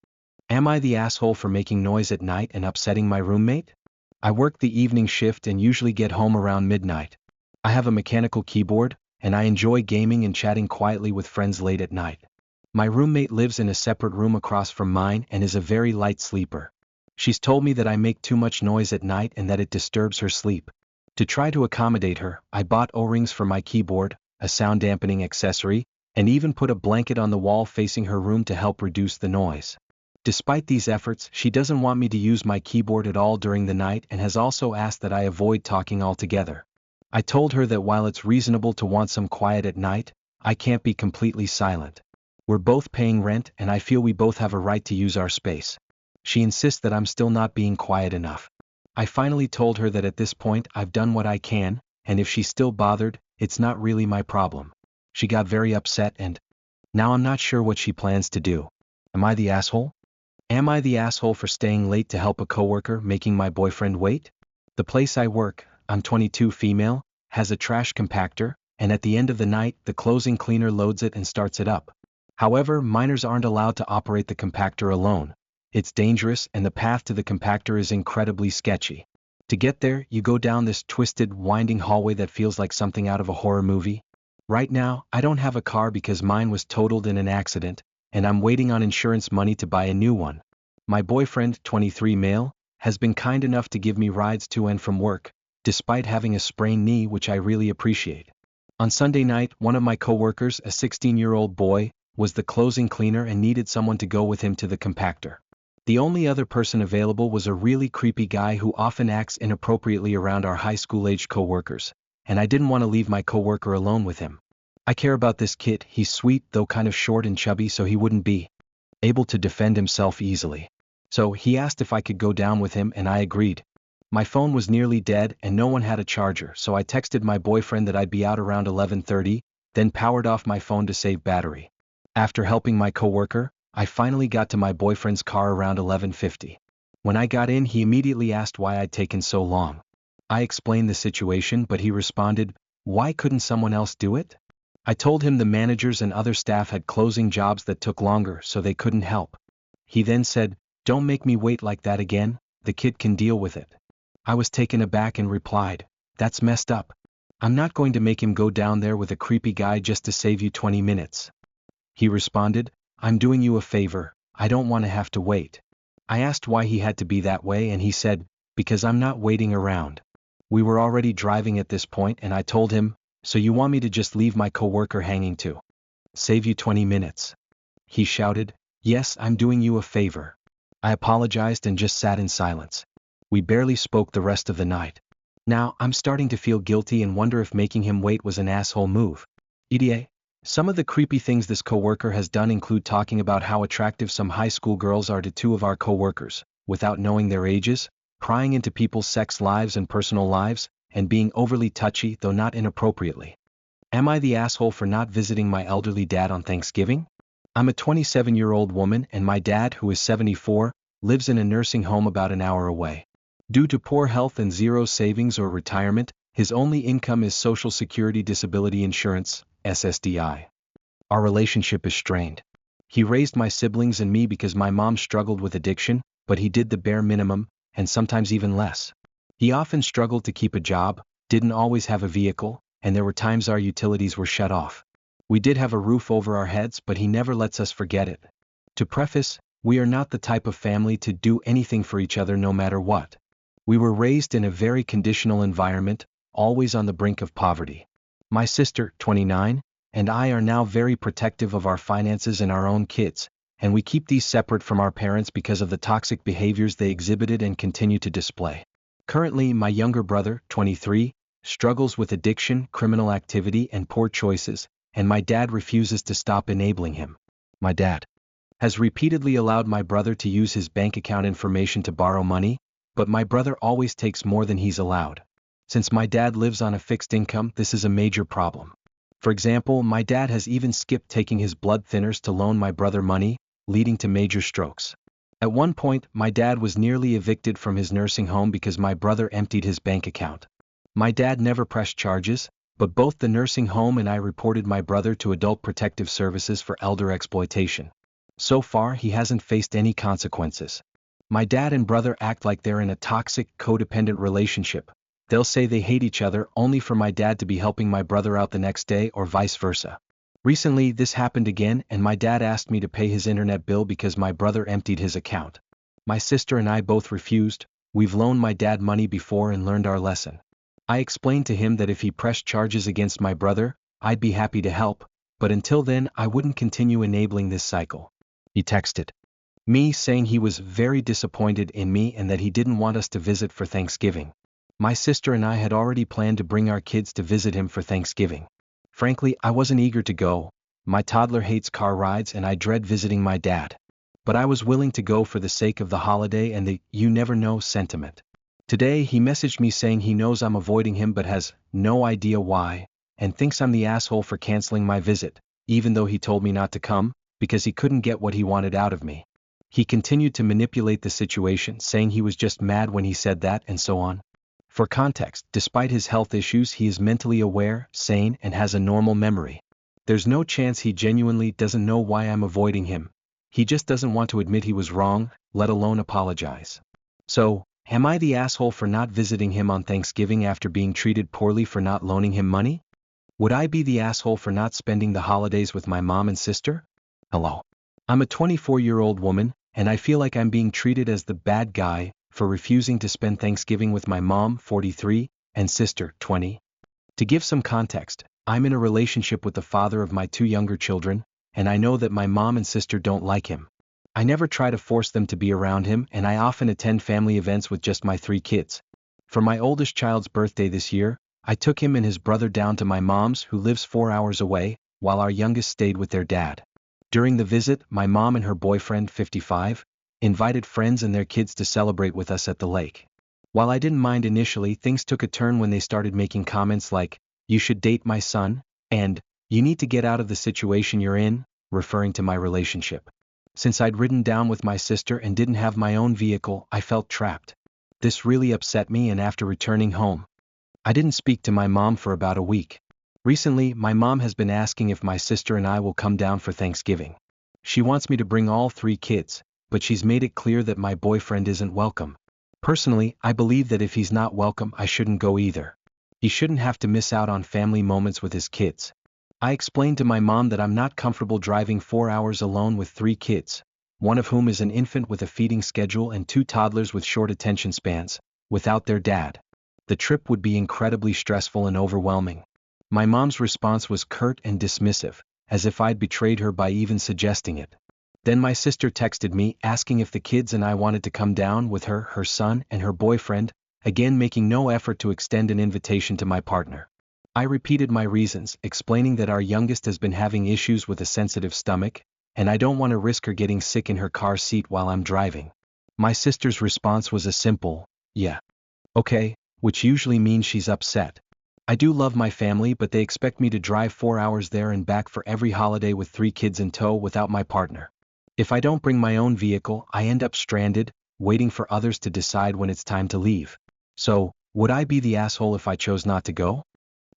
Speaker 2: Am I the asshole for making noise at night and upsetting my roommate? I work the evening shift and usually get home around midnight. I have a mechanical keyboard, and I enjoy gaming and chatting quietly with friends late at night. My roommate lives in a separate room across from mine and is a very light sleeper. She's told me that I make too much noise at night and that it disturbs her sleep. To try to accommodate her, I bought O-rings for my keyboard, a sound dampening accessory, and even put a blanket on the wall facing her room to help reduce the noise. Despite these efforts, she doesn't want me to use my keyboard at all during the night and has also asked that I avoid talking altogether. I told her that while it's reasonable to want some quiet at night, I can't be completely silent. We're both paying rent and I feel we both have a right to use our space. She insists that I'm still not being quiet enough. I finally told her that at this point I've done what I can, and if she's still bothered, it's not really my problem. She got very upset and now I'm not sure what she plans to do. Am I the asshole? Am I the asshole for staying late to help a coworker making my boyfriend wait? The place I work, I'm 22 female, has a trash compactor, and at the end of the night the closing cleaner loads it and starts it up. However, minors aren't allowed to operate the compactor alone. It's dangerous and the path to the compactor is incredibly sketchy. To get there, you go down this twisted, winding hallway that feels like something out of a horror movie. Right now, I don't have a car because mine was totaled in an accident, and I'm waiting on insurance money to buy a new one. My boyfriend, 23 male, has been kind enough to give me rides to and from work, despite having a sprained knee, which I really appreciate. On Sunday night, one of my coworkers, a 16-year-old boy, was the closing cleaner and needed someone to go with him to the compactor. The only other person available was a really creepy guy who often acts inappropriately around our high school-aged coworkers, and I didn't want to leave my coworker alone with him. I care about this kid, he's sweet though kind of short and chubby, so he wouldn't be able to defend himself easily. So he asked if I could go down with him and I agreed. My phone was nearly dead and no one had a charger, so I texted my boyfriend that I'd be out around 11:30, then powered off my phone to save battery. After helping my coworker, I finally got to my boyfriend's car around 11:50. When I got in, he immediately asked why I'd taken so long. I explained the situation, but he responded, "Why couldn't someone else do it?" I told him the managers and other staff had closing jobs that took longer, so they couldn't help. He then said, "Don't make me wait like that again, the kid can deal with it." I was taken aback and replied, "That's messed up. I'm not going to make him go down there with a creepy guy just to save you 20 minutes. He responded, "I'm doing you a favor, I don't want to have to wait." I asked why he had to be that way and he said, "Because I'm not waiting around." We were already driving at this point and I told him, "So you want me to just leave my coworker hanging to save you 20 minutes? He shouted, "Yes, I'm doing you a favor." I apologized and just sat in silence. We barely spoke the rest of the night. Now, I'm starting to feel guilty and wonder if making him wait was an asshole move. EDA. Some of the creepy things this coworker has done include talking about how attractive some high school girls are to two of our coworkers, without knowing their ages, prying into people's sex lives and personal lives, and being overly touchy, though not inappropriately. Am I the asshole for not visiting my elderly dad on Thanksgiving? I'm a 27-year-old woman and my dad, who is 74, lives in a nursing home about an hour away. Due to poor health and zero savings or retirement, his only income is Social Security Disability Insurance, SSDI. Our relationship is strained. He raised my siblings and me because my mom struggled with addiction, but he did the bare minimum, and sometimes even less. He often struggled to keep a job, didn't always have a vehicle, and there were times our utilities were shut off. We did have a roof over our heads, but he never lets us forget it. To preface, we are not the type of family to do anything for each other no matter what. We were raised in a very conditional environment, always on the brink of poverty. My sister, 29, and I are now very protective of our finances and our own kids, and we keep these separate from our parents because of the toxic behaviors they exhibited and continue to display. Currently, my younger brother, 23, struggles with addiction, criminal activity, and poor choices, and my dad refuses to stop enabling him. My dad has repeatedly allowed my brother to use his bank account information to borrow money, but my brother always takes more than he's allowed. Since my dad lives on a fixed income, this is a major problem. For example, my dad has even skipped taking his blood thinners to loan my brother money, leading to major strokes. At one point, my dad was nearly evicted from his nursing home because my brother emptied his bank account. My dad never pressed charges, but both the nursing home and I reported my brother to Adult Protective Services for elder exploitation. So far, he hasn't faced any consequences. My dad and brother act like they're in a toxic, codependent relationship. They'll say they hate each other only for my dad to be helping my brother out the next day or vice versa. Recently, this happened again and my dad asked me to pay his internet bill because my brother emptied his account. My sister and I both refused. We've loaned my dad money before and learned our lesson. I explained to him that if he pressed charges against my brother, I'd be happy to help, but until then I wouldn't continue enabling this cycle. He texted me saying he was very disappointed in me and that he didn't want us to visit for Thanksgiving. My sister and I had already planned to bring our kids to visit him for Thanksgiving. Frankly, I wasn't eager to go. My toddler hates car rides and I dread visiting my dad. But I was willing to go for the sake of the holiday and the "you never know" sentiment. Today he messaged me saying he knows I'm avoiding him but has no idea why, and thinks I'm the asshole for canceling my visit, even though he told me not to come, because he couldn't get what he wanted out of me. He continued to manipulate the situation, saying he was just mad when he said that and so on. For context, despite his health issues, he is mentally aware, sane, and has a normal memory. There's no chance he genuinely doesn't know why I'm avoiding him. He just doesn't want to admit he was wrong, let alone apologize. So, am I the asshole for not visiting him on Thanksgiving after being treated poorly for not loaning him money? Would I be the asshole for not spending the holidays with my mom and sister? Hello. I'm a 24-year-old woman, and I feel like I'm being treated as the bad guy for refusing to spend Thanksgiving with my mom, 43, and sister, 20. To give some context, I'm in a relationship with the father of my 2 younger children, and I know that my mom and sister don't like him. I never try to force them to be around him, and I often attend family events with just my 3 kids. For my oldest child's birthday this year, I took him and his brother down to my mom's, who lives 4 hours away, while our youngest stayed with their dad. During the visit, my mom and her boyfriend, 55, invited friends and their kids to celebrate with us at the lake. While I didn't mind initially, things took a turn when they started making comments like, "You should date my son," and "You need to get out of the situation you're in," referring to my relationship. Since I'd ridden down with my sister and didn't have my own vehicle, I felt trapped. This really upset me, and after returning home, I didn't speak to my mom for about a week. Recently, my mom has been asking if my sister and I will come down for Thanksgiving. She wants me to bring all 3 kids, but she's made it clear that my boyfriend isn't welcome. Personally, I believe that if he's not welcome, I shouldn't go either. He shouldn't have to miss out on family moments with his kids. I explained to my mom that I'm not comfortable driving 4 hours alone with 3 kids, one of whom is an infant with a feeding schedule and 2 toddlers with short attention spans, without their dad. The trip would be incredibly stressful and overwhelming. My mom's response was curt and dismissive, as if I'd betrayed her by even suggesting it. Then my sister texted me asking if the kids and I wanted to come down with her, her son, and her boyfriend, again making no effort to extend an invitation to my partner. I repeated my reasons, explaining that our youngest has been having issues with a sensitive stomach, and I don't want to risk her getting sick in her car seat while I'm driving. My sister's response was a simple, "Yeah. Okay," which usually means she's upset. I do love my family, but they expect me to drive 4 hours there and back for every holiday with 3 kids in tow without my partner. If I don't bring my own vehicle, I end up stranded, waiting for others to decide when it's time to leave. So, would I be the asshole if I chose not to go?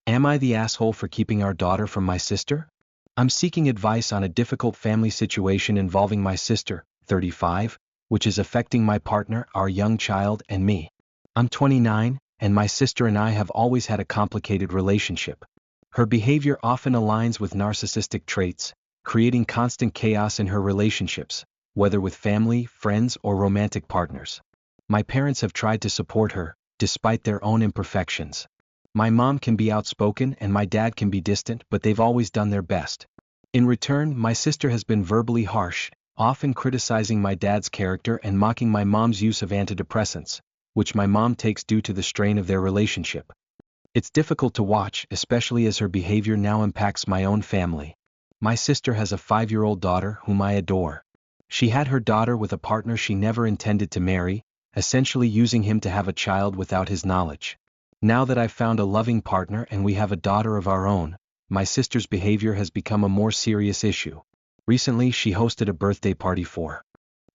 Speaker 2: Am I the asshole for keeping our daughter from my sister? I'm seeking advice on a difficult family situation involving my sister, 35, which is affecting my partner, our young child, and me. I'm 29, and my sister and I have always had a complicated relationship. Her behavior often aligns with narcissistic traits, creating constant chaos in her relationships, whether with family, friends, or romantic partners. My parents have tried to support her, despite their own imperfections. My mom can be outspoken and my dad can be distant, but they've always done their best. In return, my sister has been verbally harsh, often criticizing my dad's character and mocking my mom's use of antidepressants, which my mom takes due to the strain of their relationship. It's difficult to watch, especially as her behavior now impacts my own family. My sister has a 5-year-old daughter whom I adore. She had her daughter with a partner she never intended to marry, essentially using him to have a child without his knowledge. Now that I've found a loving partner and we have a daughter of our own, my sister's behavior has become a more serious issue. Recently, she hosted a birthday party for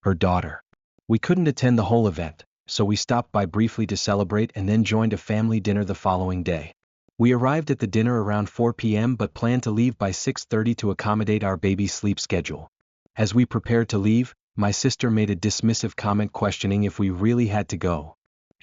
Speaker 2: her daughter. We couldn't attend the whole event, so we stopped by briefly to celebrate and then joined a family dinner the following day. We arrived at the dinner around 4 p.m. but planned to leave by 6:30 to accommodate our baby's sleep schedule. As we prepared to leave, my sister made a dismissive comment questioning if we really had to go.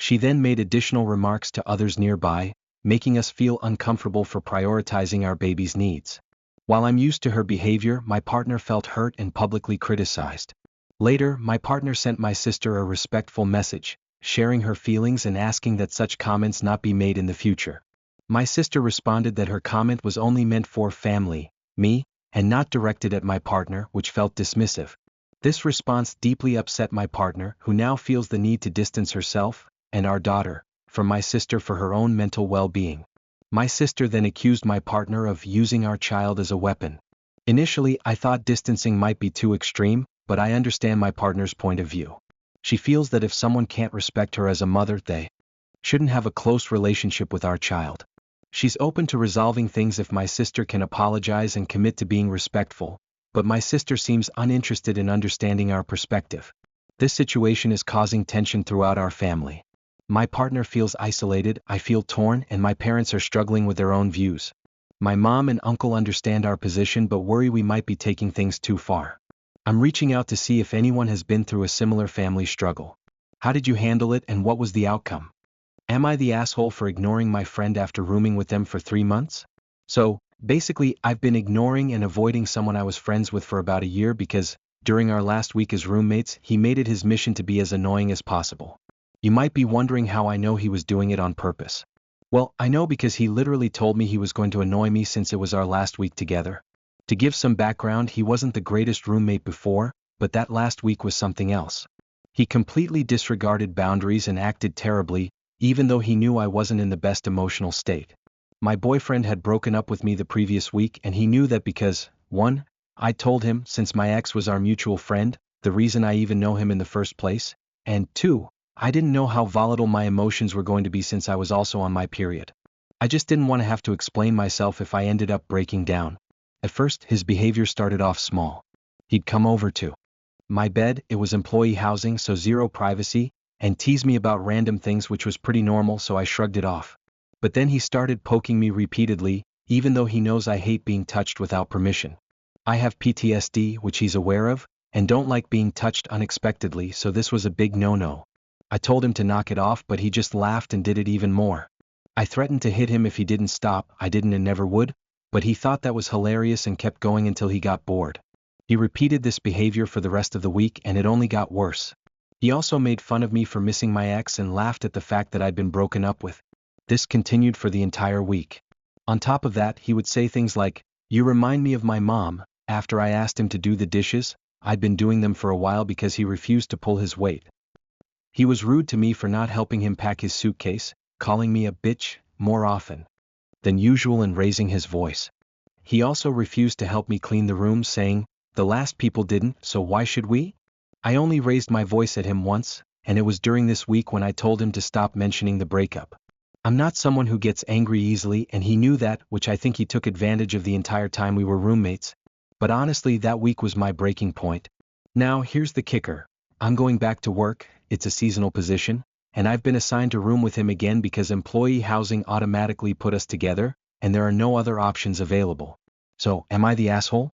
Speaker 2: She then made additional remarks to others nearby, making us feel uncomfortable for prioritizing our baby's needs. While I'm used to her behavior, my partner felt hurt and publicly criticized. Later, my partner sent my sister a respectful message, sharing her feelings and asking that such comments not be made in the future. My sister responded that her comment was only meant for family, me, and not directed at my partner, which felt dismissive. This response deeply upset my partner, who now feels the need to distance herself, and our daughter, from my sister for her own mental well-being. My sister then accused my partner of using our child as a weapon. Initially, I thought distancing might be too extreme, but I understand my partner's point of view. She feels that if someone can't respect her as a mother, they shouldn't have a close relationship with our child. She's open to resolving things if my sister can apologize and commit to being respectful, but my sister seems uninterested in understanding our perspective. This situation is causing tension throughout our family. My partner feels isolated, I feel torn, and my parents are struggling with their own views. My mom and uncle understand our position but worry we might be taking things too far. I'm reaching out to see if anyone has been through a similar family struggle. How did you handle it and what was the outcome? Am I the asshole for ignoring my friend after rooming with them for 3 months? So, basically, I've been ignoring and avoiding someone I was friends with for about a year because, during our last week as roommates, he made it his mission to be as annoying as possible. You might be wondering how I know he was doing it on purpose. Well, I know because he literally told me he was going to annoy me since it was our last week together. To give some background, he wasn't the greatest roommate before, but that last week was something else. He completely disregarded boundaries and acted terribly, even though he knew I wasn't in the best emotional state. My boyfriend had broken up with me the previous week and he knew that because, 1, I told him since my ex was our mutual friend, the reason I even know him in the first place, and 2, I didn't know how volatile my emotions were going to be since I was also on my period. I just didn't want to have to explain myself if I ended up breaking down. At first, his behavior started off small. He'd come over to my bed, it was employee housing so zero privacy, and tease me about random things which was pretty normal so I shrugged it off. But then he started poking me repeatedly, even though he knows I hate being touched without permission. I have PTSD, which he's aware of, and don't like being touched unexpectedly, so this was a big no-no. I told him to knock it off but he just laughed and did it even more. I threatened to hit him if he didn't stop, I didn't and never would, but he thought that was hilarious and kept going until he got bored. He repeated this behavior for the rest of the week and it only got worse. He also made fun of me for missing my ex and laughed at the fact that I'd been broken up with. This continued for the entire week. On top of that, he would say things like, "You remind me of my mom," after I asked him to do the dishes. I'd been doing them for a while because he refused to pull his weight. He was rude to me for not helping him pack his suitcase, calling me a bitch more often than usual and raising his voice. He also refused to help me clean the room, saying, "The last people didn't, so why should we?" I only raised my voice at him once, and it was during this week when I told him to stop mentioning the breakup. I'm not someone who gets angry easily and he knew that, which I think he took advantage of the entire time we were roommates. But honestly, that week was my breaking point. Now, here's the kicker. I'm going back to work, it's a seasonal position, and I've been assigned to room with him again because employee housing automatically put us together, and there are no other options available. So, am I the asshole?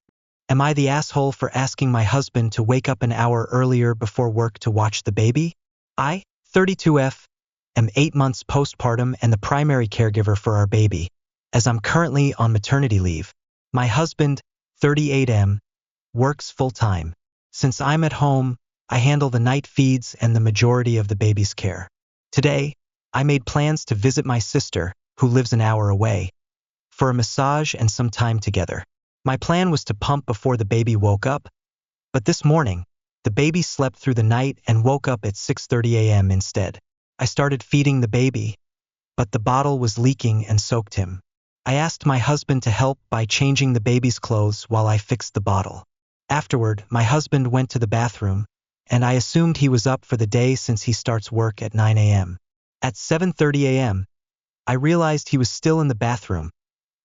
Speaker 1: Am I the asshole for asking my husband to wake up an hour earlier before work to watch the baby? I, 32F, am 8 months postpartum and the primary caregiver for our baby, as I'm currently on maternity leave. My husband, 38M, works full-time. Since I'm at home, I handle the night feeds and the majority of the baby's care. Today, I made plans to visit my sister, who lives an hour away, for a massage and some time together. My plan was to pump before the baby woke up, but this morning, the baby slept through the night and woke up at 6:30 a.m. instead. I started feeding the baby, but the bottle was leaking and soaked him. I asked my husband to help by changing the baby's clothes while I fixed the bottle. Afterward, my husband went to the bathroom, and I assumed he was up for the day since he starts work at 9 a.m. At 7:30 a.m., I realized he was still in the bathroom.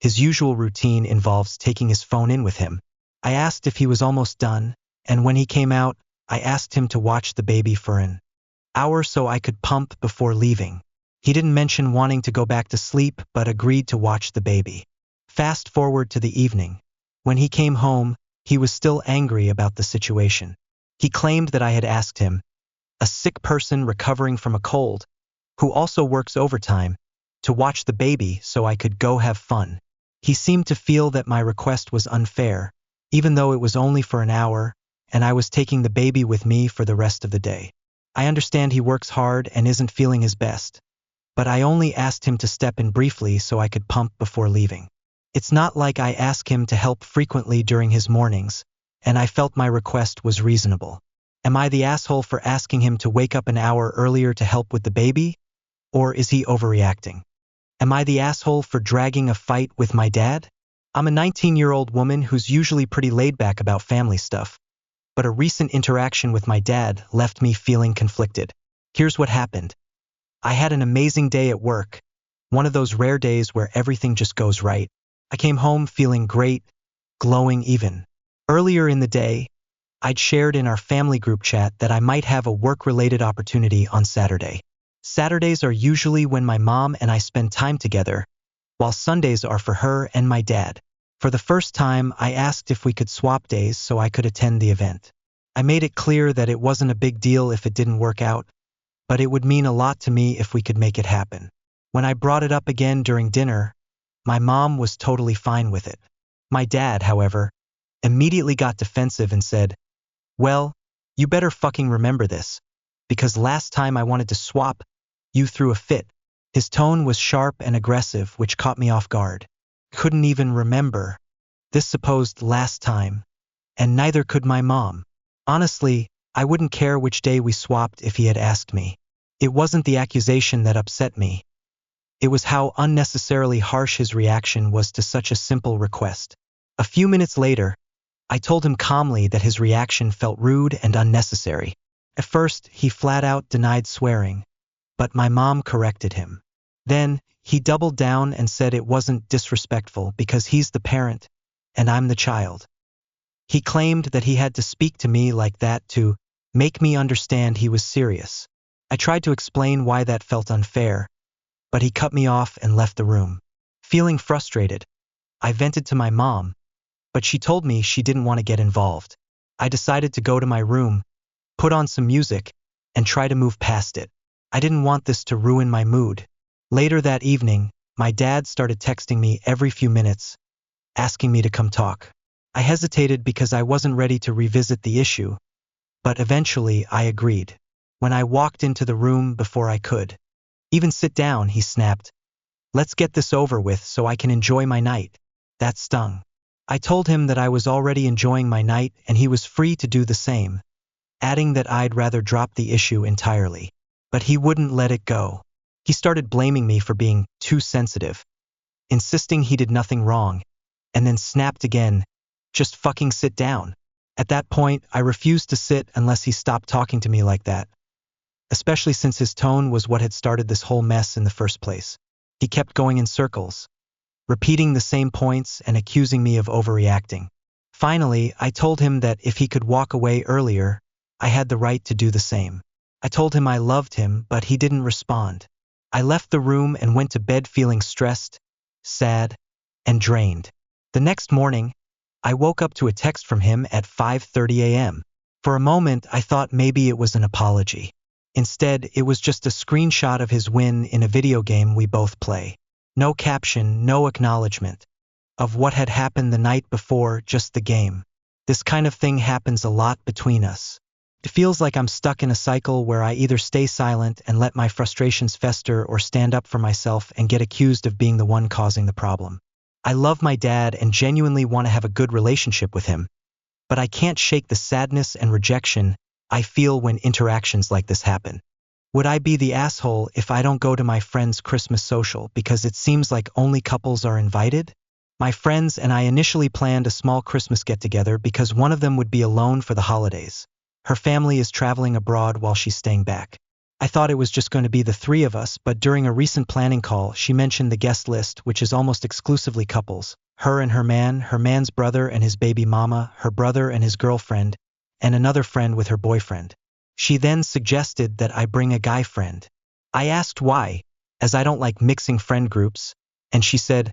Speaker 1: His usual routine involves taking his phone in with him. I asked if he was almost done, and when he came out, I asked him to watch the baby for an hour so I could pump before leaving. He didn't mention wanting to go back to sleep, but agreed to watch the baby. Fast forward to the evening. When he came home, he was still angry about the situation. He claimed that I had asked him, a sick person recovering from a cold, who also works overtime, to watch the baby so I could go have fun. He seemed to feel that my request was unfair, even though it was only for an hour, and I was taking the baby with me for the rest of the day. I understand he works hard and isn't feeling his best, but I only asked him to step in briefly so I could pump before leaving. It's not like I ask him to help frequently during his mornings, and I felt my request was reasonable. Am I the asshole for asking him to wake up an hour earlier to help with the baby? Or is he overreacting? Am I the asshole for dragging a fight with my dad? I'm a 19-year-old woman who's usually pretty laid back about family stuff, but a recent interaction with my dad left me feeling conflicted. Here's what happened. I had an amazing day at work, one of those rare days where everything just goes right. I came home feeling great, glowing even. Earlier in the day, I'd shared in our family group chat that I might have a work-related opportunity on Saturday. Saturdays are usually when my mom and I spend time together, while Sundays are for her and my dad. For the first time, I asked if we could swap days so I could attend the event. I made it clear that it wasn't a big deal if it didn't work out, but it would mean a lot to me if we could make it happen. When I brought it up again during dinner, my mom was totally fine with it. My dad, however, immediately got defensive and said, "Well, you better fucking remember this, because last time I wanted to swap, you threw a fit." His tone was sharp and aggressive, which caught me off guard. Couldn't even remember this supposed last time, and neither could my mom. Honestly, I wouldn't care which day we swapped if he had asked me. It wasn't the accusation that upset me. It was how unnecessarily harsh his reaction was to such a simple request. A few minutes later, I told him calmly that his reaction felt rude and unnecessary. At first, he flat out denied swearing, but my mom corrected him. Then, he doubled down and said it wasn't disrespectful because he's the parent, and I'm the child. He claimed that he had to speak to me like that to make me understand he was serious. I tried to explain why that felt unfair, but he cut me off and left the room. Feeling frustrated, I vented to my mom, but she told me she didn't want to get involved. I decided to go to my room, put on some music, and try to move past it. I didn't want this to ruin my mood. Later that evening, my dad started texting me every few minutes, asking me to come talk. I hesitated because I wasn't ready to revisit the issue, but eventually I agreed. When I walked into the room before I could even sit down, he snapped, "Let's get this over with so I can enjoy my night." That stung. I told him that I was already enjoying my night and he was free to do the same, adding that I'd rather drop the issue entirely. But he wouldn't let it go. He started blaming me for being too sensitive, insisting he did nothing wrong, and then snapped again, "Just fucking sit down." At that point, I refused to sit unless he stopped talking to me like that, especially since his tone was what had started this whole mess in the first place. He kept going in circles, repeating the same points and accusing me of overreacting. Finally, I told him that if he could walk away earlier, I had the right to do the same. I told him I loved him, but he didn't respond. I left the room and went to bed feeling stressed, sad, and drained. The next morning, I woke up to a text from him at 5:30 a.m. For a moment, I thought maybe it was an apology. Instead, it was just a screenshot of his win in a video game we both play. No caption, no acknowledgement of what had happened the night before, just the game. This kind of thing happens a lot between us. It feels like I'm stuck in a cycle where I either stay silent and let my frustrations fester or stand up for myself and get accused of being the one causing the problem. I love my dad and genuinely want to have a good relationship with him, but I can't shake the sadness and rejection I feel when interactions like this happen. Would I be the asshole if I don't go to my friend's Christmas social because it seems like only couples are invited? My friends and I initially planned a small Christmas get-together because one of them would be alone for the holidays. Her family is traveling abroad while she's staying back. I thought it was just going to be the three of us, but during a recent planning call, she mentioned the guest list, which is almost exclusively couples. Her and her man's brother and his baby mama, her brother and his girlfriend, and another friend with her boyfriend. She then suggested that I bring a guy friend. I asked why, as I don't like mixing friend groups, and she said,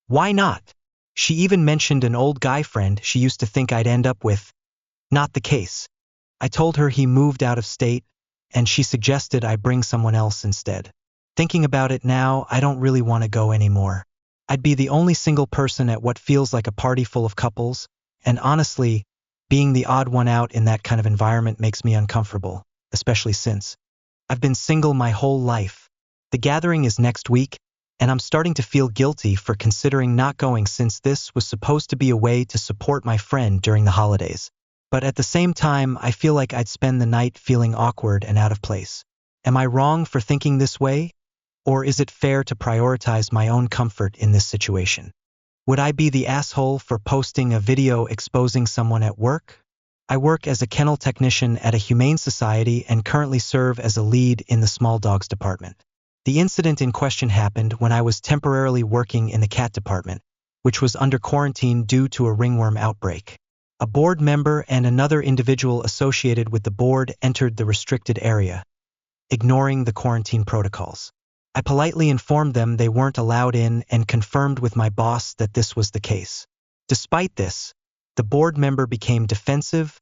Speaker 1: "Why not?" She even mentioned an old guy friend she used to think I'd end up with. Not the case. I told her he moved out of state, and she suggested I bring someone else instead. Thinking about it now, I don't really want to go anymore. I'd be the only single person at what feels like a party full of couples, and honestly, being the odd one out in that kind of environment makes me uncomfortable. especially since I've been single my whole life. The gathering is next week, and I'm starting to feel guilty for considering not going since this was supposed to be a way to support my friend during the holidays. But at the same time, I feel like I'd spend the night feeling awkward and out of place. Am I wrong for thinking this way? Or is it fair to prioritize my own comfort in this situation? Would I be the asshole for posting a video exposing someone at work? I work as a kennel technician at a humane society and currently serve as a lead in the small dogs department. The incident in question happened when I was temporarily working in the cat department, which was under quarantine due to a ringworm outbreak. A board member and another individual associated with the board entered the restricted area, ignoring the quarantine protocols. I politely informed them they weren't allowed in and confirmed with my boss that this was the case. Despite this, the board member became defensive,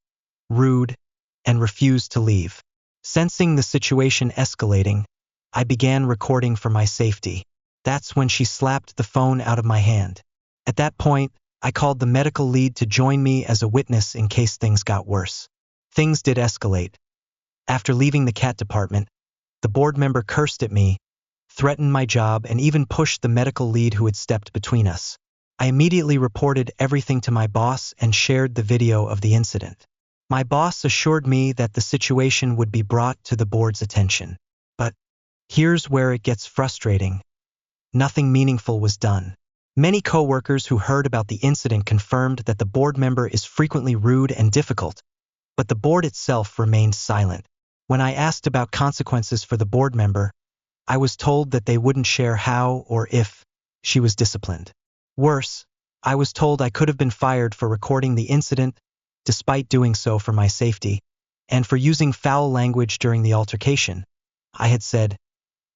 Speaker 1: rude, and refused to leave. Sensing the situation escalating, I began recording for my safety. That's when she slapped the phone out of my hand. At that point, I called the medical lead to join me as a witness in case things got worse. Things did escalate. After leaving the cat department, the board member cursed at me, threatened my job, and even pushed the medical lead who had stepped between us. I immediately reported everything to my boss and shared the video of the incident. My boss assured me that the situation would be brought to the board's attention. But here's where it gets frustrating. Nothing meaningful was done. Many coworkers who heard about the incident confirmed that the board member is frequently rude and difficult, but the board itself remained silent. When I asked about consequences for the board member, I was told that they wouldn't share how or if she was disciplined. Worse, I was told I could have been fired for recording the incident, despite doing so for my safety, and for using foul language during the altercation. I had said,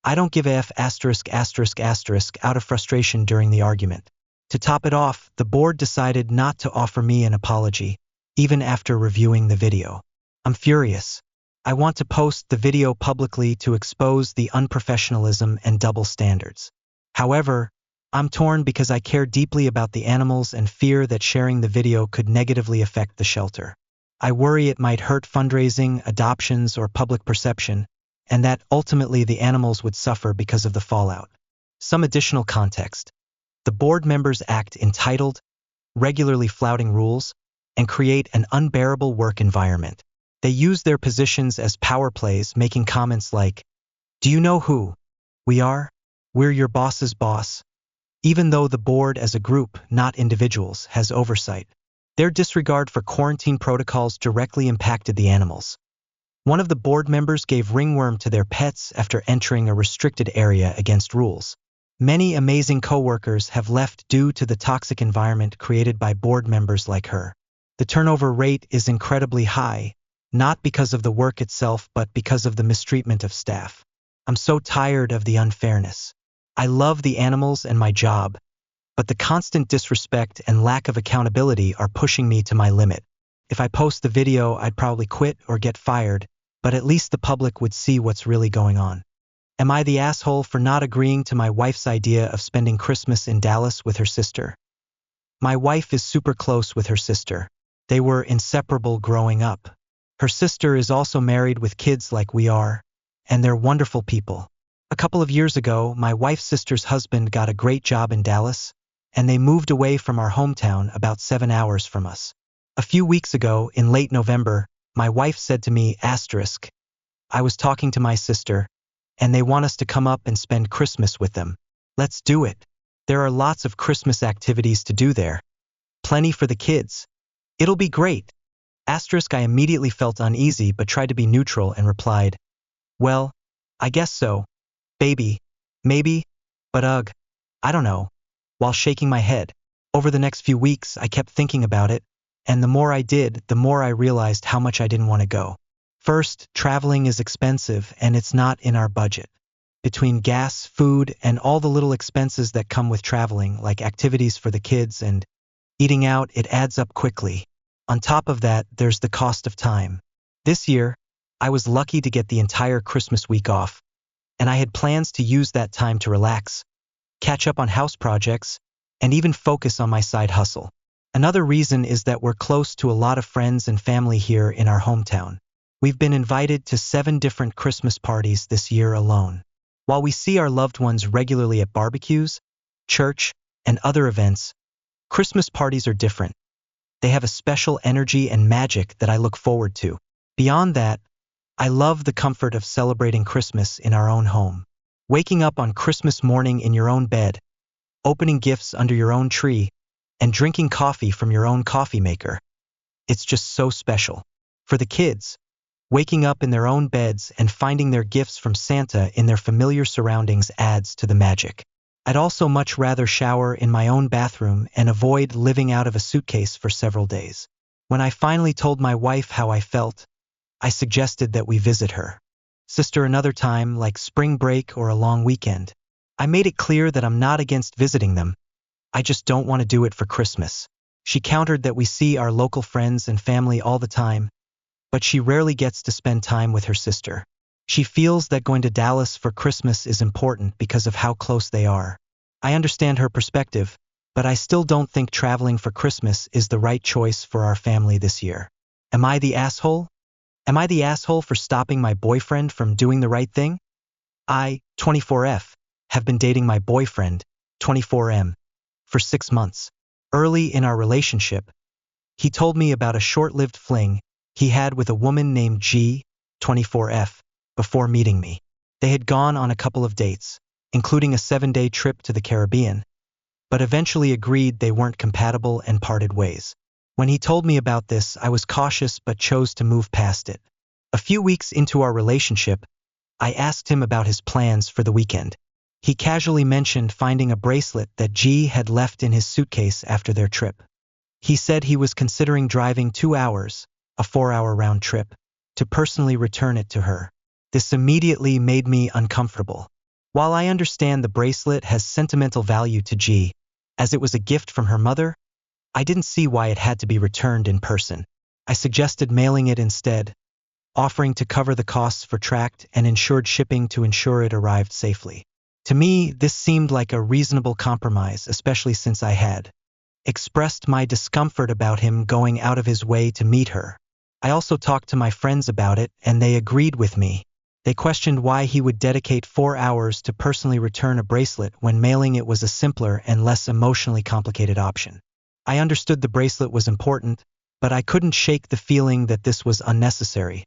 Speaker 1: "I don't give a f*** out of frustration during the argument." To top it off, the board decided not to offer me an apology, even after reviewing the video. I'm furious. I want to post the video publicly to expose the unprofessionalism and double standards. However, I'm torn because I care deeply about the animals and fear that sharing the video could negatively affect the shelter. I worry it might hurt fundraising, adoptions, or public perception, and that ultimately the animals would suffer because of the fallout. Some additional context. The board members act entitled, regularly flouting rules, and create an unbearable work environment. They use their positions as power plays, making comments like, "Do you know who we are? We're your boss's boss," even though the board as a group, not individuals, has oversight. Their disregard for quarantine protocols directly impacted the animals. One of the board members gave ringworm to their pets after entering a restricted area against rules. Many amazing coworkers have left due to the toxic environment created by board members like her. The turnover rate is incredibly high, not because of the work itself but because of the mistreatment of staff. I'm so tired of the unfairness. I love the animals and my job, but the constant disrespect and lack of accountability are pushing me to my limit. If I post the video, I'd probably quit or get fired, but at least the public would see what's really going on. Am I the asshole for not agreeing to my wife's idea of spending Christmas in Dallas with her sister? My wife is super close with her sister. They were inseparable growing up. Her sister is also married with kids like we are, and they're wonderful people. A couple of years ago, my wife's sister's husband got a great job in Dallas, and they moved away from our hometown about 7 hours from us. A few weeks ago, in late November, my wife said to me, "I was talking to my sister, and they want us to come up and spend Christmas with them. Let's do it. There are lots of Christmas activities to do there. Plenty for the kids. It'll be great." I immediately felt uneasy but tried to be neutral and replied, "Well, I guess so. Baby. Maybe. But I don't know." While shaking my head. Over the next few weeks, I kept thinking about it, and the more I did, the more I realized how much I didn't want to go. First, traveling is expensive and it's not in our budget. Between gas, food, and all the little expenses that come with traveling, like activities for the kids and eating out, it adds up quickly. On top of that, there's the cost of time. This year, I was lucky to get the entire Christmas week off, and I had plans to use that time to relax, catch up on house projects, and even focus on my side hustle. Another reason is that we're close to a lot of friends and family here in our hometown. We've been invited to 7 different Christmas parties this year alone. While we see our loved ones regularly at barbecues, church, and other events, Christmas parties are different. They have a special energy and magic that I look forward to. Beyond that, I love the comfort of celebrating Christmas in our own home. Waking up on Christmas morning in your own bed, opening gifts under your own tree, and drinking coffee from your own coffee maker. It's just so special. For the kids, waking up in their own beds and finding their gifts from Santa in their familiar surroundings adds to the magic. I'd also much rather shower in my own bathroom and avoid living out of a suitcase for several days. When I finally told my wife how I felt, I suggested that we visit her sister another time, like spring break or a long weekend. I made it clear that I'm not against visiting them. I just don't want to do it for Christmas. She countered that we see our local friends and family all the time, but she rarely gets to spend time with her sister. She feels that going to Dallas for Christmas is important because of how close they are. I understand her perspective, but I still don't think traveling for Christmas is the right choice for our family this year. Am I the asshole? Am I the asshole for stopping my boyfriend from doing the right thing? I, 24F, have been dating my boyfriend, 24M, for 6 months. Early in our relationship, he told me about a short-lived fling he had with a woman named G, 24F, before meeting me. They had gone on a couple of dates, including a 7-day trip to the Caribbean, but eventually agreed they weren't compatible and parted ways. When he told me about this, I was cautious but chose to move past it. A few weeks into our relationship, I asked him about his plans for the weekend. He casually mentioned finding a bracelet that G had left in his suitcase after their trip. He said he was considering driving 2 hours, a 4-hour round trip, to personally return it to her. This immediately made me uncomfortable. While I understand the bracelet has sentimental value to G, as it was a gift from her mother, I didn't see why it had to be returned in person. I suggested mailing it instead, offering to cover the costs for tracked and insured shipping to ensure it arrived safely. To me, this seemed like a reasonable compromise, especially since I had expressed my discomfort about him going out of his way to meet her. I also talked to my friends about it, and they agreed with me. They questioned why he would dedicate 4 hours to personally return a bracelet when mailing it was a simpler and less emotionally complicated option. I understood the bracelet was important, but I couldn't shake the feeling that this was unnecessary,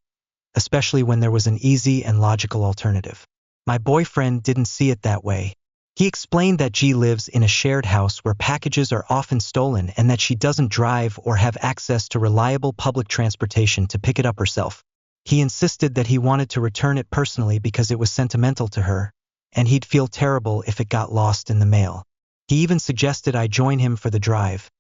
Speaker 1: especially when there was an easy and logical alternative. My boyfriend didn't see it that way. He explained that G lives in a shared house where packages are often stolen and that she doesn't drive or have access to reliable public transportation to pick it up herself. He insisted that he wanted to return it personally because it was sentimental to her, and he'd feel terrible if it got lost in the mail. He even suggested I join him for the drive,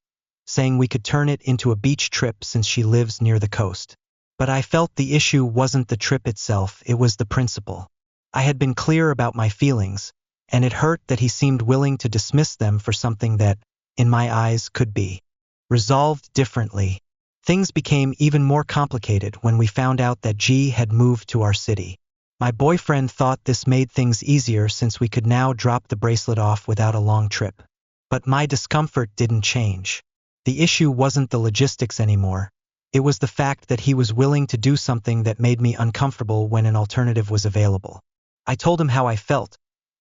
Speaker 1: saying we could turn it into a beach trip since she lives near the coast. But I felt the issue wasn't the trip itself, it was the principle. I had been clear about my feelings, and it hurt that he seemed willing to dismiss them for something that, in my eyes, could be resolved differently. Things became even more complicated when we found out that G had moved to our city. My boyfriend thought this made things easier since we could now drop the bracelet off without a long trip. But my discomfort didn't change. The issue wasn't the logistics anymore. It was the fact that he was willing to do something that made me uncomfortable when an alternative was available. I told him how I felt,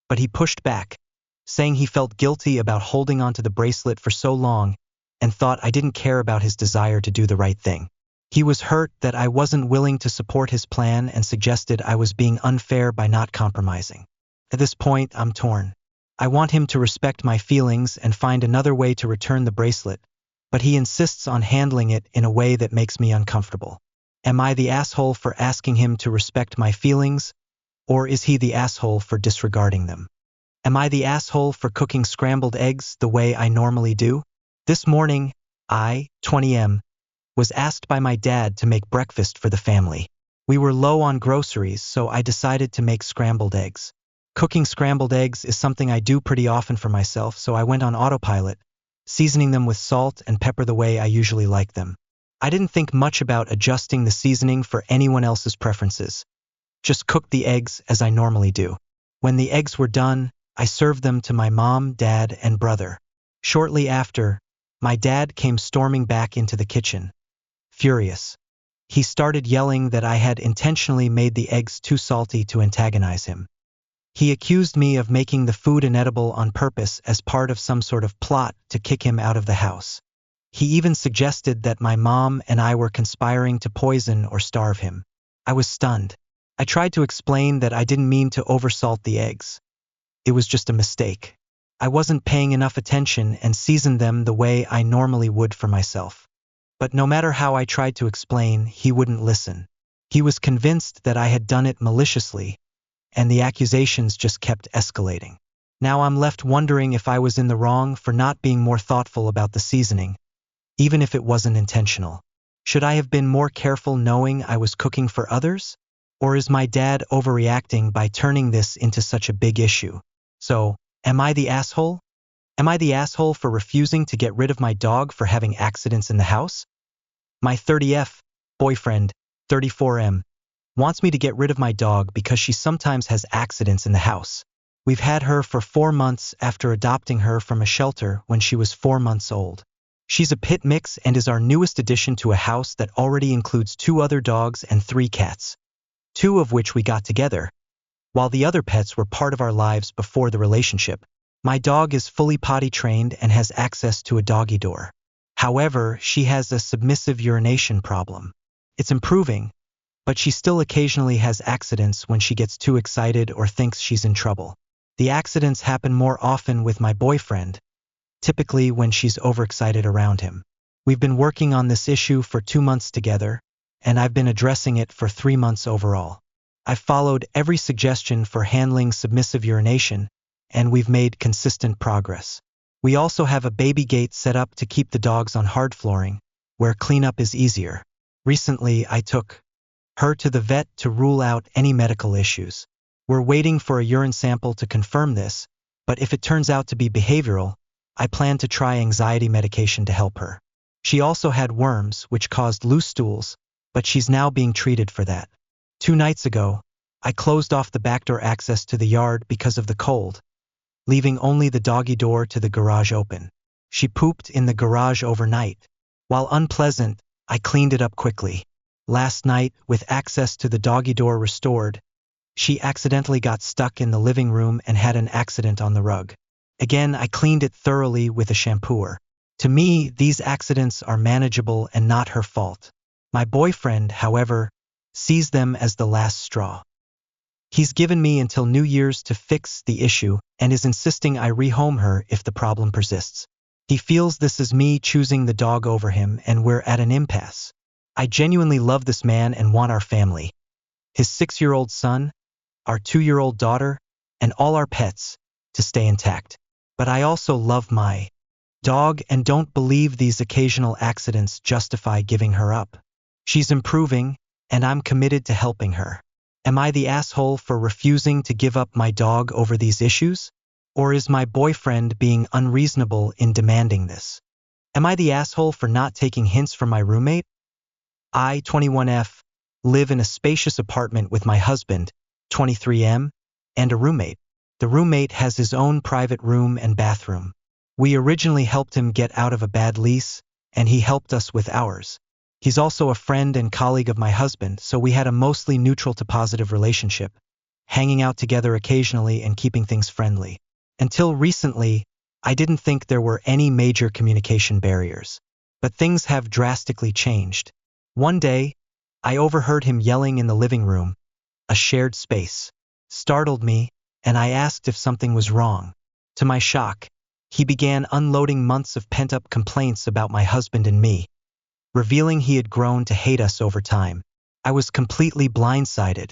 Speaker 1: but he pushed back, saying he felt guilty about holding onto the bracelet for so long and thought I didn't care about his desire to do the right thing. He was hurt that I wasn't willing to support his plan and suggested I was being unfair by not compromising. At this point, I'm torn. I want him to respect my feelings and find another way to return the bracelet, but he insists on handling it in a way that makes me uncomfortable. Am I the asshole for asking him to respect my feelings, or is he the asshole for disregarding them? Am I the asshole for cooking scrambled eggs the way I normally do? This morning, I, 20M, was asked by my dad to make breakfast for the family. We were low on groceries, so I decided to make scrambled eggs. Cooking scrambled eggs is something I do pretty often for myself, so I went on autopilot, seasoning them with salt and pepper the way I usually like them. I didn't think much about adjusting the seasoning for anyone else's preferences. Just cooked the eggs as I normally do. When the eggs were done, I served them to my mom, dad, and brother. Shortly after, my dad came storming back into the kitchen, furious. He started yelling that I had intentionally made the eggs too salty to antagonize him. He accused me of making the food inedible on purpose as part of some sort of plot to kick him out of the house. He even suggested that my mom and I were conspiring to poison or starve him. I was stunned. I tried to explain that I didn't mean to oversalt the eggs. It was just a mistake. I wasn't paying enough attention and seasoned them the way I normally would for myself. But no matter how I tried to explain, he wouldn't listen. He was convinced that I had done it maliciously, and the accusations just kept escalating. Now I'm left wondering if I was in the wrong for not being more thoughtful about the seasoning, even if it wasn't intentional. Should I have been more careful knowing I was cooking for others? Or is my dad overreacting by turning this into such a big issue? So, am I the asshole? Am I the asshole for refusing to get rid of my dog for having accidents in the house? My 30F boyfriend, 34M, wants me to get rid of my dog because she sometimes has accidents in the house. We've had her for 4 months after adopting her from a shelter when she was 4 months old. She's a pit mix and is our newest addition to a house that already includes 2 other dogs and 3 cats, 2 of which we got together, while the other pets were part of our lives before the relationship. My dog is fully potty trained and has access to a doggy door. However, she has a submissive urination problem. It's improving, but she still occasionally has accidents when she gets too excited or thinks she's in trouble. The accidents happen more often with my boyfriend, typically when she's overexcited around him. We've been working on this issue for 2 months together, and I've been addressing it for 3 months overall. I've followed every suggestion for handling submissive urination, and we've made consistent progress. We also have a baby gate set up to keep the dogs on hard flooring, where cleanup is easier. Recently, I took her to the vet to rule out any medical issues. We're waiting for a urine sample to confirm this, but if it turns out to be behavioral, I plan to try anxiety medication to help her. She also had worms, which caused loose stools, but she's now being treated for that. 2 nights ago, I closed off the backdoor access to the yard because of the cold, leaving only the doggy door to the garage open. She pooped in the garage overnight. While unpleasant, I cleaned it up quickly. Last night, with access to the doggy door restored, she accidentally got stuck in the living room and had an accident on the rug. Again, I cleaned it thoroughly with a shampooer. To me, these accidents are manageable and not her fault. My boyfriend, however, sees them as the last straw. He's given me until New Year's to fix the issue and is insisting I rehome her if the problem persists. He feels this is me choosing the dog over him, and we're at an impasse. I genuinely love this man and want our family, his 6-year-old son, our 2-year-old daughter, and all our pets, to stay intact. But I also love my dog and don't believe these occasional accidents justify giving her up. She's improving, and I'm committed to helping her. Am I the asshole for refusing to give up my dog over these issues? Or is my boyfriend being unreasonable in demanding this? Am I the asshole for not taking hints from my roommate? I, 21F, live in a spacious apartment with my husband, 23M, and a roommate. The roommate has his own private room and bathroom. We originally helped him get out of a bad lease, and he helped us with ours. He's also a friend and colleague of my husband, so we had a mostly neutral to positive relationship, hanging out together occasionally and keeping things friendly. Until recently, I didn't think there were any major communication barriers. But things have drastically changed. One day, I overheard him yelling in the living room, a shared space. Startled me, and I asked if something was wrong. To my shock, he began unloading months of pent-up complaints about my husband and me, revealing he had grown to hate us over time. I was completely blindsided.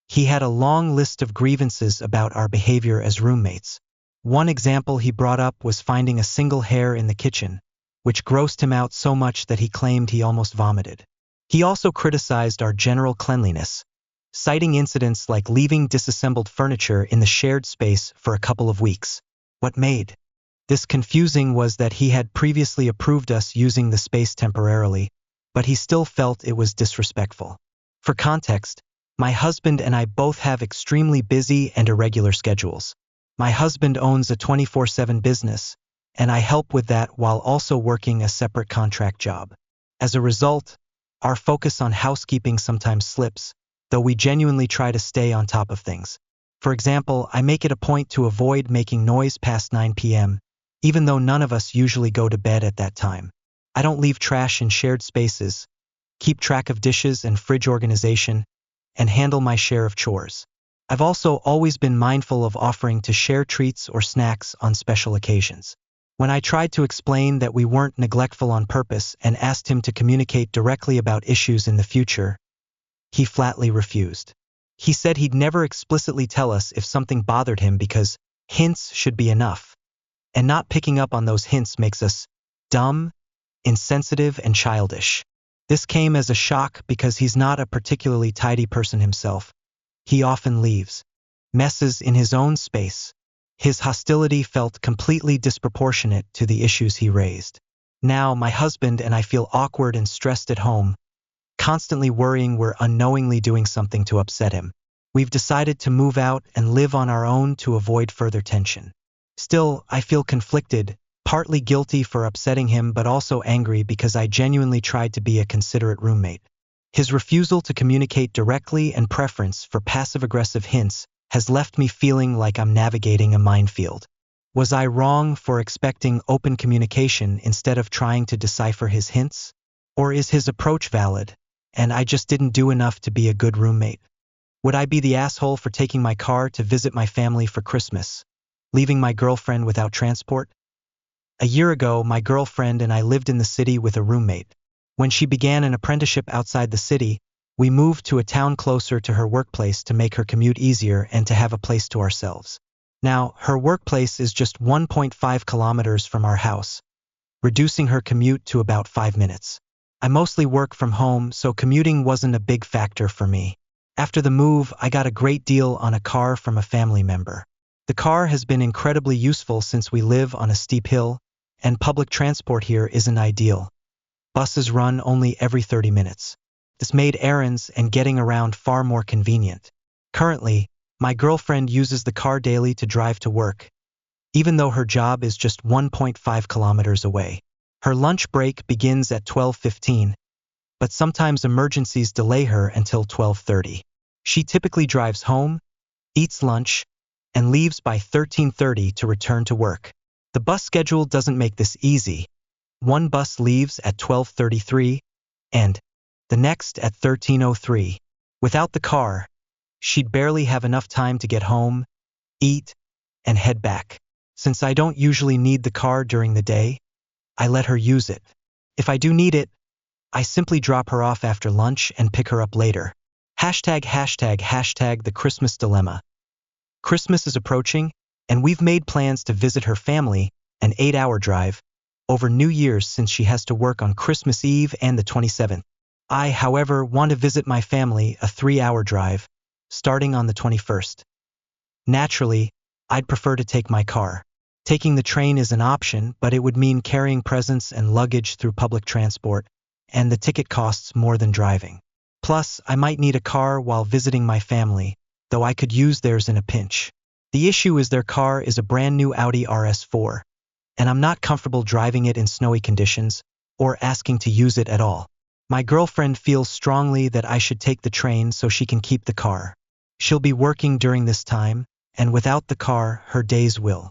Speaker 1: He had a long list of grievances about our behavior as roommates. One example he brought up was finding a single hair in the kitchen, which grossed him out so much that he claimed he almost vomited. He also criticized our general cleanliness, citing incidents like leaving disassembled furniture in the shared space for a couple of weeks. What made this confusing was that he had previously approved us using the space temporarily, but he still felt it was disrespectful. For context, my husband and I both have extremely busy and irregular schedules. My husband owns a 24/7 business, and I help with that while also working a separate contract job. As a result, Our focus on housekeeping sometimes slips, though we genuinely try to stay on top of things. For example, I make it a point to avoid making noise past 9 p.m., even though none of us usually go to bed at that time. I don't leave trash in shared spaces, keep track of dishes and fridge organization, and handle my share of chores. I've also always been mindful of offering to share treats or snacks on special occasions. When I tried to explain that we weren't neglectful on purpose and asked him to communicate directly about issues in the future, he flatly refused. He said he'd never explicitly tell us if something bothered him because hints should be enough, and not picking up on those hints makes us dumb, insensitive, and childish. This came as a shock because he's not a particularly tidy person himself. He often leaves messes in his own space. His hostility felt completely disproportionate to the issues he raised. Now, my husband and I feel awkward and stressed at home, constantly worrying we're unknowingly doing something to upset him. We've decided to move out and live on our own to avoid further tension. Still, I feel conflicted, partly guilty for upsetting him but also angry because I genuinely tried to be a considerate roommate. His refusal to communicate directly and preference for passive-aggressive hints has left me feeling like I'm navigating a minefield. Was I wrong for expecting open communication instead of trying to decipher his hints? Or is his approach valid, and I just didn't do enough to be a good roommate? Would I be the asshole for taking my car to visit my family for Christmas, leaving my girlfriend without transport? A year ago, my girlfriend and I lived in the city with a roommate. When she began an apprenticeship outside the city, we moved to a town closer to her workplace to make her commute easier and to have a place to ourselves. Now, her workplace is just 1.5 kilometers from our house, reducing her commute to about 5 minutes. I mostly work from home, so commuting wasn't a big factor for me. After the move, I got a great deal on a car from a family member. The car has been incredibly useful since we live on a steep hill, and public transport here isn't ideal. Buses run only every 30 minutes. This made errands and getting around far more convenient. Currently, my girlfriend uses the car daily to drive to work, even though her job is just 1.5 kilometers away. Her lunch break begins at 12:15, but sometimes emergencies delay her until 12:30. She typically drives home, eats lunch, and leaves by 13:30 to return to work. The bus schedule doesn't make this easy. One bus leaves at 12:33, and the next at 13:03. Without the car, she'd barely have enough time to get home, eat, and head back. Since I don't usually need the car during the day, I let her use it. If I do need it, I simply drop her off after lunch and pick her up later. ####the Christmas dilemma. Christmas is approaching, and we've made plans to visit her family, an 8-hour drive, over New Year's since she has to work on Christmas Eve and the 27th. I, however, want to visit my family, a 3-hour drive, starting on the 21st. Naturally, I'd prefer to take my car. Taking the train is an option, but it would mean carrying presents and luggage through public transport, and the ticket costs more than driving. Plus, I might need a car while visiting my family, though I could use theirs in a pinch. The issue is their car is a brand new Audi RS4, and I'm not comfortable driving it in snowy conditions or asking to use it at all. My girlfriend feels strongly that I should take the train so she can keep the car. She'll be working during this time, and without the car, her days will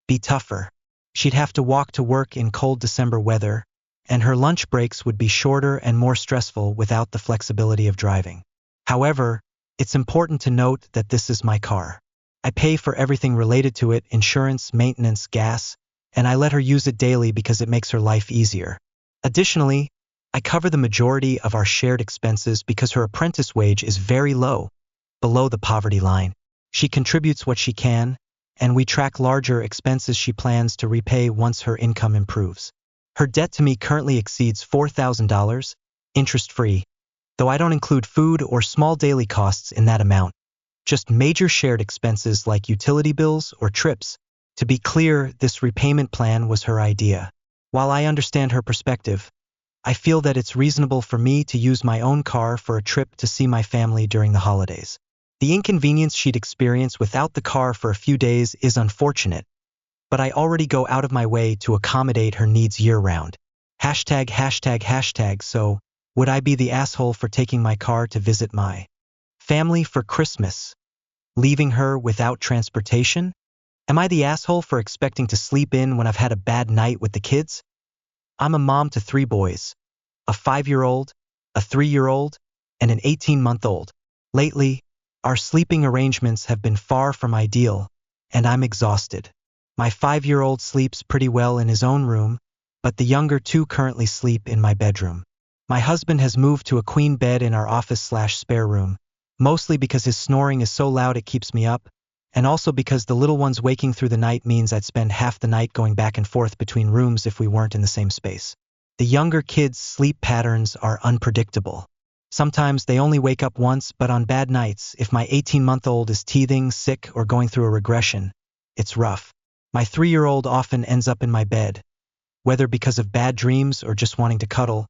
Speaker 1: be tougher. She'd have to walk to work in cold December weather, and her lunch breaks would be shorter and more stressful without the flexibility of driving. However, it's important to note that this is my car. I pay for everything related to it, insurance, maintenance, gas, and I let her use it daily because it makes her life easier. Additionally, I cover the majority of our shared expenses because her apprentice wage is very low, below the poverty line. She contributes what she can, and we track larger expenses she plans to repay once her income improves. Her debt to me currently exceeds $4,000, interest-free, though I don't include food or small daily costs in that amount, just major shared expenses like utility bills or trips. To be clear, this repayment plan was her idea. While I understand her perspective, I feel that it's reasonable for me to use my own car for a trip to see my family during the holidays. The inconvenience she'd experience without the car for a few days is unfortunate, but I already go out of my way to accommodate her needs year-round. ###. So, Would I be the asshole for taking my car to visit my family for Christmas, leaving her without transportation? Am I the asshole for expecting to sleep in when I've had a bad night with the kids? I'm a mom to 3 boys, a 5-year-old, a 3-year-old, and an 18-month-old. Lately, our sleeping arrangements have been far from ideal, and I'm exhausted. My 5-year-old sleeps pretty well in his own room, but the younger 2 currently sleep in my bedroom. My husband has moved to a queen bed in our office/spare room, mostly because his snoring is so loud it keeps me up, and also because the little ones waking through the night means I'd spend half the night going back and forth between rooms if we weren't in the same space. The younger kids' sleep patterns are unpredictable. Sometimes they only wake up once, but on bad nights, if my 18-month-old is teething, sick, or going through a regression, it's rough. My 3-year-old often ends up in my bed, whether because of bad dreams or just wanting to cuddle,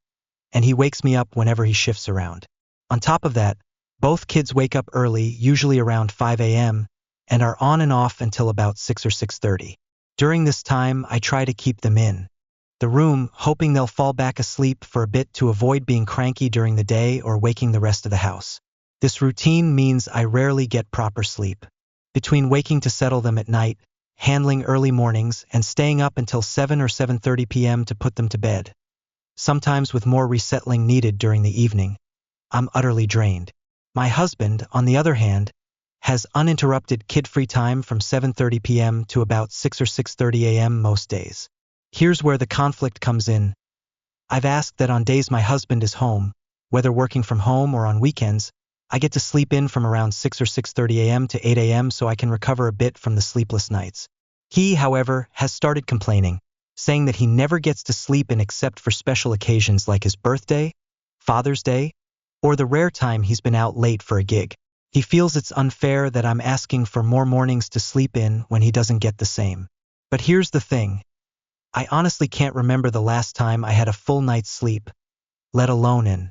Speaker 1: and he wakes me up whenever he shifts around. On top of that, both kids wake up early, usually around 5 a.m., and are on and off until about 6 or 6:30. During this time, I try to keep them in the room, hoping they'll fall back asleep for a bit to avoid being cranky during the day or waking the rest of the house. This routine means I rarely get proper sleep. Between waking to settle them at night, handling early mornings, and staying up until 7 or 7:30 p.m. to put them to bed, sometimes with more resettling needed during the evening, I'm utterly drained. My husband, on the other hand, has uninterrupted kid-free time from 7:30 p.m. to about 6 or 6:30 a.m. most days. Here's where the conflict comes in. I've asked that on days my husband is home, whether working from home or on weekends, I get to sleep in from around 6 or 6:30 a.m. to 8 a.m. so I can recover a bit from the sleepless nights. He, however, has started complaining, saying that he never gets to sleep in except for special occasions like his birthday, Father's Day, or the rare time he's been out late for a gig. He feels it's unfair that I'm asking for more mornings to sleep in when he doesn't get the same. But here's the thing. I honestly can't remember the last time I had a full night's sleep, let alone an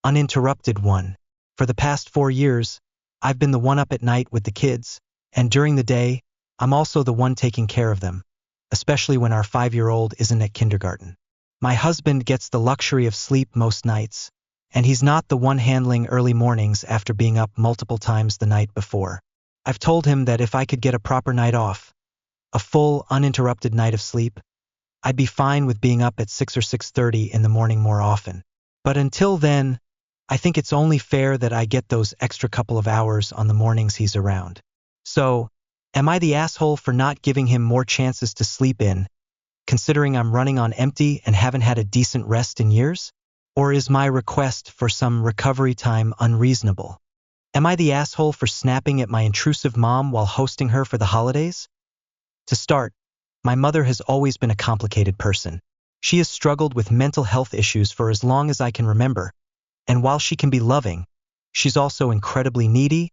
Speaker 1: uninterrupted one. For the past 4 years, I've been the one up at night with the kids, and during the day, I'm also the one taking care of them, especially when our 5-year-old isn't at kindergarten. My husband gets the luxury of sleep most nights, and he's not the one handling early mornings after being up multiple times the night before. I've told him that if I could get a proper night off, a full, uninterrupted night of sleep, I'd be fine with being up at 6 or 6:30 in the morning more often. But until then, I think it's only fair that I get those extra couple of hours on the mornings he's around. So, am I the asshole for not giving him more chances to sleep in, considering I'm running on empty and haven't had a decent rest in years? Or is my request for some recovery time unreasonable? Am I the asshole for snapping at my intrusive mom while hosting her for the holidays? To start, my mother has always been a complicated person. She has struggled with mental health issues for as long as I can remember, and while she can be loving, she's also incredibly needy,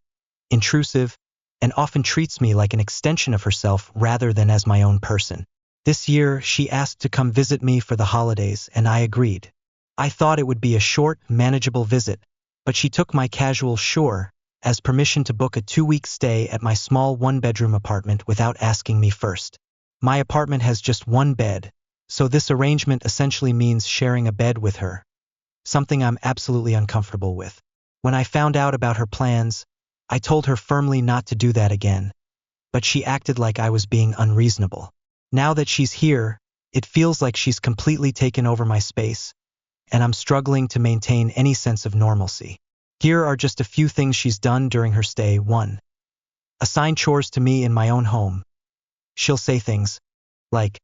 Speaker 1: intrusive, and often treats me like an extension of herself rather than as my own person. This year, she asked to come visit me for the holidays, and I agreed. I thought it would be a short, manageable visit, but she took my casual sure as permission to book a 2-week stay at my small 1-bedroom apartment without asking me first. My apartment has just 1 bed, so this arrangement essentially means sharing a bed with her, something I'm absolutely uncomfortable with. When I found out about her plans, I told her firmly not to do that again, but she acted like I was being unreasonable. Now that she's here, it feels like she's completely taken over my space, and I'm struggling to maintain any sense of normalcy. Here are just a few things she's done during her stay. 1. Assign chores to me in my own home. She'll say things like,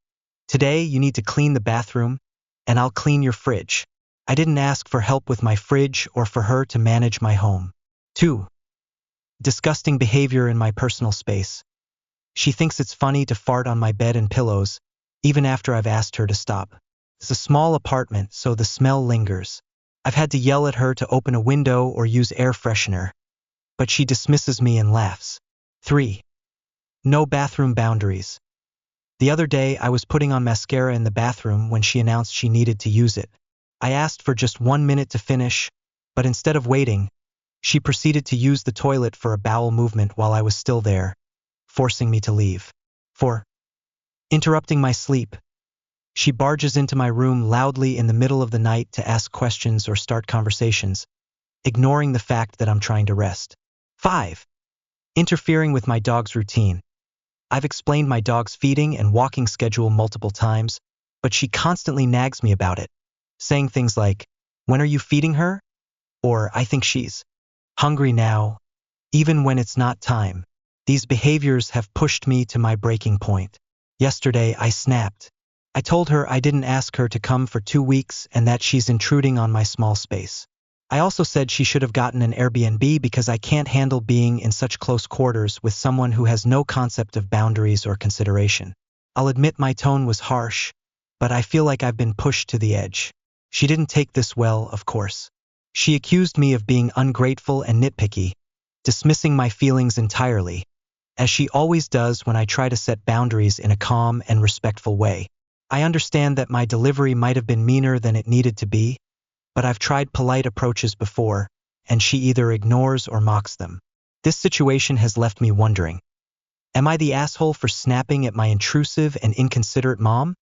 Speaker 1: "Today you need to clean the bathroom, and I'll clean your fridge." I didn't ask for help with my fridge or for her to manage my home. 2. Disgusting behavior in my personal space. She thinks it's funny to fart on my bed and pillows, even after I've asked her to stop. It's a small apartment, so the smell lingers. I've had to yell at her to open a window or use air freshener, but she dismisses me and laughs. 3. No bathroom boundaries. The other day, I was putting on mascara in the bathroom when she announced she needed to use it. I asked for just 1 minute to finish, but instead of waiting, she proceeded to use the toilet for a bowel movement while I was still there, forcing me to leave. 4. Interrupting my sleep. She barges into my room loudly in the middle of the night to ask questions or start conversations, ignoring the fact that I'm trying to rest. 5. Interfering with my dog's routine. I've explained my dog's feeding and walking schedule multiple times, but she constantly nags me about it, saying things like, "When are you feeding her?" Or, "I think she's hungry now," even when it's not time. These behaviors have pushed me to my breaking point. Yesterday, I snapped. I told her I didn't ask her to come for 2 weeks and that she's intruding on my small space. I also said she should have gotten an Airbnb because I can't handle being in such close quarters with someone who has no concept of boundaries or consideration. I'll admit my tone was harsh, but I feel like I've been pushed to the edge. She didn't take this well, of course. She accused me of being ungrateful and nitpicky, dismissing my feelings entirely, as she always does when I try to set boundaries in a calm and respectful way. I understand that my delivery might have been meaner than it needed to be, but I've tried polite approaches before, and she either ignores or mocks them. This situation has left me wondering, am I the asshole for snapping at my intrusive and inconsiderate mom?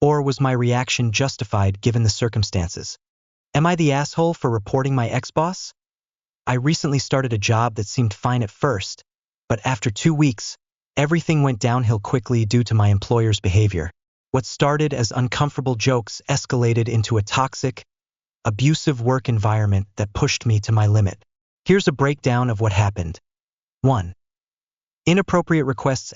Speaker 1: Or was my reaction justified given the circumstances? Am I the asshole for reporting my ex-boss? I recently started a job that seemed fine at first, but after 2 weeks, everything went downhill quickly due to my employer's behavior. What started as uncomfortable jokes escalated into a toxic, abusive work environment that pushed me to my limit. Here's a breakdown of what happened. 1. Inappropriate requests.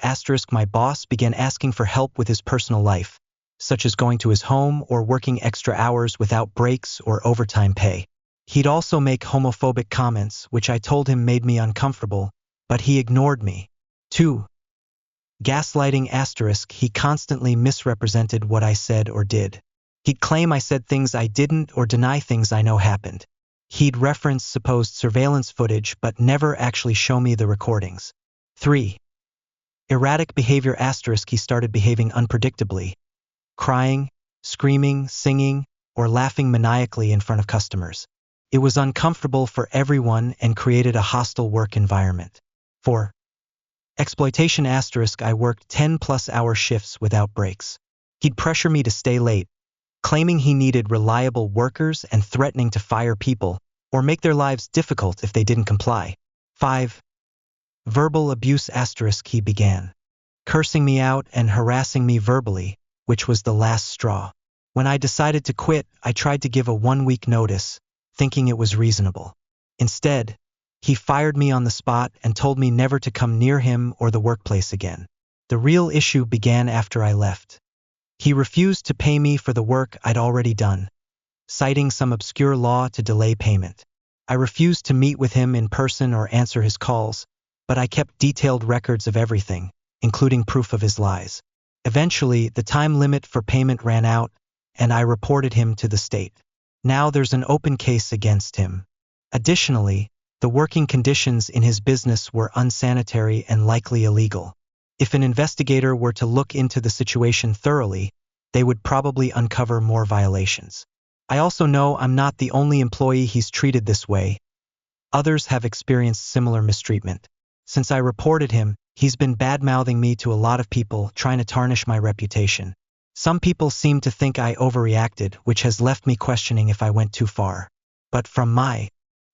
Speaker 1: My boss began asking for help with his personal life, such as going to his home or working extra hours without breaks or overtime pay. He'd also make homophobic comments, which I told him made me uncomfortable, but he ignored me. 2. Gaslighting. He constantly misrepresented what I said or did. He'd claim I said things I didn't or deny things I know happened. He'd reference supposed surveillance footage but never actually show me the recordings. 3. Erratic behavior. He started behaving unpredictably, crying, screaming, singing, or laughing maniacally in front of customers. It was uncomfortable for everyone and created a hostile work environment. 4. Exploitation. I worked 10+ hour shifts without breaks. He'd pressure me to stay late, claiming he needed reliable workers and threatening to fire people or make their lives difficult if they didn't comply. 5. Verbal abuse. He began cursing me out and harassing me verbally, which was the last straw. When I decided to quit, I tried to give a 1-week notice, thinking it was reasonable. Instead, he fired me on the spot and told me never to come near him or the workplace again. The real issue began after I left. He refused to pay me for the work I'd already done, citing some obscure law to delay payment. I refused to meet with him in person or answer his calls, but I kept detailed records of everything, including proof of his lies. Eventually, the time limit for payment ran out, and I reported him to the state. Now there's an open case against him. Additionally, the working conditions in his business were unsanitary and likely illegal. If an investigator were to look into the situation thoroughly, they would probably uncover more violations. I also know I'm not the only employee he's treated this way. Others have experienced similar mistreatment. Since I reported him, he's been bad-mouthing me to a lot of people, trying to tarnish my reputation. Some people seem to think I overreacted, which has left me questioning if I went too far. But from my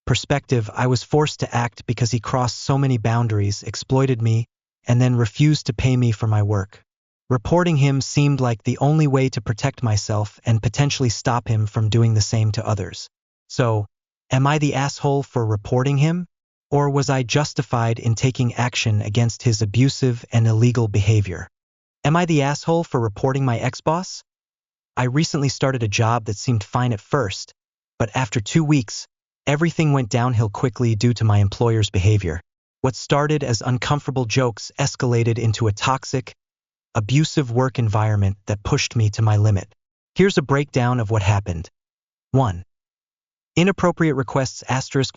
Speaker 1: perspective, I was forced to act because he crossed so many boundaries, exploited me, and then refused to pay me for my work. Reporting him seemed like the only way to protect myself and potentially stop him from doing the same to others. So, am I the asshole for reporting him? Or was I justified in taking action against his abusive and illegal behavior? Am I the asshole for reporting my ex-boss? I recently started a job that seemed fine at first, but after 2 weeks, everything went downhill quickly due to my employer's behavior. What started as uncomfortable jokes escalated into a toxic, abusive work environment that pushed me to my limit. Here's a breakdown of what happened. 1. Inappropriate requests.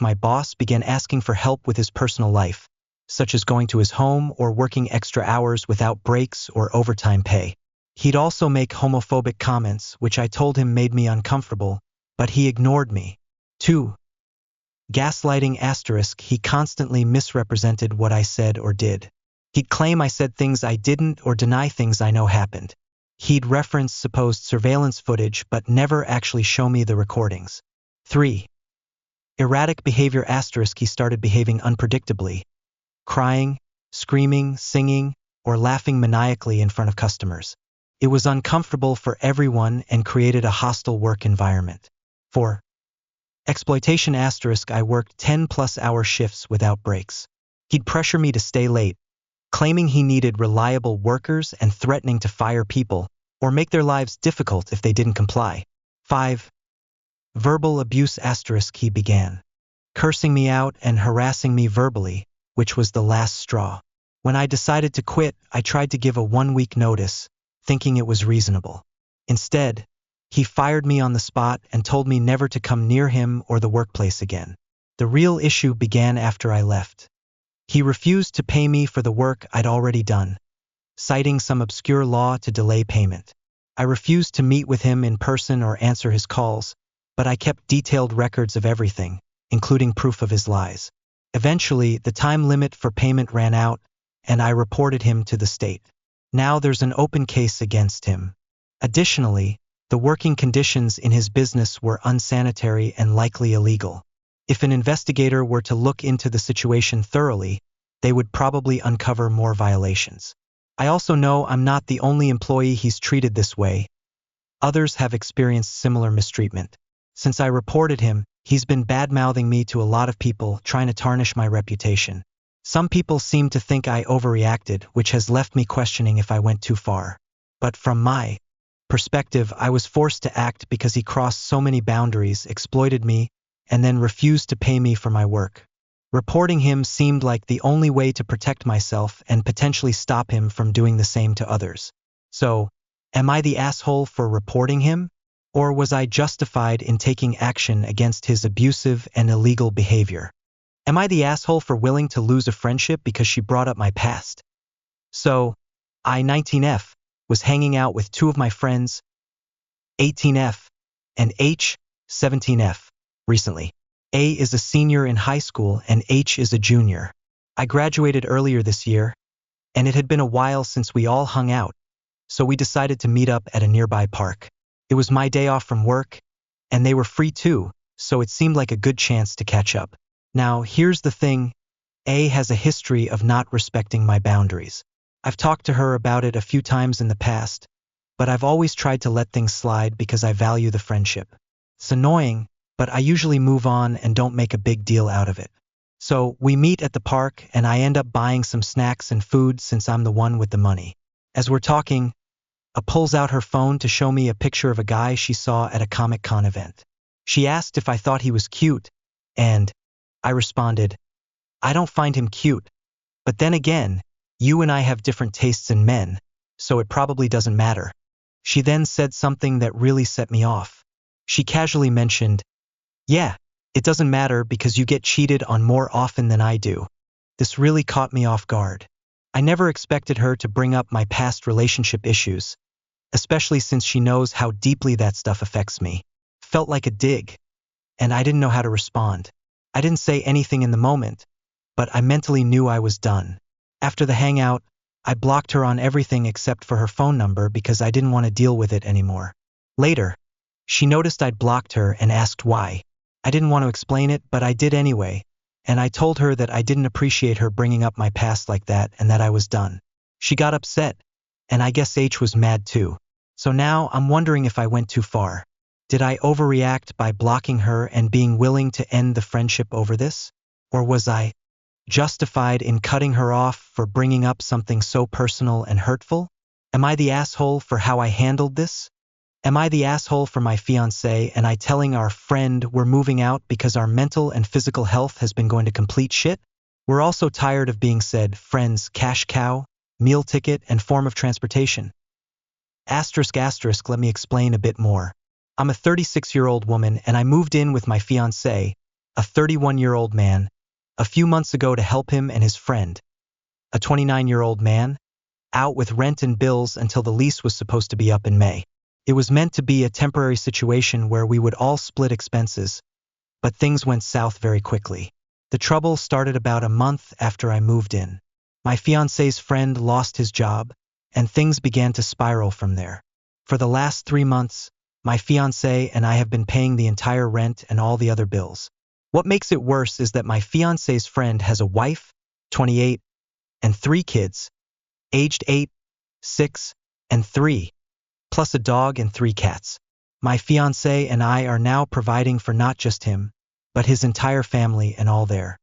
Speaker 1: My boss began asking for help with his personal life, such as going to his home or working extra hours without breaks or overtime pay. He'd also make homophobic comments, which I told him made me uncomfortable, but he ignored me. 2. Gaslighting. He constantly misrepresented what I said or did. He'd claim I said things I didn't or deny things I know happened. He'd reference supposed surveillance footage but never actually show me the recordings. 3. Erratic behavior *. He started behaving unpredictably, crying, screaming, singing, or laughing maniacally in front of customers. It was uncomfortable for everyone and created a hostile work environment. 4. Exploitation *. I worked 10-plus-hour shifts without breaks. He'd pressure me to stay late, claiming he needed reliable workers and threatening to fire people or make their lives difficult if they didn't comply. 5. Verbal abuse *. He began cursing me out and harassing me verbally, which was the last straw. When I decided to quit, I tried to give a 1-week notice, thinking it was reasonable. Instead, he fired me on the spot and told me never to come near him or the workplace again. The real issue began after I left. He refused to pay me for the work I'd already done, citing some obscure law to delay payment. I refused to meet with him in person or answer his calls, but I kept detailed records of everything, including proof of his lies. Eventually, the time limit for payment ran out, and I reported him to the state. Now there's an open case against him. Additionally, the working conditions in his business were unsanitary and likely illegal. If an investigator were to look into the situation thoroughly, they would probably uncover more violations. I also know I'm not the only employee he's treated this way. Others have experienced similar mistreatment. Since I reported him, he's been bad-mouthing me to a lot of people, trying to tarnish my reputation. Some people seem to think I overreacted, which has left me questioning if I went too far. But from my perspective, I was forced to act because he crossed so many boundaries, exploited me, and then refused to pay me for my work. Reporting him seemed like the only way to protect myself and potentially stop him from doing the same to others. So, am I the asshole for reporting him? Or was I justified in taking action against his abusive and illegal behavior? Am I the asshole for willing to lose a friendship because she brought up my past? So, I, 19F, was hanging out with 2 of my friends, 18F, and H, 17F, recently. A is a senior in high school and H is a junior. I graduated earlier this year, and it had been a while since we all hung out, so we decided to meet up at a nearby park. It was my day off from work, and they were free too, so it seemed like a good chance to catch up. Now, here's the thing. A has a history of not respecting my boundaries. I've talked to her about it a few times in the past, but I've always tried to let things slide because I value the friendship. It's annoying, but I usually move on and don't make a big deal out of it. So, we meet at the park and I end up buying some snacks and food since I'm the one with the money. As we're talking, A pulls out her phone to show me a picture of a guy she saw at a Comic-Con event. She asked if I thought he was cute, and I responded, I don't find him cute. But then again, you and I have different tastes in men, so it probably doesn't matter. She then said something that really set me off. She casually mentioned, yeah, it doesn't matter because you get cheated on more often than I do. This really caught me off guard. I never expected her to bring up my past relationship issues, especially since she knows how deeply that stuff affects me. Felt like a dig, and I didn't know how to respond. I didn't say anything in the moment, but I mentally knew I was done. After the hangout, I blocked her on everything except for her phone number because I didn't want to deal with it anymore. Later, she noticed I'd blocked her and asked why. I didn't want to explain it, but I did anyway, and I told her that I didn't appreciate her bringing up my past like that and that I was done. She got upset, and I guess H was mad too. So now I'm wondering if I went too far. Did I overreact by blocking her and being willing to end the friendship over this? Or was I justified in cutting her off for bringing up something so personal and hurtful? Am I the asshole for how I handled this? Am I the asshole for my fiancé and I telling our friend we're moving out because our mental and physical health has been going to complete shit? We're also tired of being said friends cash cow, meal ticket, and form of transportation. Let me explain a bit more. I'm a 36-year-old woman and I moved in with my fiancé, a 31-year-old man, a few months ago to help him and his friend, a 29-year-old man, out with rent and bills until the lease was supposed to be up in May. It was meant to be a temporary situation where we would all split expenses, but things went south very quickly. The trouble started about a month after I moved in. My fiancé's friend lost his job, and things began to spiral from there. For the last 3 months, my fiancé and I have been paying the entire rent and all the other bills. What makes it worse is that my fiancé's friend has a wife, 28, and 3 kids, aged 8, 6, and 3, plus a dog and 3 cats. My fiancé and I are now providing for not just him, but his entire family and all their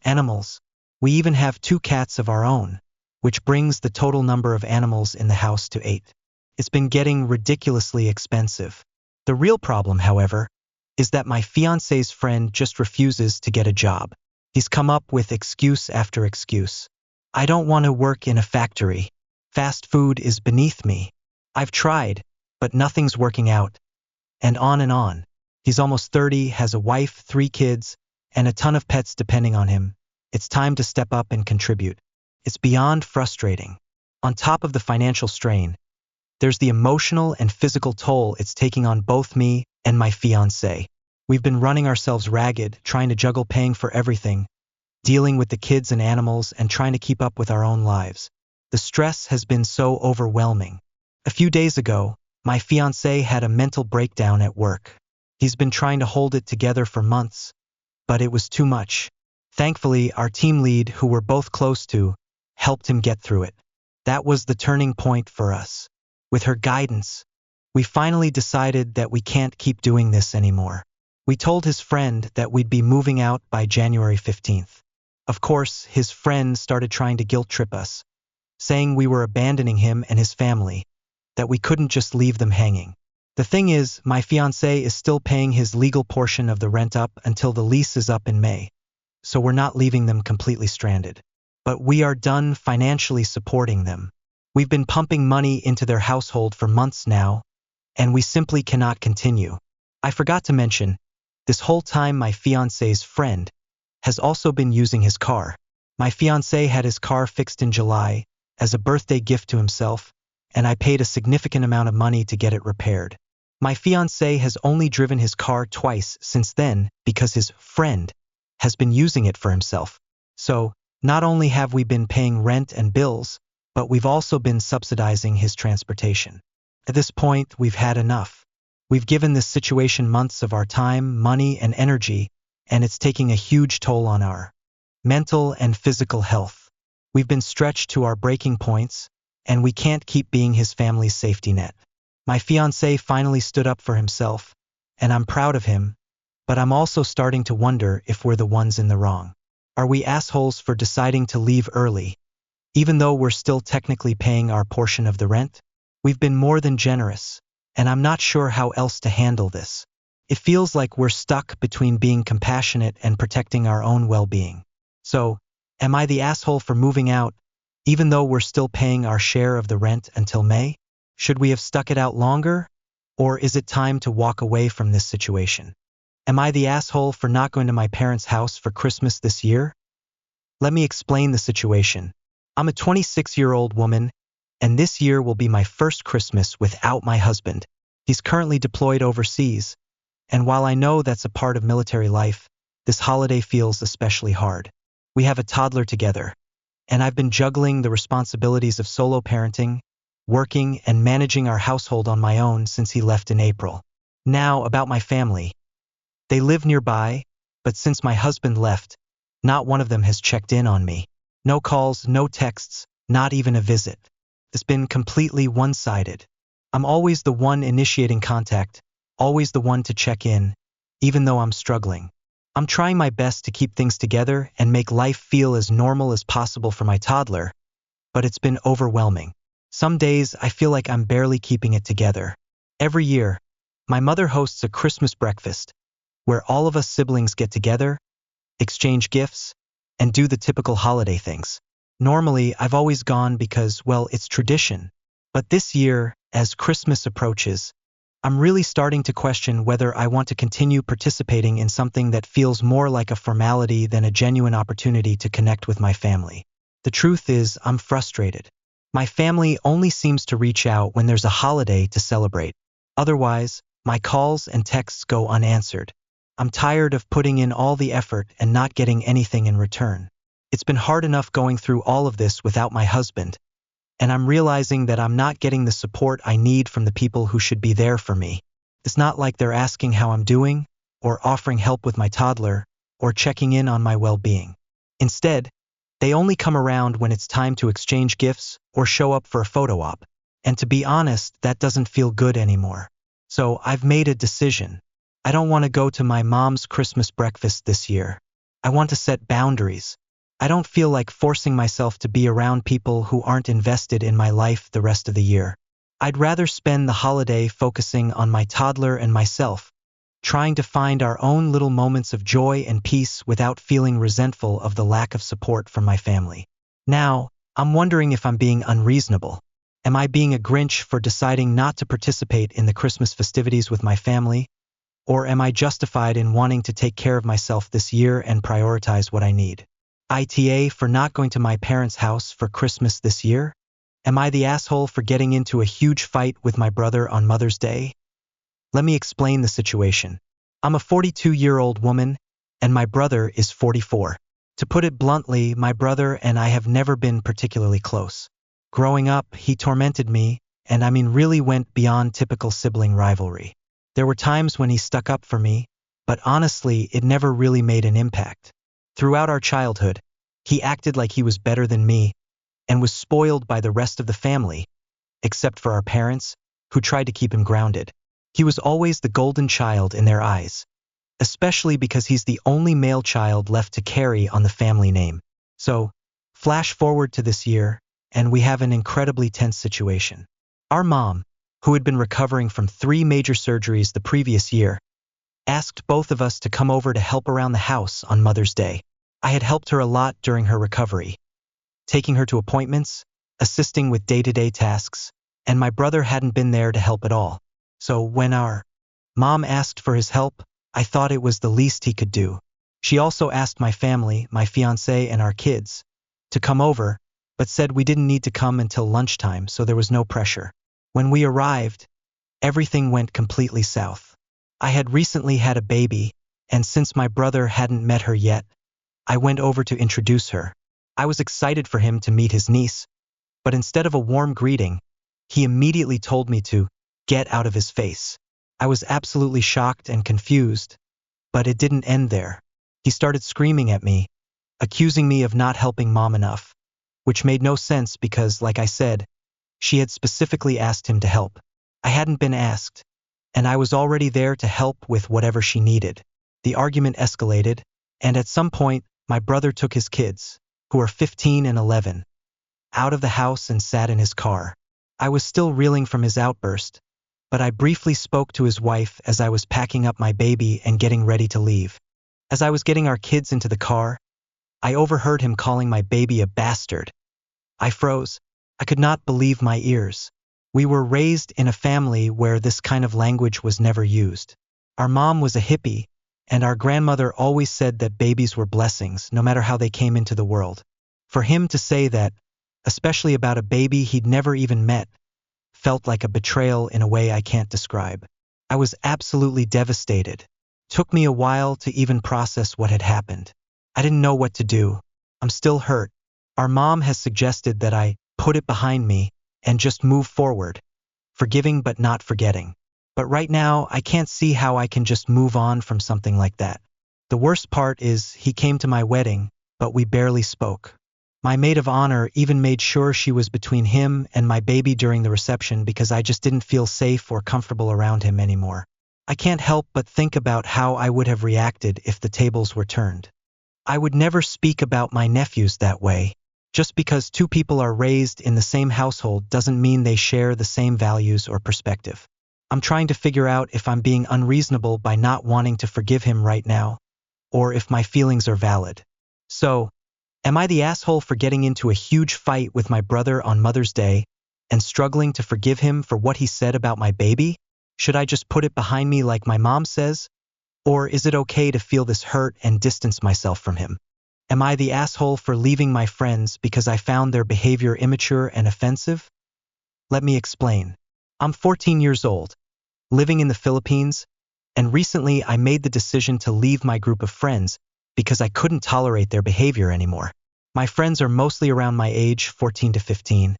Speaker 1: animals. We even have 2 cats of our own, which brings the total number of animals in the house to 8. It's been getting ridiculously expensive. The real problem, however, is that my fiancé's friend just refuses to get a job. He's come up with excuse after excuse. I don't want to work in a factory. Fast food is beneath me. I've tried, but nothing's working out. And on and on. He's almost 30, has a wife, 3 kids, and a ton of pets depending on him. It's time to step up and contribute. It's beyond frustrating. On top of the financial strain, there's the emotional and physical toll it's taking on both me and my fiancé. We've been running ourselves ragged, trying to juggle paying for everything, dealing with the kids and animals, and trying to keep up with our own lives. The stress has been so overwhelming. A few days ago, my fiancé had a mental breakdown at work. He's been trying to hold it together for months, but it was too much. Thankfully, our team lead, who we're both close to, helped him get through it. That was the turning point for us. With her guidance, we finally decided that we can't keep doing this anymore. We told his friend that we'd be moving out by January 15th. Of course, his friend started trying to guilt trip us, saying we were abandoning him and his family, that we couldn't just leave them hanging. The thing is, my fiancé is still paying his legal portion of the rent up until the lease is up in May, so we're not leaving them completely stranded. But we are done financially supporting them. We've been pumping money into their household for months now, and we simply cannot continue. I forgot to mention, this whole time my fiancé's friend has also been using his car. My fiancé had his car fixed in July as a birthday gift to himself, and I paid a significant amount of money to get it repaired. My fiancé has only driven his car twice since then because his friend has been using it for himself. So, not only have we been paying rent and bills, but we've also been subsidizing his transportation. At this point, we've had enough. We've given this situation months of our time, money, and energy, and it's taking a huge toll on our mental and physical health. We've been stretched to our breaking points, and we can't keep being his family's safety net. My fiancé finally stood up for himself, and I'm proud of him, but I'm also starting to wonder if we're the ones in the wrong. Are we assholes for deciding to leave early, even though we're still technically paying our portion of the rent? We've been more than generous, and I'm not sure how else to handle this. It feels like we're stuck between being compassionate and protecting our own well-being. So, am I the asshole for moving out, even though we're still paying our share of the rent until May? Should we have stuck it out longer? Or is it time to walk away from this situation? Am I the asshole for not going to my parents' house for Christmas this year? Let me explain the situation. I'm a 26-year-old woman, and this year will be my first Christmas without my husband. He's currently deployed overseas, and while I know that's a part of military life, this holiday feels especially hard. We have a toddler together, and I've been juggling the responsibilities of solo parenting, working, and managing our household on my own since he left in April. Now, about my family. They live nearby, but since my husband left, not one of them has checked in on me. No calls, no texts, not even a visit. It's been completely one-sided. I'm always the one initiating contact, always the one to check in, even though I'm struggling. I'm trying my best to keep things together and make life feel as normal as possible for my toddler, but it's been overwhelming. Some days I feel like I'm barely keeping it together. Every year, my mother hosts a Christmas breakfast, where all of us siblings get together, exchange gifts, and do the typical holiday things. Normally, I've always gone because, well, it's tradition. But this year, as Christmas approaches, I'm really starting to question whether I want to continue participating in something that feels more like a formality than a genuine opportunity to connect with my family. The truth is, I'm frustrated. My family only seems to reach out when there's a holiday to celebrate. Otherwise, my calls and texts go unanswered. I'm tired of putting in all the effort and not getting anything in return. It's been hard enough going through all of this without my husband, and I'm realizing that I'm not getting the support I need from the people who should be there for me. It's not like they're asking how I'm doing, or offering help with my toddler, or checking in on my well-being. Instead, they only come around when it's time to exchange gifts or show up for a photo op. And to be honest, that doesn't feel good anymore. So I've made a decision. I don't want to go to my mom's Christmas breakfast this year. I want to set boundaries. I don't feel like forcing myself to be around people who aren't invested in my life the rest of the year. I'd rather spend the holiday focusing on my toddler and myself, trying to find our own little moments of joy and peace without feeling resentful of the lack of support from my family. Now, I'm wondering if I'm being unreasonable. Am I being a Grinch for deciding not to participate in the Christmas festivities with my family? Or am I justified in wanting to take care of myself this year and prioritize what I need? AITA for not going to my parents' house for Christmas this year? Am I the asshole for getting into a huge fight with my brother on Mother's Day? Let me explain the situation. I'm a 42-year-old woman, and my brother is 44. To put it bluntly, my brother and I have never been particularly close. Growing up, he tormented me, and I mean really went beyond typical sibling rivalry. There were times when he stuck up for me, but honestly, it never really made an impact. Throughout our childhood, he acted like he was better than me and was spoiled by the rest of the family, except for our parents, who tried to keep him grounded. He was always the golden child in their eyes, especially because he's the only male child left to carry on the family name. So, flash forward to this year, and we have an incredibly tense situation. Our mom, who had been recovering from 3 major surgeries the previous year, asked both of us to come over to help around the house on Mother's Day. I had helped her a lot during her recovery, taking her to appointments, assisting with day-to-day tasks, and my brother hadn't been there to help at all. So when our mom asked for his help, I thought it was the least he could do. She also asked my family, my fiancé and our kids, to come over, but said we didn't need to come until lunchtime, so there was no pressure. When we arrived, everything went completely south. I had recently had a baby, and since my brother hadn't met her yet, I went over to introduce her. I was excited for him to meet his niece, but instead of a warm greeting, he immediately told me to get out of his face. I was absolutely shocked and confused, but it didn't end there. He started screaming at me, accusing me of not helping mom enough, which made no sense because, like I said, she had specifically asked him to help. I hadn't been asked, and I was already there to help with whatever she needed. The argument escalated, and at some point, my brother took his kids, who are 15 and 11, out of the house and sat in his car. I was still reeling from his outburst, but I briefly spoke to his wife as I was packing up my baby and getting ready to leave. As I was getting our kids into the car, I overheard him calling my baby a bastard. I froze. I could not believe my ears. We were raised in a family where this kind of language was never used. Our mom was a hippie, and our grandmother always said that babies were blessings, no matter how they came into the world. For him to say that, especially about a baby he'd never even met, felt like a betrayal in a way I can't describe. I was absolutely devastated. Took me a while to even process what had happened. I didn't know what to do. I'm still hurt. Our mom has suggested that I put it behind me and just move forward, forgiving but not forgetting. But right now, I can't see how I can just move on from something like that. The worst part is he came to my wedding, but we barely spoke. My maid of honor even made sure she was between him and my baby during the reception because I just didn't feel safe or comfortable around him anymore. I can't help but think about how I would have reacted if the tables were turned. I would never speak about my nephews that way. Just because 2 people are raised in the same household doesn't mean they share the same values or perspective. I'm trying to figure out if I'm being unreasonable by not wanting to forgive him right now, or if my feelings are valid. So, am I the asshole for getting into a huge fight with my brother on Mother's Day and struggling to forgive him for what he said about my baby? Should I just put it behind me like my mom says? Or is it okay to feel this hurt and distance myself from him? Am I the asshole for leaving my friends because I found their behavior immature and offensive? Let me explain. I'm 14 years old, living in the Philippines, and recently I made the decision to leave my group of friends because I couldn't tolerate their behavior anymore. My friends are mostly around my age, 14 to 15,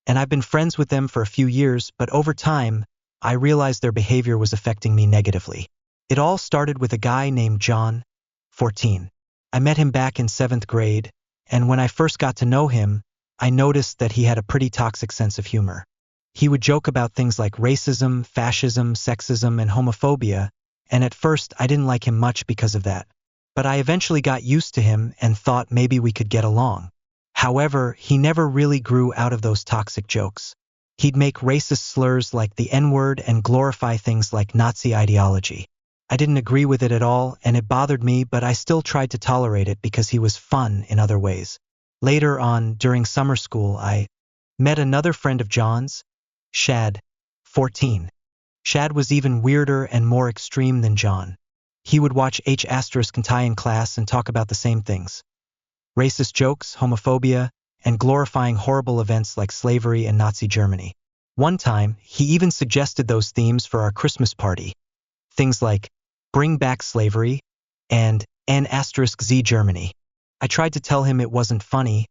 Speaker 1: and I've been friends with them for a few years, but over time, I realized their behavior was affecting me negatively. It all started with a guy named John, 14. I met him back in 7th grade, and when I first got to know him, I noticed that he had a pretty toxic sense of humor. He would joke about things like racism, fascism, sexism, and homophobia, and at first I didn't like him much because of that. But I eventually got used to him and thought maybe we could get along. However, he never really grew out of those toxic jokes. He'd make racist slurs like the N-word and glorify things like Nazi ideology. I didn't agree with it at all, and it bothered me, but I still tried to tolerate it because he was fun in other ways. Later on, during summer school, I met another friend of John's, Shad, 14. Shad was even weirder and more extreme than John. He would watch H** and Ty in class and talk about the same things. Racist jokes, homophobia, and glorifying horrible events like slavery and Nazi Germany. One time, he even suggested those themes for our Christmas party. Things like, bring back slavery, and N*Z Germany. I tried to tell him it wasn't funny,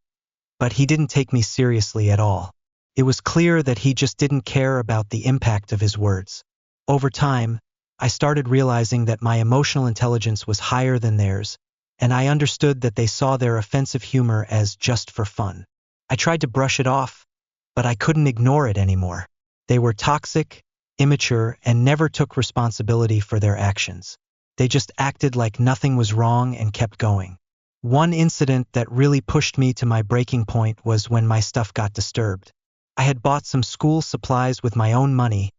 Speaker 1: but he didn't take me seriously at all. It was clear that he just didn't care about the impact of his words. Over time, I started realizing that my emotional intelligence was higher than theirs, and I understood that they saw their offensive humor as just for fun. I tried to brush it off, but I couldn't ignore it anymore. They were toxic, immature, and never took responsibility for their actions. They just acted like nothing was wrong and kept going. One incident that really pushed me to my breaking point was when my stuff got disturbed. I had bought some school supplies with my own money,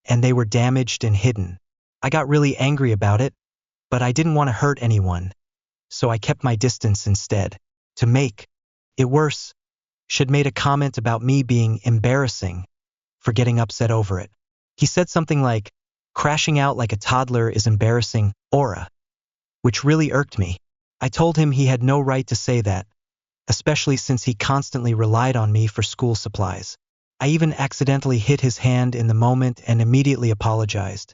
Speaker 1: and they were damaged and hidden. I got really angry about it, but I didn't want to hurt anyone, so I kept my distance instead. To make it worse, Shad made a comment about me being embarrassing for getting upset over it. He said something like, crashing out like a toddler is embarrassing, aura, which really irked me. I told him he had no right to say that, especially since he constantly relied on me for school supplies. I even accidentally hit his hand in the moment and immediately apologized.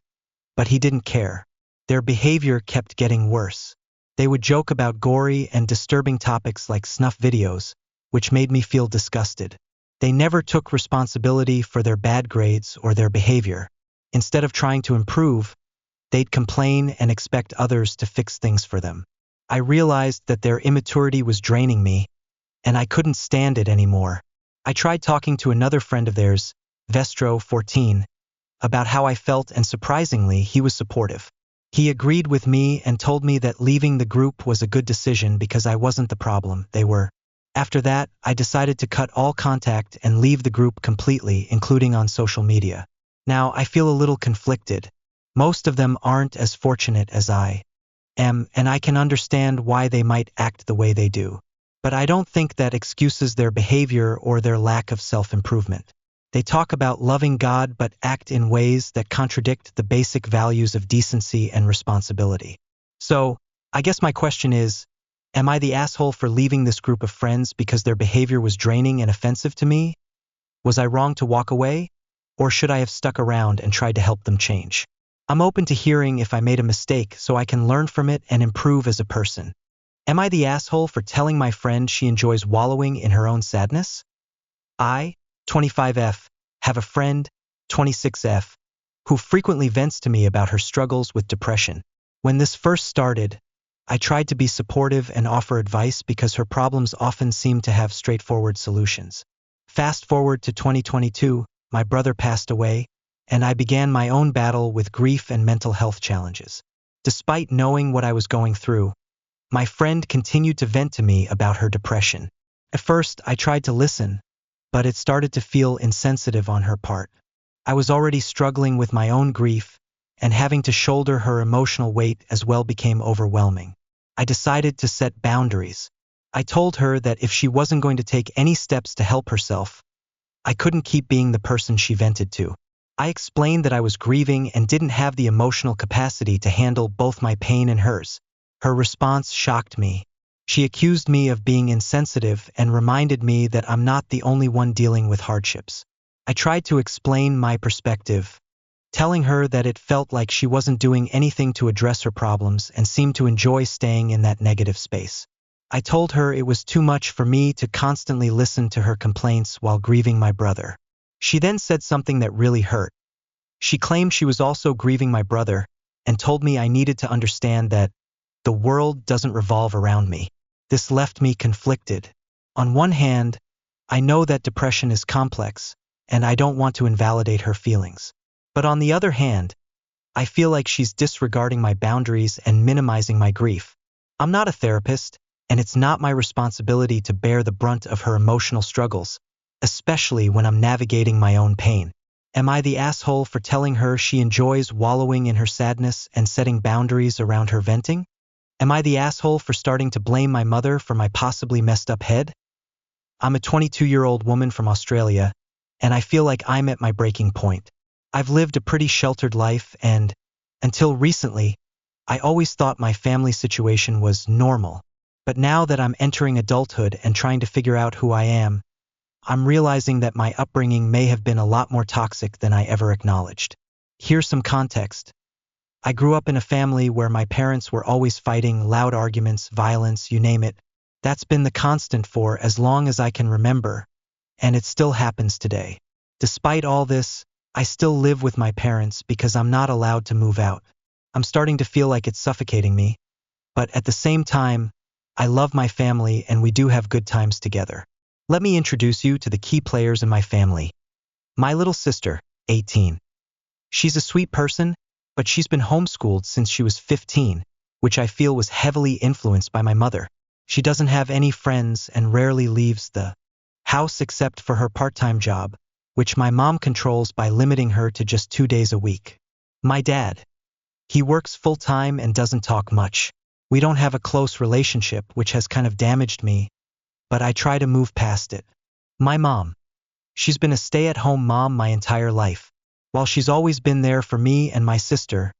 Speaker 1: But he didn't care. Their behavior kept getting worse. They would joke about gory and disturbing topics like snuff videos, which made me feel disgusted. They never took responsibility for their bad grades or their behavior. Instead of trying to improve, they'd complain and expect others to fix things for them. I realized that their immaturity was draining me, and I couldn't stand it anymore. I tried talking to another friend of theirs, Vestro, 14, about how I felt, and surprisingly, he was supportive. He agreed with me and told me that leaving the group was a good decision because I wasn't the problem, they were. After that, I decided to cut all contact and leave the group completely, including on social media. Now, I feel a little conflicted. Most of them aren't as fortunate as I am, and I can understand why they might act the way they do. But I don't think that excuses their behavior or their lack of self-improvement. They talk about loving God but act in ways that contradict the basic values of decency and responsibility. So, I guess my question is, am I the asshole for leaving this group of friends because their behavior was draining and offensive to me? Was I wrong to walk away? Or should I have stuck around and tried to help them change? I'm open to hearing if I made a mistake so I can learn from it and improve as a person. Am I the asshole for telling my friend she enjoys wallowing in her own sadness? I, 25F, have a friend, 26F, who frequently vents to me about her struggles with depression. When this first started, I tried to be supportive and offer advice because her problems often seem to have straightforward solutions. Fast forward to 2022, my brother passed away, and I began my own battle with grief and mental health challenges. Despite knowing what I was going through, my friend continued to vent to me about her depression. At first, I tried to listen, but it started to feel insensitive on her part. I was already struggling with my own grief, and having to shoulder her emotional weight as well became overwhelming. I decided to set boundaries. I told her that if she wasn't going to take any steps to help herself, I couldn't keep being the person she vented to. I explained that I was grieving and didn't have the emotional capacity to handle both my pain and hers. Her response shocked me. She accused me of being insensitive and reminded me that I'm not the only one dealing with hardships. I tried to explain my perspective, telling her that it felt like she wasn't doing anything to address her problems and seemed to enjoy staying in that negative space. I told her it was too much for me to constantly listen to her complaints while grieving my brother. She then said something that really hurt. She claimed she was also grieving my brother and told me I needed to understand that the world doesn't revolve around me. This left me conflicted. On one hand, I know that depression is complex, and I don't want to invalidate her feelings. But on the other hand, I feel like she's disregarding my boundaries and minimizing my grief. I'm not a therapist, and it's not my responsibility to bear the brunt of her emotional struggles, especially when I'm navigating my own pain. Am I the asshole for telling her she enjoys wallowing in her sadness and setting boundaries around her venting? Am I the asshole for starting to blame my mother for my possibly messed up head? I'm a 22-year-old woman from Australia, and I feel like I'm at my breaking point. I've lived a pretty sheltered life and, until recently, I always thought my family situation was normal. But now that I'm entering adulthood and trying to figure out who I am, I'm realizing that my upbringing may have been a lot more toxic than I ever acknowledged. Here's some context. I grew up in a family where my parents were always fighting, loud arguments, violence, you name it. That's been the constant for as long as I can remember, and it still happens today. Despite all this, I still live with my parents because I'm not allowed to move out. I'm starting to feel like it's suffocating me, but at the same time, I love my family and we do have good times together. Let me introduce you to the key players in my family. My little sister, 18. She's a sweet person, but she's been homeschooled since she was 15, which I feel was heavily influenced by my mother. She doesn't have any friends and rarely leaves the house except for her part-time job, which my mom controls by limiting her to just 2 days a week. My dad. He works full-time and doesn't talk much. We don't have a close relationship, which has kind of damaged me, but I try to move past it. My mom. She's been a stay-at-home mom my entire life. While she's always been there for me and my sister,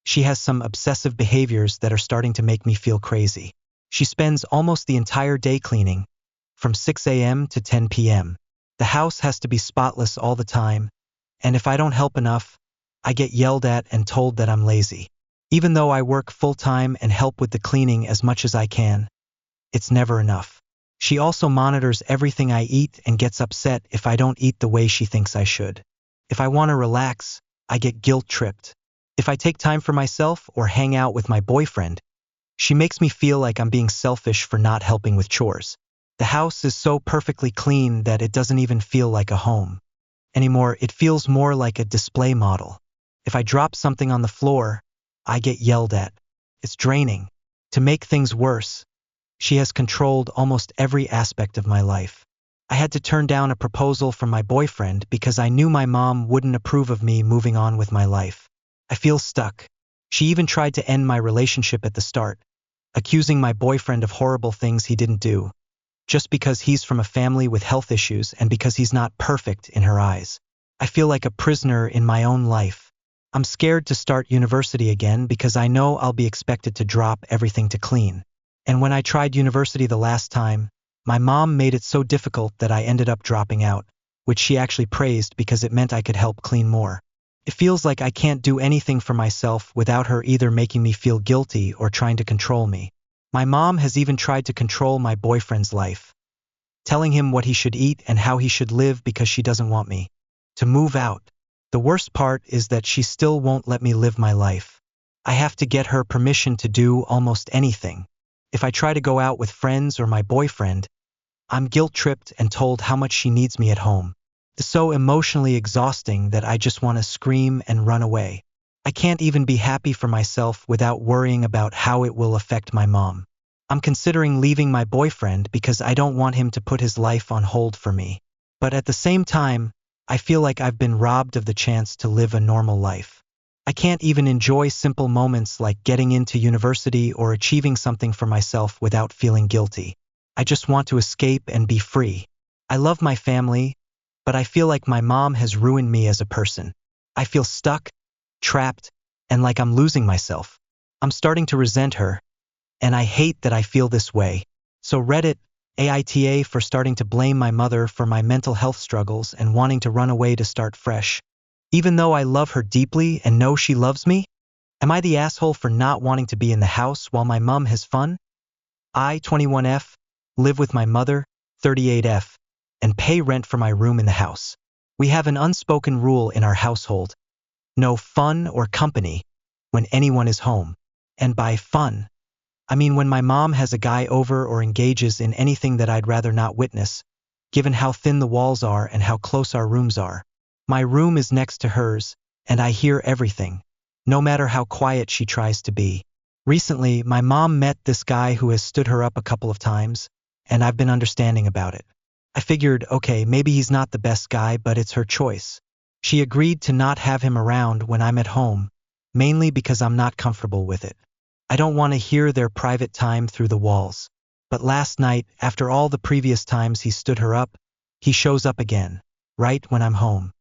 Speaker 1: she has some obsessive behaviors that are starting to make me feel crazy. She spends almost the entire day cleaning, from 6 a.m. to 10 p.m. The house has to be spotless all the time, and if I don't help enough, I get yelled at and told that I'm lazy. Even though I work full-time and help with the cleaning as much as I can, it's never enough. She also monitors everything I eat and gets upset if I don't eat the way she thinks I should. If I want to relax, I get guilt-tripped. If I take time for myself or hang out with my boyfriend, she makes me feel like I'm being selfish for not helping with chores. The house is so perfectly clean that it doesn't even feel like a home anymore. It feels more like a display model. If I drop something on the floor, I get yelled at. It's draining. To make things worse, she has controlled almost every aspect of my life. I had to turn down a proposal from my boyfriend because I knew my mom wouldn't approve of me moving on with my life. I feel stuck. She even tried to end my relationship at the start, accusing my boyfriend of horrible things he didn't do, just because he's from a family with health issues and because he's not perfect in her eyes. I feel like a prisoner in my own life. I'm scared to start university again because I know I'll be expected to drop everything to clean. And when I tried university the last time, my mom made it so difficult that I ended up dropping out, which she actually praised because it meant I could help clean more. It feels like I can't do anything for myself without her either making me feel guilty or trying to control me. My mom has even tried to control my boyfriend's life, telling him what he should eat and how he should live because she doesn't want me to move out. The worst part is that she still won't let me live my life. I have to get her permission to do almost anything. If I try to go out with friends or my boyfriend, I'm guilt-tripped and told how much she needs me at home. It's so emotionally exhausting that I just want to scream and run away. I can't even be happy for myself without worrying about how it will affect my mom. I'm considering leaving my boyfriend because I don't want him to put his life on hold for me. But at the same time, I feel like I've been robbed of the chance to live a normal life. I can't even enjoy simple moments like getting into university or achieving something for myself without feeling guilty. I just want to escape and be free. I love my family, but I feel like my mom has ruined me as a person. I feel stuck, trapped, and like I'm losing myself. I'm starting to resent her, and I hate that I feel this way. So Reddit, AITA for starting to blame my mother for my mental health struggles and wanting to run away to start fresh. Even though I love her deeply and know she loves me, am I the asshole for not wanting to be in the house while my mom has fun? I, 21F, live with my mother, 38F, and pay rent for my room in the house. We have an unspoken rule in our household. No fun or company when anyone is home. And by fun, I mean when my mom has a guy over or engages in anything that I'd rather not witness, given how thin the walls are and how close our rooms are. My room is next to hers, and I hear everything, no matter how quiet she tries to be. Recently, my mom met this guy who has stood her up a couple of times, and I've been understanding about it. I figured, okay, maybe he's not the best guy, but it's her choice. She agreed to not have him around when I'm at home, mainly because I'm not comfortable with it. I don't want to hear their private time through the walls. But last night, after all the previous times he stood her up, he shows up again, right when I'm home.